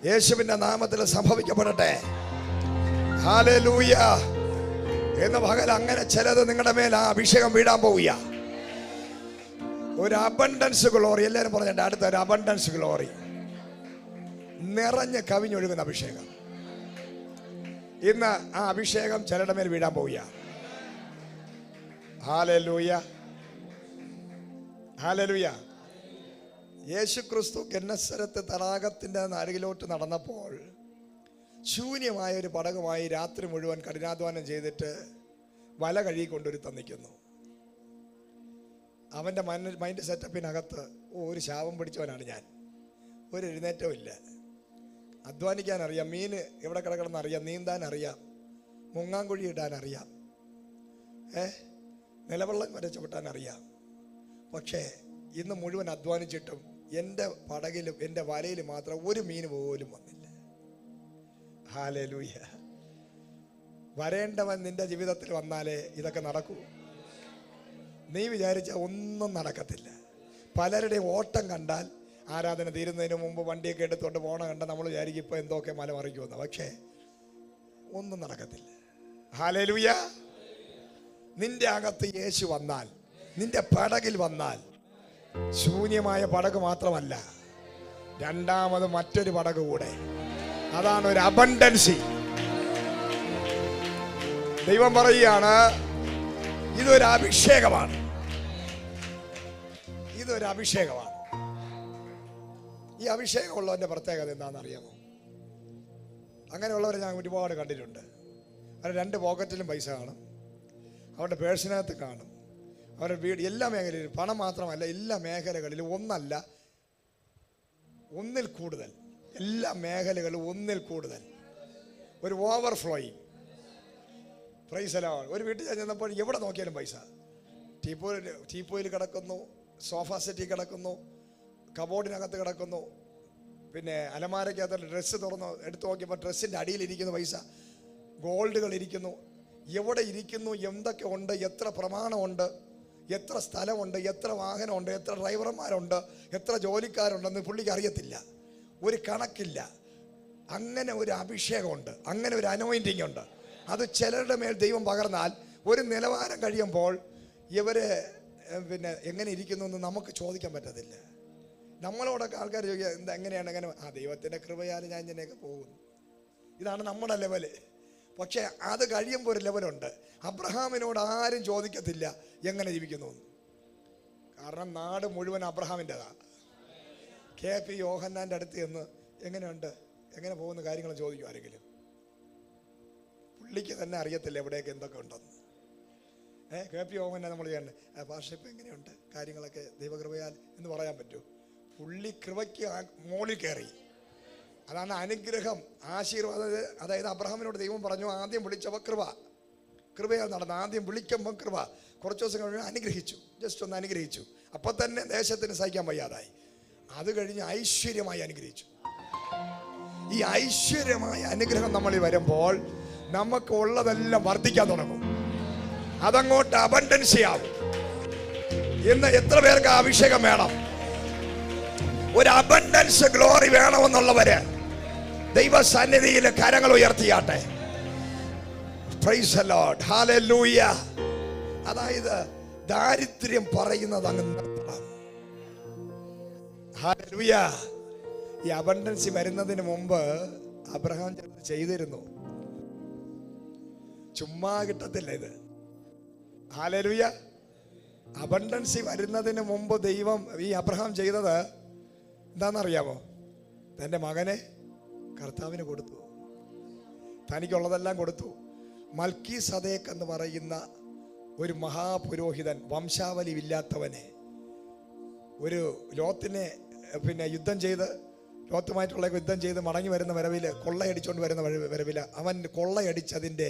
[SPEAKER 1] യേശുവിന്റെ നാമത്തിൽ സംഭവിക്കപ്പെടട്ടെ. ഹല്ലേലൂയ. എന്ന് പകൽ അങ്ങനെ ചിലത് നിങ്ങളുടെ മേൽ ആ അഭിഷേകം വീഴാൻ പോവുക. ഒരു അബണ്ടൻസ് ഗ്ലോറി. എല്ലാവരും പറഞ്ഞിട്ട് അടുത്ത ഒരു അബണ്ടൻസ് ഗ്ലോറി. നിറഞ്ഞ് കവിഞ്ഞൊഴുകുന്ന അഭിഷേകം. ഇന്ന് ആ അഭിഷേകം ചിലരുടെ മേൽ വീഴാൻ പോവുക. Hallelujah, hallelujah. യേശു ക്രിസ്തു ഗന്നസരത്ത് തടാകത്തിന്റെ അരികിലോട്ട് നടന്നപ്പോൾ ശൂന്യമായ ഒരു പടകുമായി രാത്രി മുഴുവൻ കഠിനാധ്വാനം ചെയ്തിട്ട് വല കഴുകിക്കൊണ്ടൊരു തന്നിക്കുന്നു. അവൻ്റെ മൈൻഡ് സെറ്റപ്പിനകത്ത് ഒരു ശാപം പിടിച്ചവനാണ് ഞാൻ, ഒരു എഴുന്നേറ്റവും ഇല്ല. അധ്വാനിക്കാൻ അറിയാം, മീൻ എവിടെ കിടക്കണമെന്ന് അറിയാം, നീന്താൻ അറിയാം, മുങ്ങാങ്കുഴി ഇടാൻ അറിയാം, നിലവെള്ളം വരെ ചവിട്ടാൻ അറിയാം. പക്ഷേ ഇന്ന് മുഴുവൻ അധ്വാനിച്ചിട്ടും എൻ്റെ പടകിലും എൻ്റെ വലയിലും മാത്രം ഒരു മീൻ പോലും വന്നില്ല. ഹല്ലേലൂയ. വരേണ്ടവൻ നിന്റെ ജീവിതത്തിൽ വന്നാലേ ഇതൊക്കെ നടക്കൂ. നീ വിചാരിച്ച ഒന്നും നടക്കത്തില്ല. പലരുടെയും ഓട്ടം കണ്ടാൽ ആരാധന തീരുന്നതിന് മുമ്പ് വണ്ടിയൊക്കെ എടുത്തുകൊണ്ട് പോണ കണ്ട നമ്മൾ വിചാരിക്കും ഇപ്പോൾ എന്തൊക്കെ മല മറിക്കുമെന്ന്. പക്ഷേ ഒന്നും നടക്കത്തില്ല. ഹല്ലേലൂയ. നിന്റെ അകത്ത് യേശു വന്നാൽ, നിന്റെ പടകിൽ വന്നാൽ, ശൂന്യമായ പടക് മാത്രമല്ല, രണ്ടാമത് മറ്റൊരു പടക് കൂടെ. അതാണ് ഒരു അബണ്ടൻസി. ദൈവം പറയുകയാണ്, ഇതൊരു അഭിഷേകമാണ്, ഇതൊരു അഭിഷേകമാണ്. ഈ അഭിഷേകമുള്ളവന്റെ പ്രത്യേകത എന്താണെന്ന് അറിയാമോ? അങ്ങനെയുള്ളവരെ ഞാൻ ഒരുപാട് കണ്ടിട്ടുണ്ട്. അവരുടെ 2 പോക്കറ്റിലും പൈസ കാണും, അവരുടെ പേഴ്സിനകത്ത് കാണും, അവരുടെ വീട്, എല്ലാ മേഖലയിലും. പണം മാത്രമല്ല, എല്ലാ മേഖലകളിലും ഒന്നല്ല, ഒന്നിൽ കൂടുതൽ, എല്ലാ മേഖലകളും ഒന്നിൽ കൂടുതൽ, ഒരു ഓവർഫ്ലോയിങ്. Price the Lord. ഒരു വീട്ടിൽ ചെന്നപ്പോൾ എവിടെ നോക്കിയാലും പൈസ. ടീപ്പോയിൽ കിടക്കുന്നു, സോഫ സെറ്റിൽ കിടക്കുന്നു, കബോർഡിനകത്ത് കിടക്കുന്നു, പിന്നെ അലമാരയ്ക്കകത്ത് ഡ്രസ്സ് തുറന്ന് എടുത്തു നോക്കിയപ്പോൾ ഡ്രസ്സിൻ്റെ അടിയിലിരിക്കുന്ന പൈസ, ഗോൾഡുകൾ ഇരിക്കുന്നു. എവിടെ ഇരിക്കുന്നു, എന്തൊക്കെ ഉണ്ട്, എത്ര പ്രമാണമുണ്ട്, എത്ര സ്ഥലമുണ്ട്, എത്ര വാഹനമുണ്ട്, എത്ര ഡ്രൈവർമാരുണ്ട്, എത്ര ജോലിക്കാരുണ്ടെന്ന് പുള്ളിക്ക് അറിയത്തില്ല. ഒരു കണക്കില്ല. അങ്ങനെ ഒരു അഭിഷേകമുണ്ട്, അങ്ങനെ ഒരു അനോയിൻറ്റിങ് ഉണ്ട്. അത് ചിലരുടെ മേൽ ദൈവം പകർന്നാൽ ഒരു നിലവാരം കഴിയുമ്പോൾ ഇവര് പിന്നെ എങ്ങനെ ഇരിക്കുന്നു എന്ന് നമുക്ക് ചോദിക്കാൻ പറ്റത്തില്ല. നമ്മളോടൊക്കെ ആൾക്കാർ ചോദിക്കുക, എന്താ എങ്ങനെയാണ്, എങ്ങനെ? ദൈവത്തിൻ്റെ കൃപയാൽ ഞാൻ ഇങ്ങനെയൊക്കെ പോകുന്നു. ഇതാണ് നമ്മുടെ ലെവല്. പക്ഷേ അത് കഴിയുമ്പോൾ ഒരു ലെവലുണ്ട്. അബ്രഹാമിനോട് ആരും ചോദിക്കത്തില്ല എങ്ങനെ ജീവിക്കുന്നു എന്ന്. കാരണം നാട് മുഴുവൻ അബ്രഹാമിൻ്റെതാണ്. KP യോഹന്നാൻ്റെ അടുത്ത് ചെന്ന് എങ്ങനെയുണ്ട്, എങ്ങനെ പോകുന്ന കാര്യങ്ങൾ ചോദിക്കും ആരെങ്കിലും? പുള്ളിക്ക് തന്നെ അറിയത്തില്ല എവിടെയൊക്കെ എന്തൊക്കെ ഉണ്ടെന്ന്. KP യോഹന്നാൻ നമ്മൾ ചെയ്യണ്ടേ, ഭാഷ ഇപ്പം എങ്ങനെയുണ്ട്, കാര്യങ്ങളൊക്കെ ദൈവകൃപയാൽ എന്ന് പറയാൻ പറ്റുമോ? പുള്ളി കൃപയ്ക്ക് മോളിൽ കയറി. അതാണ് അനുഗ്രഹം, ആശീർവാദം. അതായത് അബ്രഹാമിനോട് ദൈവം പറഞ്ഞു, ആദ്യം വിളിച്ചവ കൃപയാൽ നടന്നു. ആദ്യം വിളിക്കുമ്പം കൃപ. കുറച്ച് ദിവസം കഴിഞ്ഞ് അനുഗ്രഹിച്ചു, ജസ്റ്റ് ഒന്ന് അനുഗ്രഹിച്ചു. അപ്പം തന്നെ ദേശത്തിന് സഹിക്കാൻ വയ്യാതായി. അത് കഴിഞ്ഞ് ഐശ്വര്യമായി അനുഗ്രഹിച്ചു. ഈ ഐശ്വര്യമായ അനുഗ്രഹം നമ്മളിൽ വരുമ്പോൾ നമുക്ക് ഉള്ളതെല്ലാം വർദ്ധിക്കാൻ തുടങ്ങും. അതങ്ങോട്ട് അബണ്ടൻസി ആവും. ഇന്ന് എത്ര പേർക്ക് അഭിഷേകം വേണം? ഒരു അബണ്ടൻസ് ഗ്ലോറി വേണമെന്നുള്ളവര് ദൈവസന്നിധിയിൽ കരങ്ങൾ ഉയർത്തിയാട്ടെ. Praise the Lord. ഹല്ലേലൂയ. അതായത് ദാരിദ്ര്യം പറയുന്നത് അങ്ങ് നിർത്തണം. ഹല്ലേലൂയ. ഈ അബണ്ടൻസി വരുന്നതിന് മുമ്പ് അബ്രഹാം ചെയ്തിരുന്നു. ചുമ്മാ കിട്ടത്തില്ല ഇത്. ഹല്ലേലൂയ. അബണ്ടൻസി വരുന്നതിന് മുമ്പ് ദൈവം ഈ അബ്രഹാം ചെയ്തത് എന്താണെന്നറിയാമോ? തൻ്റെ മകനെ കർത്താവിന് കൊടുത്തു. തനിക്കുള്ളതെല്ലാം കൊടുത്തു. മൽക്കീസദേക്ക് എന്ന് പറയുന്ന ഒരു മഹാപുരോഹിതൻ, വംശാവലി ഇല്ലാത്തവനെ, ഒരു ലോത്തിനെ ലോത്തുമായിട്ടുള്ള യുദ്ധം ചെയ്ത് മടങ്ങി വരുന്ന വരവില്, കൊള്ളയടിച്ചുകൊണ്ട് വരുന്ന വരവില് അവൻ കൊള്ളയടിച്ചതിൻ്റെ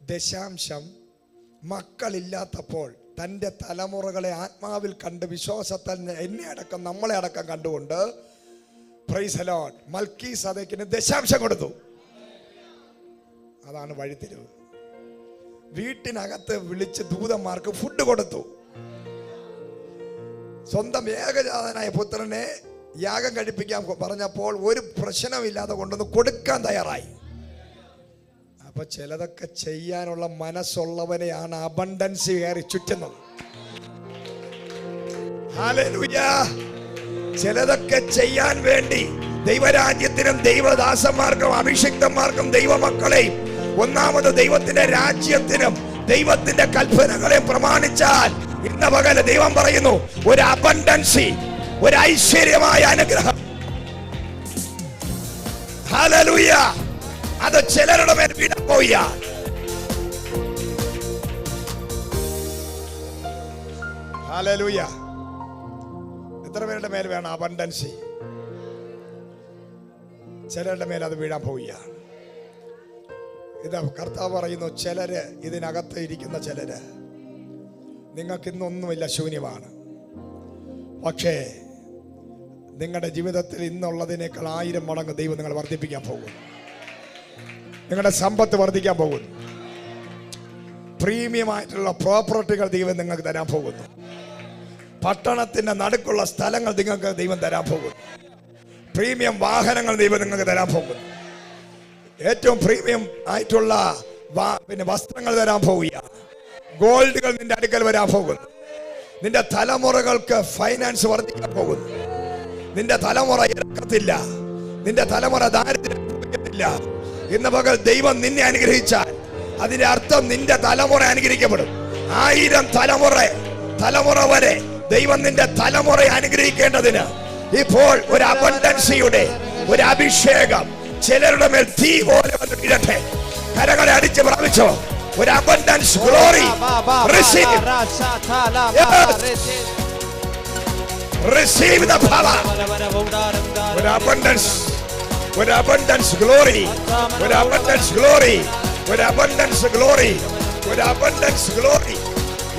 [SPEAKER 1] ദശാംശം മക്കളില്ലാത്തപ്പോൾ തൻ്റെ തലമുറകളെ ആത്മാവിൽ കണ്ട് വിശ്വാസത്താൽ എന്നെ അടക്കം നമ്മളെ അടക്കം കണ്ടുകൊണ്ട് പ്രൈസ് ദി ലോർഡ് മൽക്കീസദേക്കിന് ദശാംശം കൊടുത്തു. അതാണ് വഴിത്തിരിവ്. വീട്ടിനകത്ത് വിളിച്ച് ദൂതന്മാർക്ക് ഫുഡ് കൊടുത്തു. സ്വന്തം ഏകജാതനായ പുത്രനെ യാഗം കഴിപ്പിക്കാൻ പറഞ്ഞപ്പോൾ ഒരു പ്രശ്നമില്ലാതെ കൊണ്ടുവന്ന് കൊടുക്കാൻ തയ്യാറായി. അപ്പൊ ചിലതൊക്കെ ചെയ്യാനുള്ള മനസ്സുള്ളവനെയാണ് അബണ്ടൻസ് കയറി ചുറ്റുന്നത്. ഹല്ലേലൂയ. ചിലതൊക്കെ ചെയ്യാൻ വേണ്ടി ദൈവരാജ്യത്തിനും ദൈവദാസന്മാർക്കും അഭിഷിക്തന്മാർക്കും ദൈവമക്കളെയും ഒന്നാമത് ദൈവത്തിന്റെ രാജ്യത്തിനും ദൈവത്തിന്റെ കൽപ്പനകളെയും പ്രമാണിച്ചാൽ ഇന്ന പകല് ദൈവം പറയുന്നു ഒരു അബണ്ടൻസി, ഒരു ഐശ്വര്യമായ അനുഗ്രഹം. ഹല്ലേലൂയ. അത് ചിലരുടെ മേൽ വീണാൻ പോയാ. ഹല്ലേലൂയ. എത്ര പേരുടെ മേൽ വേണം അബണ്ടൻസി? ചിലരുടെ മേൽ അത് വീഴാൻ പോവുകയാണ്. ഇതാ കർത്താവ് പറയുന്നു, ചിലര് ഇതിനകത്ത് ഇരിക്കുന്ന ചിലര് നിങ്ങൾക്ക് ഇന്നൊന്നുമില്ല, ശൂന്യമാണ്. പക്ഷേ നിങ്ങളുടെ ജീവിതത്തിൽ ഇന്നുള്ളതിനേക്കാൾ 1000 മടങ്ങ് ദൈവം നിങ്ങൾ വർദ്ധിപ്പിക്കാൻ പോകുന്നു. നിങ്ങളുടെ സമ്പത്ത് വർദ്ധിക്കാൻ പോകുന്നു. പ്രീമിയമായിട്ടുള്ള പ്രോപ്പർട്ടികൾ ദൈവം നിങ്ങൾക്ക് തരാൻ പോകുന്നു. പട്ടണത്തിന്റെ നടുക്കുള്ള സ്ഥലങ്ങൾ നിങ്ങൾക്ക് ദൈവം തരാൻ പോകുന്നു. പ്രീമിയം വാഹനങ്ങൾ ദൈവം നിങ്ങൾക്ക് തരാൻ പോകുന്നു. ഏറ്റവും പ്രീമിയം ആയിട്ടുള്ള വസ്ത്രങ്ങൾ തരാൻ പോവുകയാണ്. ഗോൾഡുകൾ നിന്റെ അടുക്കൽ വരാൻ പോകുന്നു. നിന്റെ തലമുറകൾക്ക് ഫൈനാൻസ് വർദ്ധിക്കാൻ പോകുന്നു. നിന്റെ തലമുറ ഇറക്കത്തില്ല. നിന്റെ തലമുറ ദാരിദ്ര്യത്തില്ല. ഇന്ന് പകൽ ദൈവം നിന്നെ അനുഗ്രഹിച്ചാൽ അതിന്റെ അർത്ഥം നിന്റെ തലമുറ അനുഗ്രഹിക്കപ്പെടും. 1000 തലമുറ വരെ ദൈവം നിന്റെ തലമുറയെ അനുഗ്രഹിക്കേണ്ടതിന് ഇപ്പോൾ ഒരു അബണ്ടൻസിയുടെ ഒരു അഭിഷേകം ചിലരുടെ മേൽ തീ പോലെ വന്ന് വീഴട്ടെ. കരങ്ങളെ അടിച്ച് പ്രാപിച്ചോ. ഒരു abundance glory receive. Receive the power. ഒരു abundance glory. ഒരു abundance glory. ഒരു abundance glory. ഒരു abundance glory.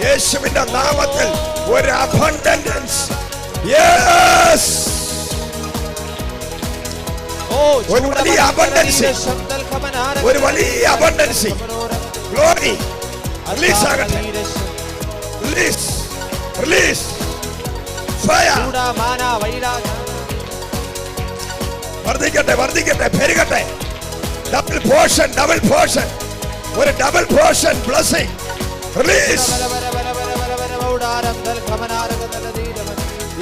[SPEAKER 1] യേശുവിന്റെ നാമത്തിൽ ഒരു abundance. Yes. ഒരു വലിയ abundance. ഒരു വലിയ abundance. Glory. Release ആകട്ടെ. Release. Release. Fire. വർദ്ധിക്കട്ടെ, വർദ്ധിക്കട്ടെ, പെരുകട്ടെ. ഡബിൾ പോർഷൻ, ഒരു ഡബിൾ പോർഷൻ ബ്ലെസ്സിംഗ് റിലീസ്.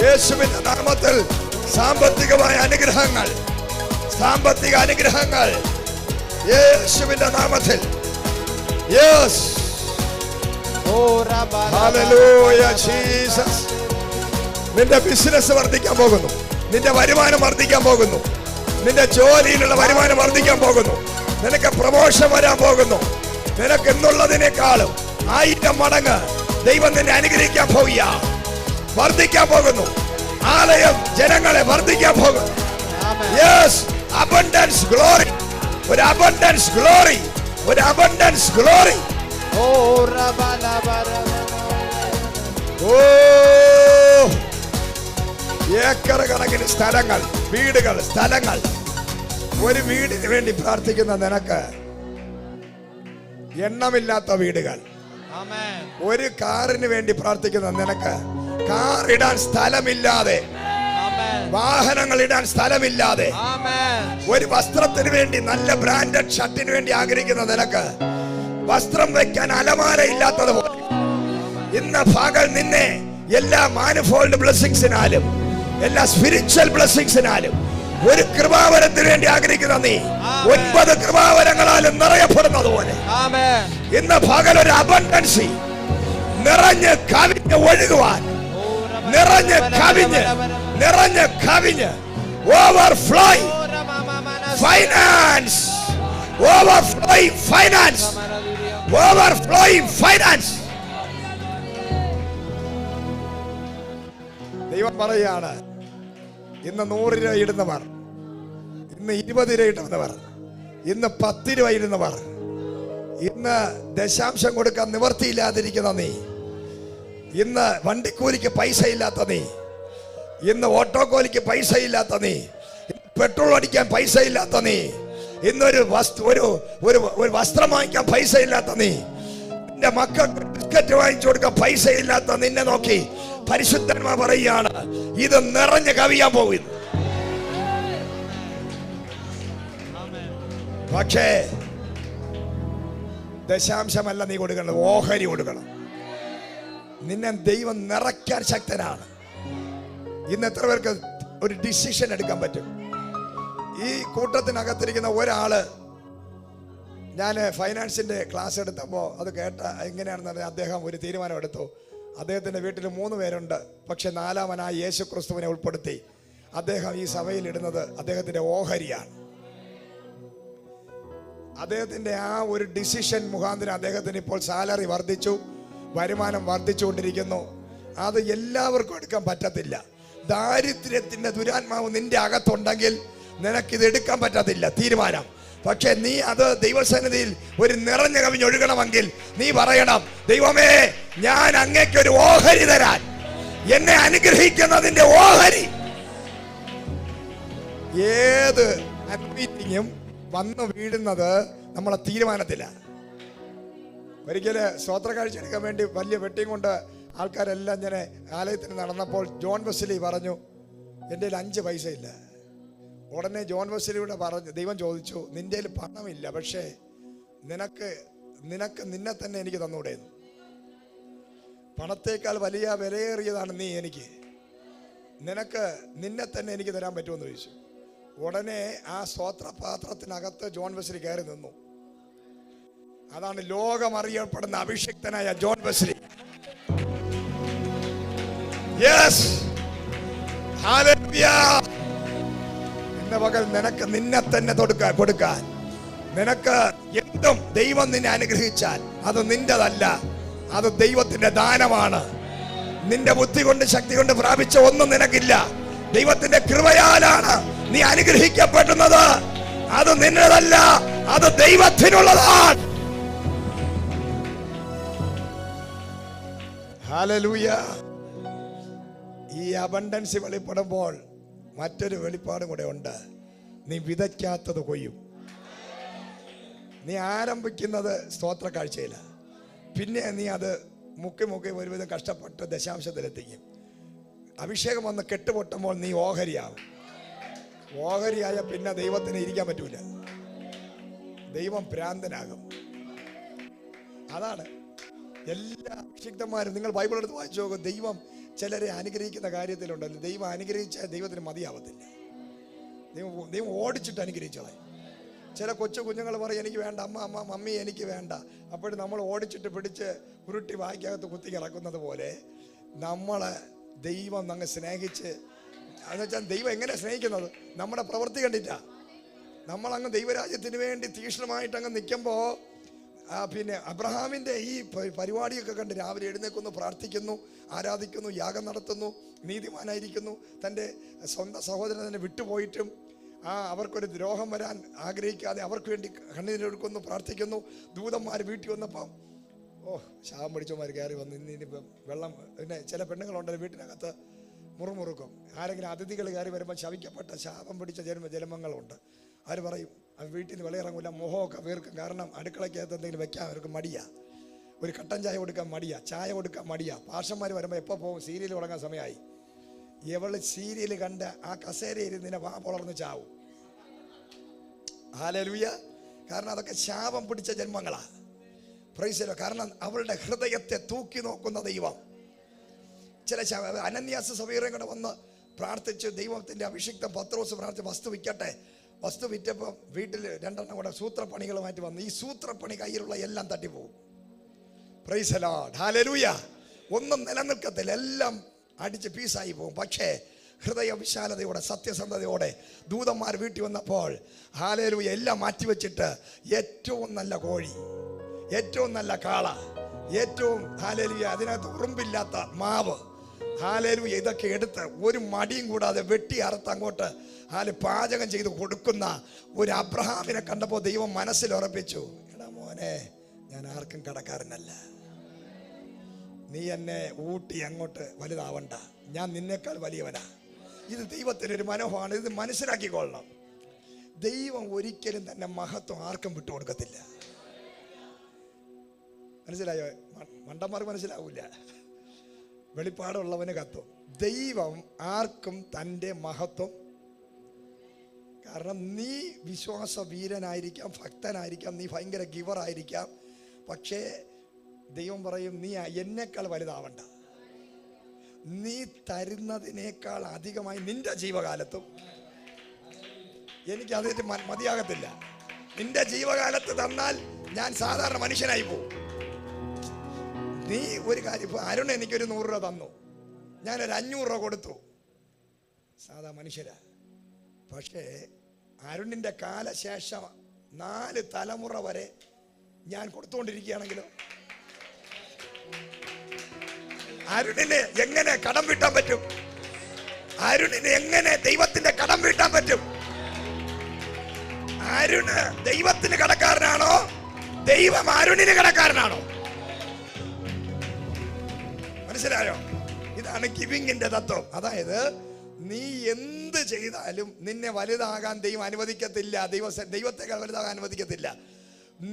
[SPEAKER 1] യേശുവിന്റെ നാമത്തിൽ സാമ്പത്തിക അനുഗ്രഹങ്ങൾ യേശുവിന്റെ നാമത്തിൽ. യെസ്. Hallelujah Jesus. നിന്റെ ബിസിനസ് വർദ്ധിക്കാൻ പോകുന്നു. നിന്റെ വരുമാനം വർദ്ധിക്കാൻ പോകുന്നു. നിന്റെ ജോലിയിലുള്ള വരുമാനം വർദ്ധിക്കാൻ പോകുന്നു. നിനക്ക് പ്രമോഷൻ വരാൻ പോകുന്നു. നിനക്ക് എന്നുള്ളതിനേക്കാളും 1000 മടങ്ങ് ദൈവം നിന്നെ അനുഗ്രഹിക്കാൻ പോവുക. വർദ്ധിക്കാൻ പോകുന്നു. ആലയം ജനങ്ങളെ വർദ്ധിക്കാൻ പോകുന്നു. യെസ്. Abundance glory. ഒരു അബണ്ടൻസ് ഗ്ലോറി. ഒരു അബണ്ടൻസ് ഗ്ലോറി. ഏക്കർ കണക്കിന് സ്ഥലങ്ങൾ, വീടുകൾ, സ്ഥലങ്ങൾ. ഒരു വീടിന് വേണ്ടി പ്രാർത്ഥിക്കുന്ന നിനക്ക് എണ്ണമില്ലാത്ത വീടുകൾ. ഒരു കാറിന് വേണ്ടി പ്രാർത്ഥിക്കുന്ന നിനക്ക് കാർ ഇടാൻ സ്ഥലമില്ലാതെ, വാഹനങ്ങൾ ഇടാൻ സ്ഥലമില്ലാതെ, ഒരു വസ്ത്രത്തിന് വേണ്ടി നല്ല ബ്രാൻഡഡ് ഷർട്ടിന് വേണ്ടി ആഗ്രഹിക്കുന്ന നിനക്ക് വസ്ത്രം വെക്കാൻ അലമാര ഇല്ലാത്തതുപോലെ ഇന്ന് പകൽ നിന്നെ എല്ലാ മാനിഫോൾഡ് ബ്ലെസ്സിങ്സിനാലും എല്ലാ സ്പിരിച്വൽ ബ്ലെസ്സിങ്സിനാലും ഒരു കൃപാവരത്തിന് വേണ്ടി ആഗ്രഹിക്കുന്ന നീ 9 കൃപാവരങ്ങളാലും നിറയപ്പെടുന്നത് പോലെ ഇന്ന് പകൽ ഒരു അബണ്ടൻസി നിറഞ്ഞ് കവിഞ്ഞ് ഒഴുകുവാൻ, നിറഞ്ഞ് കവിഞ്ഞ് overflowing finance, overflowing finance, overflowing finance. ദൈവം പറയാണ്, ഇന്ന് 100 രൂപ ഇടുന്നവർ, ഇന്ന് 20 രൂപ ഇടുന്നവർ, ഇന്ന് 10 രൂപ ഇടുന്നവർ, ഇന്ന് ദശാംശം കൊടുക്കാൻ നിവർത്തിയില്ലാതിരിക്കുന്ന നീ, ഇന്ന് വണ്ടിക്കൂലിക്ക് പൈസ ഇല്ലാത്ത നീ, ഇന്ന് ഓട്ടോക്കോലിക്ക് പൈസ ഇല്ലാത്ത നീ, പെട്രോൾ അടിക്കാൻ പൈസ ഇല്ലാത്ത നീ, ഇന്നൊരു ഒരു വസ്ത്രം വാങ്ങിക്കാൻ പൈസ ഇല്ലാത്ത നീ, നിന്റെ മക്കൾക്ക് ബിസ്ക്കറ്റ് വാങ്ങിച്ചു കൊടുക്കാൻ പൈസ ഇല്ലാത്ത നിന്നെ നോക്കി പരിശുദ്ധന്മാർ പറയുകയാണ്, ഇത് നിറഞ്ഞു കവിയാൻ പോകുന്നു. പക്ഷേ ദശാംശമല്ല നീ കൊടുക്കണം, ഓഹരി കൊടുക്കണം. നിന്നെ ദൈവം നിറയ്ക്കാൻ ശക്തനാണ്. ഇന്ന് എത്ര പേർക്ക് ഒരു ഡിസിഷൻ എടുക്കാൻ പറ്റും? ഈ കൂട്ടത്തിനകത്തിരിക്കുന്ന ഒരാള്, ഞാൻ ഫൈനാൻസിന്റെ ക്ലാസ് എടുത്തപ്പോൾ അത് കേട്ട എങ്ങനെയാണെന്ന് പറഞ്ഞാൽ, അദ്ദേഹം ഒരു തീരുമാനം എടുത്തു. അദ്ദേഹത്തിന്റെ വീട്ടിൽ 3 പേരുണ്ട്. പക്ഷെ 4-മനായ യേശു ക്രിസ്തുവിനെ ഉൾപ്പെടുത്തി അദ്ദേഹം ഈ സഭയിൽ ഇടുന്നത് അദ്ദേഹത്തിന്റെ ഓഹരിയാണ്. അദ്ദേഹത്തിന്റെ ആ ഒരു ഡിസിഷൻ മുഖാന്തരം അദ്ദേഹത്തിന് ഇപ്പോൾ സാലറി വർദ്ധിച്ചു, വരുമാനം വർദ്ധിച്ചുകൊണ്ടിരിക്കുന്നു. അത് എല്ലാവർക്കും എടുക്കാൻ പറ്റത്തില്ല. ദാരിദ്ര്യത്തിന്റെ ദുരാത്മാവ് നിന്റെ അകത്തുണ്ടെങ്കിൽ നിനക്കിത് എടുക്കാൻ പറ്റത്തില്ല തീരുമാനം. പക്ഷെ നീ അത് ദൈവസന്നിധിയിൽ ഒരു നിറഞ്ഞ കവിഞ്ഞൊഴുകണമെങ്കിൽ നീ പറയണം, ദൈവമേ, ഞാൻ അങ്ങേക്കൊരു ഓഹരി തരാൻ, എന്നെ അനുഗ്രഹിക്കുന്നതിന്റെ ഓഹരി. ഏത് മീറ്റിങ്ങും വന്നു വീഴുന്നത് നമ്മളെ തീരുമാനത്തിലാണ്. ഒരിക്കല് സ്വോത്ര കാഴ്ച എടുക്കാൻ വേണ്ടി വലിയ വെട്ടിയും കൊണ്ട് ആൾക്കാരെല്ലാം ഇങ്ങനെ ആലയത്തിന് നടന്നപ്പോൾ ജോൺ വെസ്ലി പറഞ്ഞു, എൻ്റെ കയ്യിൽ 5 പൈസ ഇല്ല. ഉടനെ ജോൺ വെസ്ലിയുടെ പറഞ്ഞു, ദൈവം ചോദിച്ചു, നിന്റെ കയ്യിൽ പണമില്ല, പക്ഷേ നിനക്ക് നിന്നെ തന്നെ എനിക്ക് തന്നൂടെ? പണത്തേക്കാൾ വലിയ വിലയേറിയതാണ് നീ എനിക്ക്, നിനക്ക് നിന്നെ തന്നെ എനിക്ക് തരാൻ പറ്റുമെന്ന് ചോദിച്ചു. ഉടനെ ആ സ്തോത്രപാത്രത്തിനകത്ത് ജോൺ വെസ്ലി കയറി നിന്നു. അതാണ് ലോകം അറിയപ്പെടുന്ന അഭിഷിക്തനായ ജോൺ വെസ്ലി. Yes, hallelujah. ഇന്ന് പകൽ നിനക്ക് നിന്നെ തന്നെ കൊടുക്കാൻ, നിനക്ക് എന്തും ദൈവം നിന്നെ അനുഗ്രഹിച്ചാൽ അത് നിന്റെതല്ല, അത് ദൈവത്തിന്റെ ദാനമാണ്. നിന്റെ ബുദ്ധി കൊണ്ട് ശക്തി കൊണ്ട് പ്രാപിച്ച ഒന്നും നിനക്കില്ല. ദൈവത്തിന്റെ കൃപയാലാണ് നീ അനുഗ്രഹിക്കപ്പെടുന്നത്. അത് നിന്റെതല്ല, അത് ദൈവത്തിനുള്ളതാണ്. ഹല്ലേലൂയ. ഈ അബണ്ടൻസ് വെളിപ്പെടുമ്പോൾ മറ്റൊരു വെളിപ്പാടും കൂടെ ഉണ്ട്. നീ വിതയ്ക്കാത്തത് കൊയ്യും. നീ ആരംഭിക്കുന്നത് സ്തോത്ര കാഴ്ചയില, പിന്നെ നീ അത് മുക്കി ഒരുവിധം കഷ്ടപ്പെട്ട് ദശാംശത്തിലെത്തിക്കും. അഭിഷേകം വന്ന് കെട്ടുപൊട്ടുമ്പോൾ നീ ഓഹരിയാവും. ഓഹരിയായ പിന്നെ ദൈവത്തിന് ഇരിക്കാൻ പറ്റൂല, ദൈവം ഭ്രാന്തനാകും. അതാണ് എല്ലാ അഭിഷിക്തന്മാരും, നിങ്ങൾ ബൈബിൾ എടുത്ത് വായിച്ചു നോക്കും. ദൈവം ചിലരെ അനുഗ്രഹിക്കുന്ന കാര്യത്തിലുണ്ടല്ലോ, ദൈവം അനുഗ്രഹിച്ചാൽ ദൈവത്തിന് മതിയാവത്തില്ല. ദൈവം ഓടിച്ചിട്ട് അനുഗ്രഹിച്ചോളെ. ചില കുഞ്ഞുങ്ങൾ പറയും, എനിക്ക് വേണ്ട അമ്മ, മമ്മി എനിക്ക് വേണ്ട. അപ്പോഴും നമ്മൾ ഓടിച്ചിട്ട് പിടിച്ച് ഉരുട്ടി വായിക്കകത്ത് കുത്തി കിടക്കുന്നത് പോലെ നമ്മളെ ദൈവം അങ്ങ് സ്നേഹിച്ച്, എന്ന് വെച്ചാൽ ദൈവം എങ്ങനെ സ്നേഹിക്കുന്നത്? നമ്മുടെ പ്രവൃത്തി കണ്ടിട്ടാ. നമ്മളങ്ങ് ദൈവരാജ്യത്തിന് വേണ്ടി തീക്ഷ്ണമായിട്ട് അങ്ങ് നിൽക്കുമ്പോൾ, പിന്നെ അബ്രഹാമിൻ്റെ ഈ പരിപാടിയൊക്കെ കണ്ട് രാവിലെ എഴുന്നേൽക്കുന്നു, പ്രാർത്ഥിക്കുന്നു, ആരാധിക്കുന്നു, യാഗം നടത്തുന്നു, നീതിമാനായിരിക്കുന്നു. തൻ്റെ സ്വന്തം സഹോദരൻ തന്നെ വിട്ടുപോയിട്ടും അവർക്കൊരു ദ്രോഹം വരാൻ ആഗ്രഹിക്കാതെ അവർക്ക് വേണ്ടി കണ്ണീരൊഴുക്കുന്നു, പ്രാർത്ഥിക്കുന്നു. ദൂതന്മാർ വീട്ടിൽ വന്നപ്പം ശാപം പിടിച്ചവന്മാർ കയറി വന്ന് ഇനിയിപ്പം വെള്ളം, പിന്നെ ചില പെണ്ണുങ്ങളുണ്ടല്ലോ വീട്ടിനകത്ത് മുറുമുറുക്കും. ആരെങ്കിലും അതിഥികൾ കയറി വരുമ്പോൾ ശവിക്കപ്പെട്ട ശാപം പിടിച്ച ജന്മങ്ങളുണ്ട്. അവർ പറയും വീട്ടിൽ നിന്ന് വെളിയിറങ്ങില്ല, മുഖമൊക്കെ വീർക്കും. കാരണം അടുക്കളയ്ക്കകത്ത് എന്തെങ്കിലും വെക്കാൻ അവർക്ക് മടിയാ. ഒരു കട്ടൻ ചായ കൊടുക്കാൻ മടിയാ, ചായ കൊടുക്കാൻ മടിയാ. പാഷന്മാർ വരുമ്പോൾ എപ്പോൾ പോകും? സീരിയൽ തുടങ്ങാൻ സമയമായി. എവള് സീരിയൽ കണ്ട് ആ കസേരയിൽ നിന്നെ വാ പൊളർന്ന് ചാവും. ഹല്ലേലൂയ. കാരണം അതൊക്കെ ശാപം പിടിച്ച ജന്മങ്ങളാ. Price the Lord. കാരണം അവളുടെ ഹൃദയത്തെ തൂക്കി നോക്കുന്ന ദൈവം. ചില അനന്യാസ് സഫീറയും കൂടെ വന്ന് പ്രാർത്ഥിച്ച് ദൈവത്തിന്റെ അഭിഷിക്തം പത്രോസ് പ്രാർത്ഥിച്ച് വസ്തു വിൽക്കട്ടെ. വസ്തു വിറ്റപ്പം വീട്ടിൽ 2 കൂടെ സൂത്രപ്പണികളുമായിട്ട് വന്നു. ഈ സൂത്രപ്പണി കയ്യിലുള്ള എല്ലാം തട്ടിപ്പോകും. Praise the Lord. ഹല്ലേലൂയ. ഒന്നും നിലനിൽക്കത്തില്ല, എല്ലാം അടിച്ച് പീസായി പോകും. പക്ഷേ ഹൃദയ വിശാലതയോടെ സത്യസന്ധതയോടെ ദൂതന്മാർ വീട്ടിൽ വന്നപ്പോൾ ഹല്ലേലൂയ എല്ലാം മാറ്റിവെച്ചിട്ട് ഏറ്റവും നല്ല കോഴി, ഏറ്റവും നല്ല കാള, ഏറ്റവും ഹല്ലേലൂയ അതിനകത്ത് ഉറുമ്പില്ലാത്ത മാവ്, ഹല്ലേലൂയ. ഇതൊക്കെ എടുത്ത് ഒരു മടിയും കൂടാതെ വെട്ടി അറുത്ത് അങ്ങോട്ട് പാചകം ചെയ്ത് കൊടുക്കുന്ന ഒരു അബ്രഹാമിനെ കണ്ടപ്പോൾ ദൈവം മനസ്സിൽ ഉറപ്പിച്ചു, എടാ മോനെ, ഞാൻ ആർക്കും കടക്കാരനല്ല. നീ എന്നെ ഊട്ടി അങ്ങോട്ട് വലുതാവണ്ട, ഞാൻ നിന്നേക്കാൾ വലിയവനാ. ഇത് ദൈവത്തിനൊരു മനോഹരമാണ്. ഇത് മനസ്സിലാക്കിക്കൊള്ളണം. ദൈവം ഒരിക്കലും തന്നെ മഹത്വം ആർക്കും വിട്ടുകൊടുക്കത്തില്ല. മനസ്സിലായോ? മണ്ടന്മാർക്ക് മനസ്സിലാവൂല. വെളിപ്പാടുള്ളവന് കത്തും. ദൈവം ആർക്കും തൻ്റെ മഹത്വം, കാരണം നീ വിശ്വാസ വീരനായിരിക്കാം, ഭക്തനായിരിക്കാം, നീ ഭയങ്കര ഗിവറായിരിക്കാം, പക്ഷേ ദൈവം പറയും നീ എന്നേക്കാൾ വലുതാവണ്ട. നീ തരുന്നതിനേക്കാൾ അധികമായി നിന്റെ ജീവകാലത്തും, എനിക്ക് അതിന് മതിയാകത്തില്ല. നിന്റെ ജീവകാലത്ത് തന്നാൽ ഞാൻ സാധാരണ മനുഷ്യനായി പോകും. നീ ഒരു കാര്യം, ഇപ്പൊ അരുൺ എനിക്കൊരു 100 രൂപ തന്നു, ഞാനൊരു 500 രൂപ കൊടുത്തു, സാധാ മനുഷ്യരാ. പക്ഷേ അരുണിന്റെ കാലശേഷം 4 തലമുറ വരെ ഞാൻ കൊടുത്തുകൊണ്ടിരിക്കുകയാണെങ്കിലോ, അരുണിന് എങ്ങനെ കടം വീട്ടാൻ പറ്റും? അരുണിന് എങ്ങനെ ദൈവത്തിന്റെ കടം വീട്ടാൻ പറ്റും? അരുണ് ദൈവത്തിന് കടക്കാരനാണോ? ദൈവം അരുണിന് കടക്കാരനാണോ? മനസ്സിലായോ? ഇതാണ് ഗിവിങ്ങിന്റെ തത്വം. അതായത് നീ എന്ത് ചെയ്താലും നിന്നെ വലുതാകാൻ ദൈവം അനുവദിക്കത്തില്ല. ദൈവത്തെക്കാൾ വലുതാകാൻ അനുവദിക്കത്തില്ല.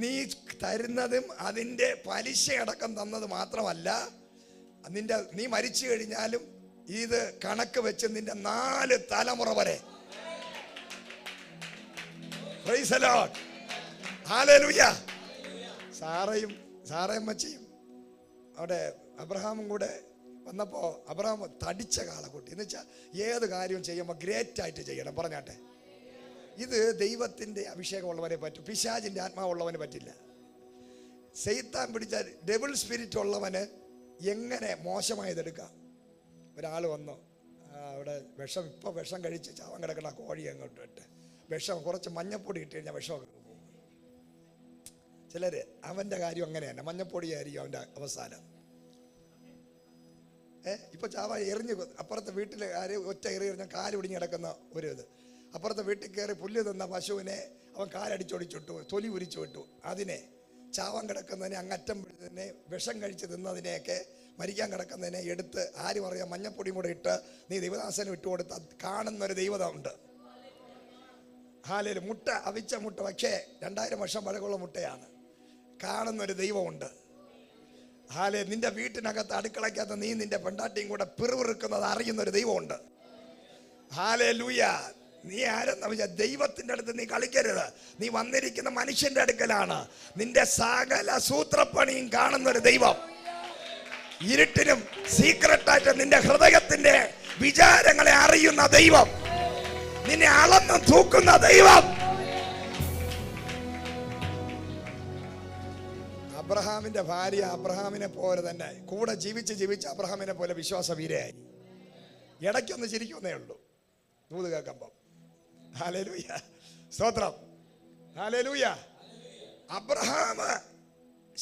[SPEAKER 1] നീ തരുന്നതും അതിൻ്റെ പലിശ അടക്കം തന്നത് മാത്രമല്ല, നീ മരിച്ചു കഴിഞ്ഞാലും ഇത് കണക്ക് വെച്ച് നിന്റെ 4 തലമുറ വരെ. Price the Lord. ഹല്ലേലൂയ. സാറയമ്മച്ചിയും അവിടെ അബ്രഹാമും കൂടെ വന്നപ്പോ അബ്രഹാം തടിച്ച കാളക്കുട്ടി. എന്ന് വെച്ചാൽ ഏത് കാര്യവും ചെയ്യുമ്പോൾ ഗ്രേറ്റ് ആയിട്ട് ചെയ്യണം. പറഞ്ഞാട്ടെ, ഇത് ദൈവത്തിന്റെ അഭിഷേകമുള്ളവനെ പറ്റും, പിശാചിന്റെ ആത്മാവുള്ളവന് പറ്റില്ല. സൈത്താൻ പിടിച്ച ഡെവിൾ സ്പിരിറ്റ് ഉള്ളവന് എങ്ങനെ മോശമായതെടുക്കാം. ഒരാൾ വന്നു, അവിടെ വിഷം കഴിച്ച് ചാവൻ കിടക്കണ കോഴി അങ്ങോട്ട് ഇട്ട് കുറച്ച് മഞ്ഞപ്പൊടി ഇട്ട് കഴിഞ്ഞാൽ വിഷമൊക്കെ പോകും. ചിലര് അവന്റെ കാര്യം അങ്ങനെ തന്നെ, മഞ്ഞപ്പൊടി ആയിരിക്കും അവന്റെ അവസാനം. ഇപ്പൊ ചാവ എറിഞ്ഞ് അപ്പുറത്തെ വീട്ടിൽ ഒറ്റ എറിഞ്ഞാൽ കാല് പിടിഞ്ഞ് കിടക്കുന്ന ഒരു ഇത്. അപ്പുറത്തെ വീട്ടിൽ കയറി പുല്ല് തിന്ന പശുവിനെ അവൻ കാലടിച്ചൊടിച്ചിട്ടു, തൊലി ഉരിച്ചു വിട്ടു. അതിനെ ചാവാൻ കിടക്കുന്നതിനെ, അങ്ങറ്റം പിടിച്ചതിനെ, വിഷം കഴിച്ച് തിന്നതിനെയൊക്കെ, മരിക്കാൻ കിടക്കുന്നതിനെ എടുത്ത് ആര് പറയാം മഞ്ഞപ്പൊടിയും കൂടെ ഇട്ട് നീ ദൈവദാസന് വിട്ടുകൊടുത്ത് കാണുന്നൊരു ദൈവത ഉണ്ട്. ഹാലേലൂയ. മുട്ട, അവിച്ച മുട്ട, പക്ഷേ 2000 വർഷം പഴക്കമുള്ള മുട്ടയാണ്. കാണുന്നൊരു ദൈവമുണ്ട്. ഹാലേ. നിന്റെ വീട്ടിനകത്ത് അടുക്കളയ്ക്കകത്ത് നീ നിന്റെ പെണ്ടാട്ടിയും കൂടെ പിറുപിറുക്കുന്നത് അറിയുന്നൊരു ദൈവമുണ്ട്. ഹല്ലേലൂയ. നീ ആരെന്ന് വെച്ചാൽ ദൈവത്തിന്റെ അടുത്ത് നീ കളിക്കരുത്. നീ വന്നിരിക്കുന്ന മനുഷ്യന്റെ അടുക്കലാണ്. നിന്റെ സകല സൂത്രപ്പണിയും കാണുന്നൊരു ദൈവം, ഇരുട്ടിനും സീക്രട്ടായിട്ട് നിന്റെ ഹൃദയത്തിന്റെ വിചാരങ്ങളെ അറിയുന്ന ദൈവം, നിന്നെ അളന്ന് തൂക്കുന്ന ദൈവം. അബ്രഹാമിന്റെ ഭാര്യ അബ്രഹാമിനെ പോലെ തന്നെ കൂടെ ജീവിച്ച് അബ്രഹാമിനെ പോലെ വിശ്വാസവീരയായി. ഇടയ്ക്കൊന്ന് ചിരിക്കുന്നേ ഉള്ളൂ ദൂത് കേൾക്കുമ്പം. ഹല്ലേലൂയ, സ്തോത്രം, ഹല്ലേലൂയ. അബ്രഹാം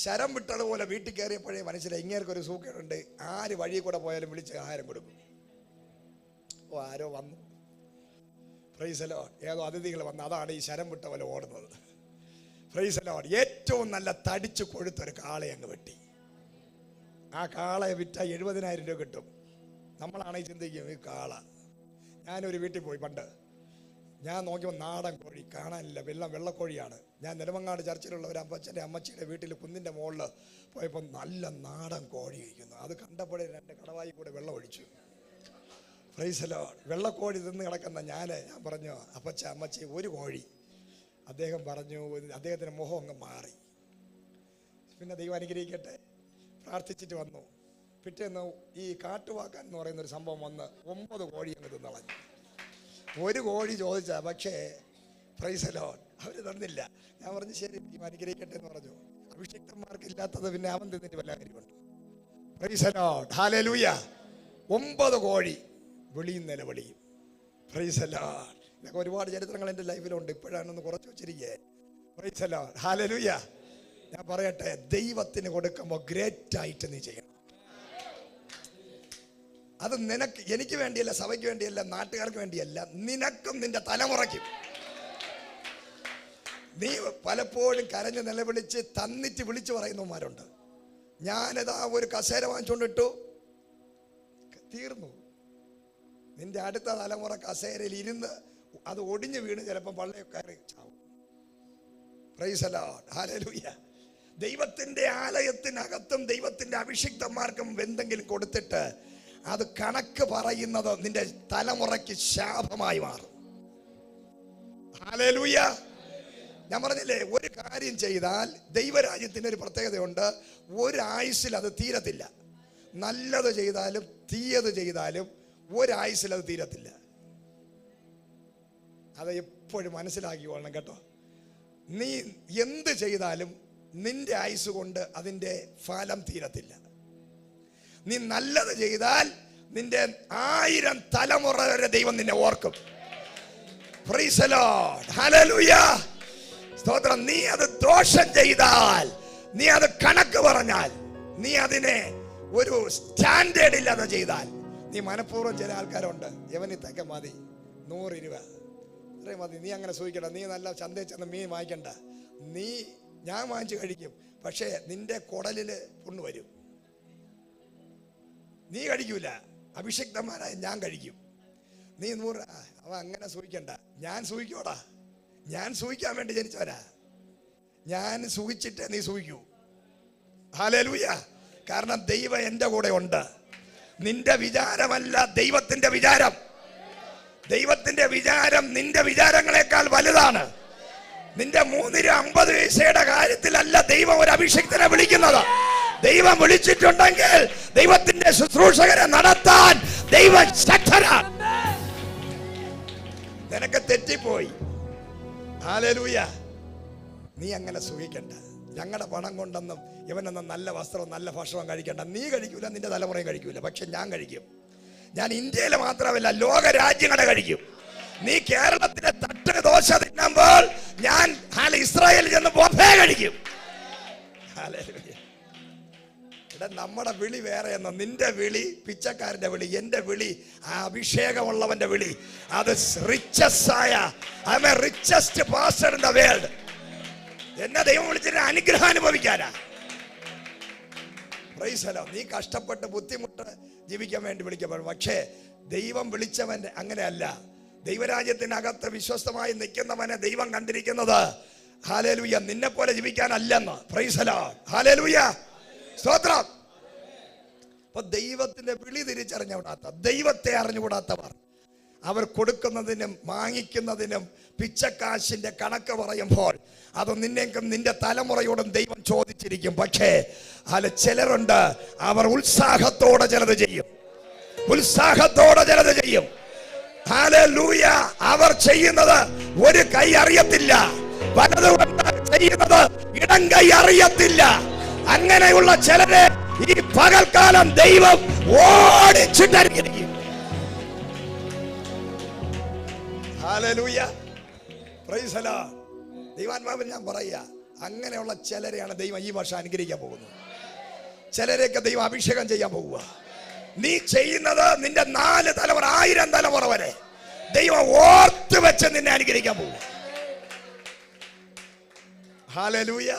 [SPEAKER 1] ശരം വിട്ടതുപോലെ വീട്ടിൽ കയറിയപ്പോഴേ മനസ്സിലായി ഇങ്ങേർക്കൊരു സൂക്കേടുണ്ട്. ആര് വഴി കൂടെ പോയാലും വിളിച്ച് ആഹാരം കൊടുക്കും. ഓ, ആരോ വന്നു, പ്രൈസ് ദി ലോർഡ്, ഏതോ അതിഥികൾ വന്നു. അതാണ് ഈ ശരം വിട്ട പോലെ ഓടുന്നത്. Price the Lord. ഏറ്റവും നല്ല തടിച്ചു കൊഴുത്തൊരു കാളയെ അങ്ങ് വെട്ടി. ആ കാളയെ വിറ്റ 70,000 രൂപ കിട്ടും. നമ്മളാണെങ്കിൽ ചിന്തിക്കും ഈ കാള. ഞാനൊരു വീട്ടിൽ പോയി പണ്ട്, ഞാൻ നോക്കിയപ്പോൾ നാടൻ കോഴി കാണാനില്ല, വെള്ളക്കോഴിയാണ്. ഞാൻ നെടുമങ്ങാട് ചർച്ചിലുള്ള ഒരു അപ്പച്ചൻ്റെ അമ്മച്ചിയുടെ വീട്ടിൽ കുന്നിൻ്റെ മുകളിൽ പോയപ്പോൾ നല്ല നാടൻ കോഴി കഴിക്കുന്നു. അത് കണ്ടപ്പോഴേ 2 കടവായി കൂടെ വെള്ളം ഒഴിച്ചു. Price the Lord. വെള്ളക്കോഴി തിന്ന് കിടക്കുന്ന ഞാൻ പറഞ്ഞു, അപ്പച്ച അമ്മച്ചി ഒരു കോഴി. അദ്ദേഹം പറഞ്ഞു, അദ്ദേഹത്തിൻ്റെ മുഖം അങ്ങ് മാറി. പിന്നെ ദൈവം അനുഗ്രഹിക്കട്ടെ, പ്രാർത്ഥിച്ചിട്ട് വന്നു. പിറ്റേന്ന് ഈ കാട്ടുവാക്കാൻ എന്ന് പറയുന്നൊരു സംഭവം വന്ന് 9 കോഴി അങ്ങ് തിന്നളഞ്ഞു. ഒരു കോഴി ചോദിച്ചാൽ, പക്ഷേ പ്രൈസ് ദി ലോർഡ് അവർ തന്നില്ല. ഞാൻ പറഞ്ഞു ശരി ദൈവം അനുഗ്രഹിക്കട്ടെ എന്ന് പറഞ്ഞു. അഭിഷിക്തന്മാർക്ക് ഇല്ലാത്തത് പിന്നെ അവൻ തിന്നിട്ട് വല്ല കാര്യമുണ്ട്. Price the Lord, hallelujah. 9 കോഴി വെളിയും നിലവിളിയും. Praise the Lord. ഇതൊക്കെ ഒരുപാട് ചരിത്രങ്ങൾ എൻ്റെ ലൈഫിലുണ്ട്. ഇപ്പോഴാണൊന്ന് കുറച്ച് വെച്ചിരിക്കേ. Praise the Lord, hallelujah. ഞാൻ പറയട്ടെ, ദൈവത്തിന് കൊടുക്കുമ്പോൾ ഗ്രേറ്റ് ആയിട്ട് നീ ചെയ്യണം. അത് നിനക്ക്, എനിക്ക് വേണ്ടിയല്ല, സഭയ്ക്ക് വേണ്ടിയല്ല, നാട്ടുകാർക്ക് വേണ്ടിയല്ല, നിനക്കും നിന്റെ തലമുറയ്ക്കും. നീ പലപ്പോഴും കരഞ്ഞ് നിലവിളിച്ച് തന്നിട്ട് വിളിച്ചു പറയുന്നവന്മാരുണ്ട്. ഞാനിതാ ഒരു കസേര വാങ്ങിച്ചുകൊണ്ടിട്ടു, തീർന്നു. നിന്റെ അടുത്ത തലമുറ കസേരയിൽ ഇരുന്ന് അത് ഒടിഞ്ഞു വീണ് ചിലപ്പോൾ പള്ളയൊക്കെ ചാവും. Price the Lord, hallelujah. ദൈവത്തിന്റെ ആലയത്തിനകത്തും ദൈവത്തിന്റെ അഭിഷിക്തന്മാർക്കും എന്തെങ്കിലും കൊടുത്തിട്ട് അത് കണക്ക് പറയുന്നത് നിന്റെ തലമുറയ്ക്ക് ശാപമായി മാറും. ഹല്ലേലൂയ. ഞാൻ പറഞ്ഞില്ലേ, ഒരു കാര്യം ചെയ്താൽ ദൈവരാജ്യത്തിന് ഒരു പ്രത്യേകതയുണ്ട്. ഒരായുസിൽ അത് തീരത്തില്ല. നല്ലത് ചെയ്താലും തീയത് ചെയ്താലും ഒരായുസിൽ അത് തീരത്തില്ല. അത് എപ്പോഴും മനസ്സിലാക്കിക്കൊള്ളണം കേട്ടോ. നീ എന്ത് ചെയ്താലും നിന്റെ ആയുസ് കൊണ്ട് അതിൻ്റെ ഫലം തീരത്തില്ല. നീ നല്ലത് ചെയ്താൽ നിന്റെ 1000 തലമുറ വരെ ദൈവം നിന്നെ ഓർക്കും. പ്രൈസ് ദി ലോർഡ്, ഹല്ലേലൂയ, സ്തോത്രം. നീ അത് ദോഷം ചെയ്താൽ, നീ അത് കണക്ക് പറഞ്ഞാൽ, നീ അതിനെ ഒരു സ്റ്റാൻഡേർഡ് ഇല്ലാതെ ചെയ്താൽ, നീ മനഃപൂർവ്വം, ചില ആൾക്കാരുണ്ട്, യവനിത്തൊക്കെ മതി 100 രൂപ ഇത്രയും മതി, നീ അങ്ങനെ സൂഹിക്കണ്ട, നീ നല്ല ചന്തയിൽ ചെന്ന് മീൻ വാങ്ങിക്കണ്ട, നീ ഞാൻ വാങ്ങിച്ച് കഴിക്കും, പക്ഷേ നിന്റെ കുടലില് പുണ്ണ് വരും, നീ കഴിക്കൂല. അഭിഷിക്തന്മാരായ ഞാൻ കഴിക്കും. നീ 100, അവ അങ്ങനെ സൂഹിക്കണ്ട, ഞാൻ സൂഹിക്കോടാ, ഞാൻ സൂഹിക്കാൻ വേണ്ടി ജനിച്ചവരാ, ഞാൻ സൂഹിച്ചിട്ട് നീ സൂഹിക്കൂ. ഹല്ലേലൂയ. കാരണം ദൈവം എൻ്റെ കൂടെ ഉണ്ട്. നിന്റെ വിചാരമല്ല ദൈവത്തിന്റെ വിചാരം. ദൈവത്തിന്റെ വിചാരം നിന്റെ വിചാരങ്ങളെക്കാൾ വലുതാണ്. നിന്റെ 350 പൈസയുടെ കാര്യത്തിലല്ല ദൈവം ഒരു അഭിഷിക്തനെ വിളിക്കുന്നത്. ദൈവം വിളിച്ചിട്ടുണ്ടെങ്കിൽ ദൈവത്തിന്റെ ശുശ്രൂഷകരെ നടത്താൻ ദൈവം ശക്തനാണ്. നിനക്ക് തെറ്റിപ്പോയി. ഹല്ലേലൂയ. നീ അങ്ങനെ സുഖിക്കണ്ട. ഞങ്ങളുടെ പണം കൊണ്ടൊന്നും ഇവനൊന്നും നല്ല വസ്ത്രവും നല്ല ഭക്ഷണവും കഴിക്കണ്ട. നീ കഴിക്കൂല, നിന്റെ തലമുറയും കഴിക്കൂല, പക്ഷെ ഞാൻ കഴിക്കും. ഞാൻ ഇന്ത്യയിൽ മാത്രമല്ല, ലോക രാജ്യങ്ങളെ കഴിക്കും. നീ കേരളത്തിലെ തട്ട് ദോശ തിന്നുമ്പോൾ ഞാൻ ഇസ്രായേലിൽ ചെന്ന് ബൊഫേ കഴിക്കും. ഇവിടെ നമ്മുടെ വിളി വേറെ എന്നോ. നിന്റെ വിളി പിച്ചക്കാരന്റെ വിളി, എന്റെ വിളി ആ അഭിഷേകമുള്ളവന്റെ വിളി. അത് richest pastor in the world. എന്നെ ദൈവം വിളിച്ചിട്ട് അനുഗ്രഹം അനുഭവിക്കാനാ. Price the Lord. നീ കഷ്ടപ്പെട്ട് ബുദ്ധിമുട്ട് ജീവിക്കാൻ വേണ്ടി വിളിക്കപ്പെടും. പക്ഷേ ദൈവം വിളിച്ചവൻ അങ്ങനെയല്ല. ദൈവരാജ്യത്തിനകത്ത് വിശ്വസ്തമായി നിൽക്കുന്നവനെ ദൈവം കണ്ടിരിക്കുന്നത് ഹല്ലേലൂയ നിന്നെ പോലെ ജീവിക്കാനല്ലെന്ന്. പ്രൈസ് ദി ലോർഡ്, ഹല്ലേലൂയ, സ്തോത്രം. അപ്പൊ ദൈവത്തിന്റെ വിളി തിരിച്ചറിഞ്ഞുകൂടാത്ത, ദൈവത്തെ അറിഞ്ഞുകൂടാത്തവർ, അവർ കൊടുക്കുന്നതിനും വാങ്ങിക്കുന്നതിനും പിച്ചക്കാശിന്റെ കണക്ക് പറയുമ്പോൾ അത് നിന്നെക്കും നിന്റെ തലമുറയോടും ദൈവം ചോദിച്ചിരിക്കും. പക്ഷേ ചിലരുണ്ട്, അവർ ഉത്സാഹത്തോടെ ചിലത് ചെയ്യും, ഉത്സാഹത്തോടെ ചിലത് ചെയ്യും. ഹല്ലേലൂയ. അവർ ചെയ്യുന്നത് ഒരു കൈ അറിയത്തില്ല, വലതുകൊണ്ട് ചെയ്യുന്നത് ഇടം കൈ അറിയത്തില്ല. അങ്ങനെയുള്ള ചിലരെ ഈ പകൽക്കാലം ദൈവം ഓടിച്ചിട്ടിരിക്കും. Hallelujah, praise the Lord. ദൈവാത്മാവിൽ ഞാൻ പറയുക, അങ്ങനെയുള്ള ചിലരെയാണ് ദൈവം ഈ വർഷം അനുഗ്രഹിക്കാൻ പോകുന്നത്. ചിലരെയൊക്കെ ദൈവം അഭിഷേകം ചെയ്യാൻ പോവുക. നീ ചെയ്യുന്നത് നിന്റെ 4 തലമുറ, 1000 തലമുറ വരെ ദൈവം ഓർത്ത് വെച്ച് നിന്നെ അനുഗ്രഹിക്കാൻ പോവുക. ഹല്ലേലൂയ,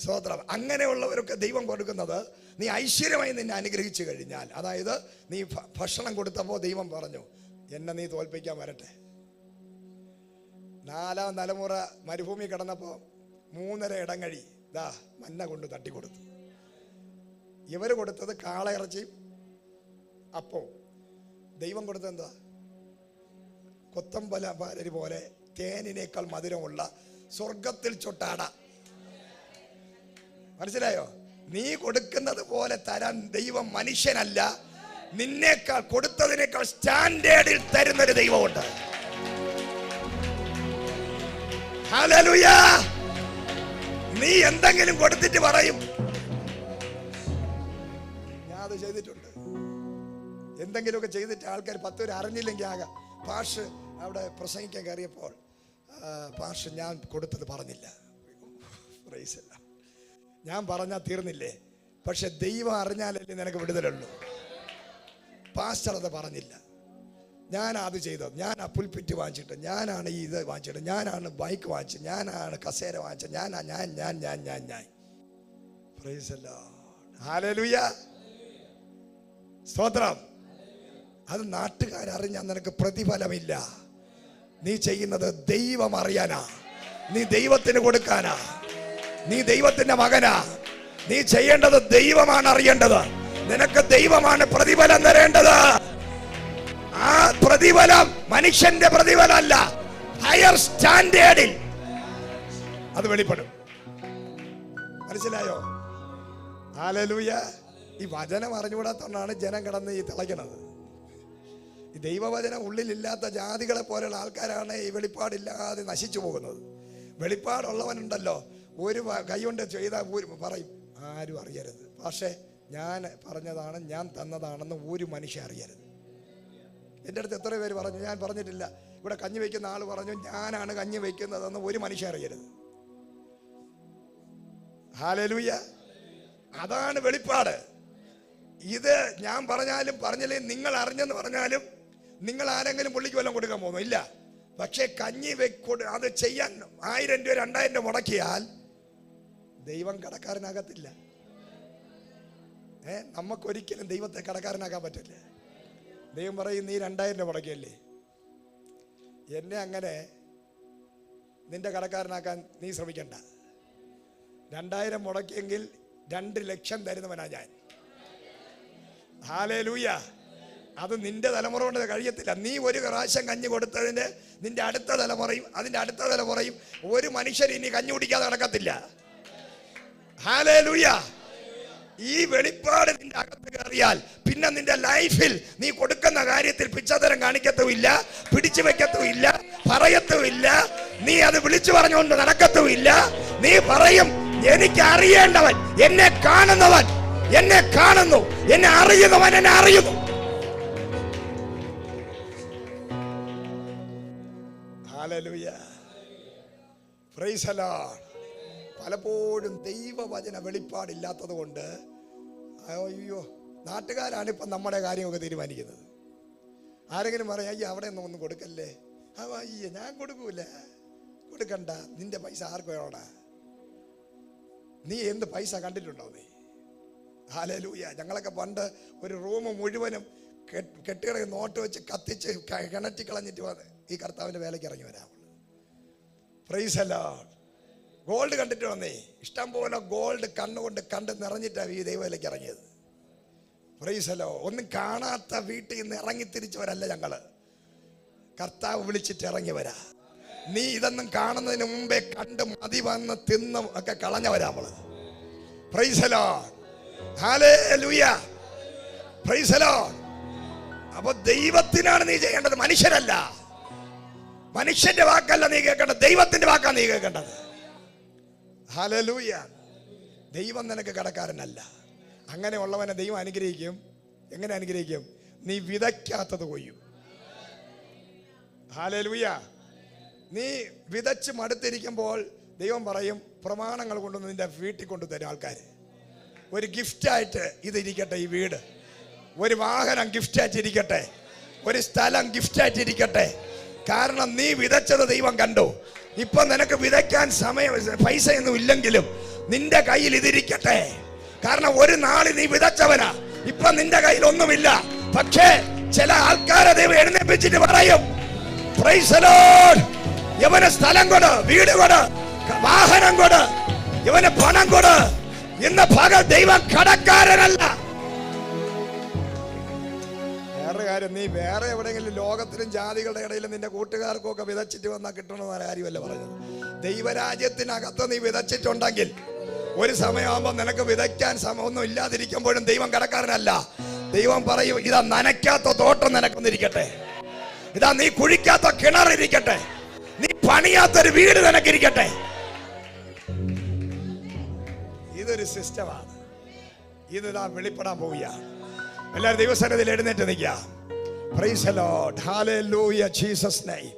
[SPEAKER 1] സ്തോത്രം. അങ്ങനെയുള്ളവരൊക്കെ ദൈവം കൊടുക്കുന്നത്, നീ ഐശ്വര്യമായി നിന്നെ അനുഗ്രഹിച്ചു കഴിഞ്ഞാൽ, അതായത് നീ ഭക്ഷണം കൊടുത്തപ്പോൾ ദൈവം പറഞ്ഞു, എന്നെ നീ തോൽപ്പിക്കാൻ വരട്ടെ. 4ാം തലമുറ മരുഭൂമി കിടന്നപ്പോൾ 3.5 ഇടങ്ങഴി ദാ മന്ന കൊണ്ട് തട്ടിക്കൊടുത്തു. ഇവര് കൊടുത്തത് കാളയിറച്ചിയും അപ്പോ, ദൈവം കൊടുത്തത് എന്താ? കൊത്തമ്പല പാലരി പോലെ തേനിനേക്കാൾ മധുരമുള്ള സ്വർഗത്തിൽ ചൊട്ടാട. മനസ്സിലായോ? നീ കൊടുക്കുന്നത് പോലെ തരാൻ ദൈവം മനുഷ്യനല്ല, നിന്നേക്കാൾ കൊടുത്തതിനേക്കാൾ സ്റ്റാൻഡേർഡിൽ തരുന്നൊരു ദൈവമുണ്ട്. ഹല്ലേലൂയ. നീ എന്തെങ്കിലും കൊടുത്തിട്ട് പറയും, ഞാൻ അത് ചെയ്തിട്ടുണ്ട്. എന്തെങ്കിലുമൊക്കെ ചെയ്തിട്ട് ആൾക്കാർ 10 പേര് അറിഞ്ഞില്ലെങ്കിൽ ആകാം. പാഷ് അവിടെ പ്രസംഗിക്കാൻ കയറിയപ്പോൾ പാഷ് ഞാൻ കൊടുത്തത് പറഞ്ഞില്ല. ഞാൻ പറഞ്ഞാൽ തീർന്നില്ലേ? പക്ഷെ ദൈവം അറിഞ്ഞാലല്ലേ നിനക്ക് വിടുതലുള്ളൂ. പാസ്റ്റർ അത് പറഞ്ഞില്ല, ഞാൻ അത് ചെയ്തത്, ഞാൻ ആ പുൽപ്പിറ്റ് വാങ്ങിച്ചിട്ട്, ഞാനാണ് ഈ ഇത് വാങ്ങിച്ചിട്ട്, ഞാനാണ് ബൈക്ക് വാങ്ങിച്ചത്, ഞാനാണ് കസേര വാങ്ങിച്ചത്, ഞാൻ. Price the Lord. ഹല്ലേലൂയ. സ്തോത്രം. അത് നാട്ടുകാരറിഞ്ഞാൽ നിനക്ക് പ്രതിഫലമില്ല. നീ ചെയ്യുന്നത് ദൈവം അറിയാനാ, നീ ദൈവത്തിന് കൊടുക്കാനാ, നീ ദൈവത്തിന്റെ മകനാ. നീ ചെയ്യേണ്ടത് ദൈവമാണ് അറിയേണ്ടത്. നിനക്ക് ദൈവമാണ് പ്രതിഫലം തരേണ്ടത്. ആ പ്രതിഫലം മനുഷ്യന്റെ പ്രതിഫലമല്ല, ഹയർ സ്റ്റാൻഡേർഡിൽ അത് വെളിപ്പെടും. മനസ്സിലായോ? ഹല്ലേലൂയ. ഈ വചനം അറിഞ്ഞുകൂടാത്തോണ്ടാണ് ജനം കിടന്ന് ഈ തിളയ്ക്കണത്. ഈ ദൈവവചനം ഉള്ളിലില്ലാത്ത ജാതികളെ പോലെയുള്ള ആൾക്കാരാണ് ഈ വെളിപ്പാടില്ലാതെ നശിച്ചു പോകുന്നത്. വെളിപ്പാടുള്ളവനുണ്ടല്ലോ, ഒരു കൈകൊണ്ട് ചെയ്താൽ പറയും ആരും അറിയരുത്. പക്ഷേ ഞാൻ പറഞ്ഞതാണ്, ഞാൻ തന്നതാണെന്ന് ഒരു മനുഷ്യൻ അറിയരുത്. എൻ്റെ അടുത്ത് എത്ര പേര് പറഞ്ഞു, ഞാൻ പറഞ്ഞിട്ടില്ല. ഇവിടെ കഞ്ഞി വയ്ക്കുന്ന ആൾ പറഞ്ഞു ഞാനാണ് കഞ്ഞി വയ്ക്കുന്നതെന്ന് ഒരു മനുഷ്യൻ അറിയരുത്. ഹല്ലേലൂയ. അതാണ് വെളിപ്പാട്. ഇത് ഞാൻ പറഞ്ഞാലും പറഞ്ഞില്ലേ, നിങ്ങൾ അറിഞ്ഞെന്ന് പറഞ്ഞാലും നിങ്ങൾ ആരെങ്കിലും പുള്ളിക്ക് വല്ലതും കൊടുക്കാൻ പോകുന്നു ഇല്ല. പക്ഷെ കഞ്ഞി അത് ചെയ്യാൻ 1000 രൂപ 2000 രൂപ മുടക്കിയാൽ ദൈവം കടക്കാരനാകത്തില്ല. നമുക്കൊരിക്കലും ദൈവത്തെ കടക്കാരനാക്കാൻ പറ്റില്ല. ദൈവം പറയും നീ 2000 രൂപ മുടക്കിയല്ലേ, എന്നെ അങ്ങനെ നിന്റെ കടക്കാരനാക്കാൻ നീ ശ്രമിക്കണ്ട. 2000 മുടക്കിയെങ്കിൽ 2 ലക്ഷം തരുന്നവനാ ഞാൻ. ഹല്ലേലൂയ. അത് നിന്റെ തലമുറ കൊണ്ട് കഴിയത്തില്ല. നീ ഒരു പ്രാവശ്യം കഞ്ഞി കൊടുത്തതിന് നിന്റെ അടുത്ത തലമുറയും അതിന്റെ അടുത്ത തലമുറയും ഒരു മനുഷ്യർ ഇനി കഞ്ഞി കുടിക്കാതെ നടക്കത്തില്ല. ഹല്ലേലൂയ. ഈ വെളിപ്പാട് നിന്റെ അകത്ത് കയറിയാൽ പിന്നെ നിന്റെ ലൈഫിൽ നീ കൊടുക്കുന്ന കാര്യത്തിൽ പിച്ചതരം കാണിക്കത്തുമില്ല, പിടിച്ചു വെക്കത്തുമില്ല, പറയത്തുമില്ല. നീ അത് വിളിച്ചു പറഞ്ഞുകൊണ്ട് നടക്കത്തുമില്ല. നീ പറയും എനിക്ക് അറിയേണ്ടവൻ എന്നെ കാണുന്നവൻ എന്നെ കാണുന്നു, എന്നെ അറിയുന്നവൻ എന്നെ അറിയുന്നു. ഹല്ലേലൂയ. Praise the Lord. പലപ്പോഴും ദൈവവചന വെളിപ്പാടില്ലാത്തത് കൊണ്ട് അയ്യോ നാട്ടുകാരാണ് ഇപ്പം നമ്മുടെ കാര്യമൊക്കെ തീരുമാനിക്കുന്നത്. ആരെങ്കിലും പറയാം അയ്യോ അവിടെ ഒന്നും കൊടുക്കല്ലേ, അയ്യ ഞാൻ കൊടുക്കൂല, കൊടുക്കണ്ട, നിന്റെ പൈസ ആർക്ക് വേണോടാ, നീ എന്ത് പൈസ കണ്ടിട്ടുണ്ടോ നീ? ഹല്ലേലൂയ. ഞങ്ങളൊക്കെ പണ്ട് ഒരു റൂം മുഴുവനും കെട്ടുകിടക്ക് നോട്ട് വെച്ച് കത്തിച്ച് കിണറ്റി കളഞ്ഞിട്ട് വന്ന് ഈ കർത്താവിൻ്റെ വേലയ്ക്ക് ഇറങ്ങി വരാവുള്ളൂ. Praise the Lord. ഗോൾഡ് കണ്ടിട്ട് വന്നേ, ഇഷ്ടം പോലെ ഗോൾഡ് കണ്ണുകൊണ്ട് കണ്ട് നിറഞ്ഞിട്ടാണ് ഈ ദൈവവേലയ്ക്ക് ഇറങ്ങിയത്. Price the Lord. ഒന്നും കാണാത്ത വീട്ടിൽ നിന്ന് ഇറങ്ങി തിരിച്ചവരല്ല ഞങ്ങള്, കർത്താവ് വിളിച്ചിട്ട് ഇറങ്ങി വരാ. നീ ഇതൊന്നും കാണുന്നതിന് മുമ്പേ കണ്ട് മതി വന്ന് തിന്നും ഒക്കെ കളഞ്ഞവരാ നമ്മള്. Price the Lord. Hallelujah. Praise the Lord. അപ്പൊ ദൈവത്തിനാണ് നീ ചെയ്യേണ്ടത്, മനുഷ്യരല്ല. മനുഷ്യന്റെ വാക്കല്ല നീ കേൾക്കേണ്ടത്, ദൈവത്തിന്റെ വാക്കാണ് നീ കേൾക്കേണ്ടത്. ഹല്ലേലൂയ. ദൈവം നിനക്ക് കടക്കാരനല്ല. അങ്ങനെ ഉള്ളവനെ ദൈവം അനുഗ്രഹിക്കും. എങ്ങനെ അനുഗ്രഹിക്കും? നീ വിതയ്ക്കാത്തത് കൊയ്യും. ഹല്ലേലൂയ. നീ വിതച്ച് മടുത്തിരിക്കുമ്പോൾ ദൈവം പറയും പ്രമാണങ്ങൾ കൊണ്ടുവന്ന് നിന്റെ വീട്ടിൽ കൊണ്ടുതരും ആൾക്കാർ. ഒരു ഗിഫ്റ്റായിട്ട് ഇതിരിക്കട്ടെ, ഈ വീട് ഒരു വാഹനം ഗിഫ്റ്റായിട്ടിരിക്കട്ടെ, ഒരു സ്ഥലം ഗിഫ്റ്റായിട്ടിരിക്കട്ടെ. കാരണം നീ വിതച്ചത് ദൈവം കണ്ടു. ഇപ്പൊ നിനക്ക് വിതയ്ക്കാൻ പൈസയൊന്നും ഇല്ലെങ്കിലും നിന്റെ കയ്യിൽ ഇതിരിക്കട്ടെ. കാരണം ഒരു നാളിൽ നീ വിതച്ചവനാ, ഇപ്പൊ നിന്റെ കയ്യിൽ ഒന്നുമില്ല. പക്ഷേ ചില ആൾക്കാരെ ദൈവം എഴുന്നേൽപ്പിച്ചിട്ട് പറയും പ്രൈസ് ദി ലോർഡ്, ഇവന് സ്ഥലം കൊട്, വീട് കൊട്, വാഹനം കൊട്, ഇവന് പണം കൊട്. ഇന്ന് പകൽ ദൈവം കടക്കാരനല്ല. വേറെ കാര്യം, നീ വേറെ എവിടെയെങ്കിലും ലോകത്തിലും ജാതികളുടെ ഇടയിലും നിന്റെ കൂട്ടുകാർക്കും ഒക്കെ വിതച്ചിട്ട് വന്നാൽ കിട്ടണമെന്ന കാര്യമല്ല പറഞ്ഞത്. ദൈവരാജ്യത്തിനകത്ത് നീ വിതച്ചിട്ടുണ്ടെങ്കിൽ ഒരു സമയമാകുമ്പോൾ നിനക്ക് വിതയ്ക്കാൻ സമയമൊന്നും ഇല്ലാതിരിക്കുമ്പോഴും ദൈവം കടക്കാരനല്ല. ദൈവം പറയും ഇതാ നനയ്ക്കാത്ത തോട്ടം നിനക്കൊന്നിരിക്കട്ടെ, ഇതാ നീ കുഴിക്കാത്ത കിണറിരിക്കട്ടെ, നീ പണിയാത്തൊരു വീട് നിനക്കിരിക്കട്ടെ. ഇതൊരു സിസ്റ്റമാണ്. ഇതാ വെളിപ്പെടാൻ പോവുകയാണ്. എല്ലാവരും ദൈവസന്നിധിയിൽ എഴുന്നേറ്റ് നിൽക്കുക. Price the Lord. Hallelujah. Jesus name.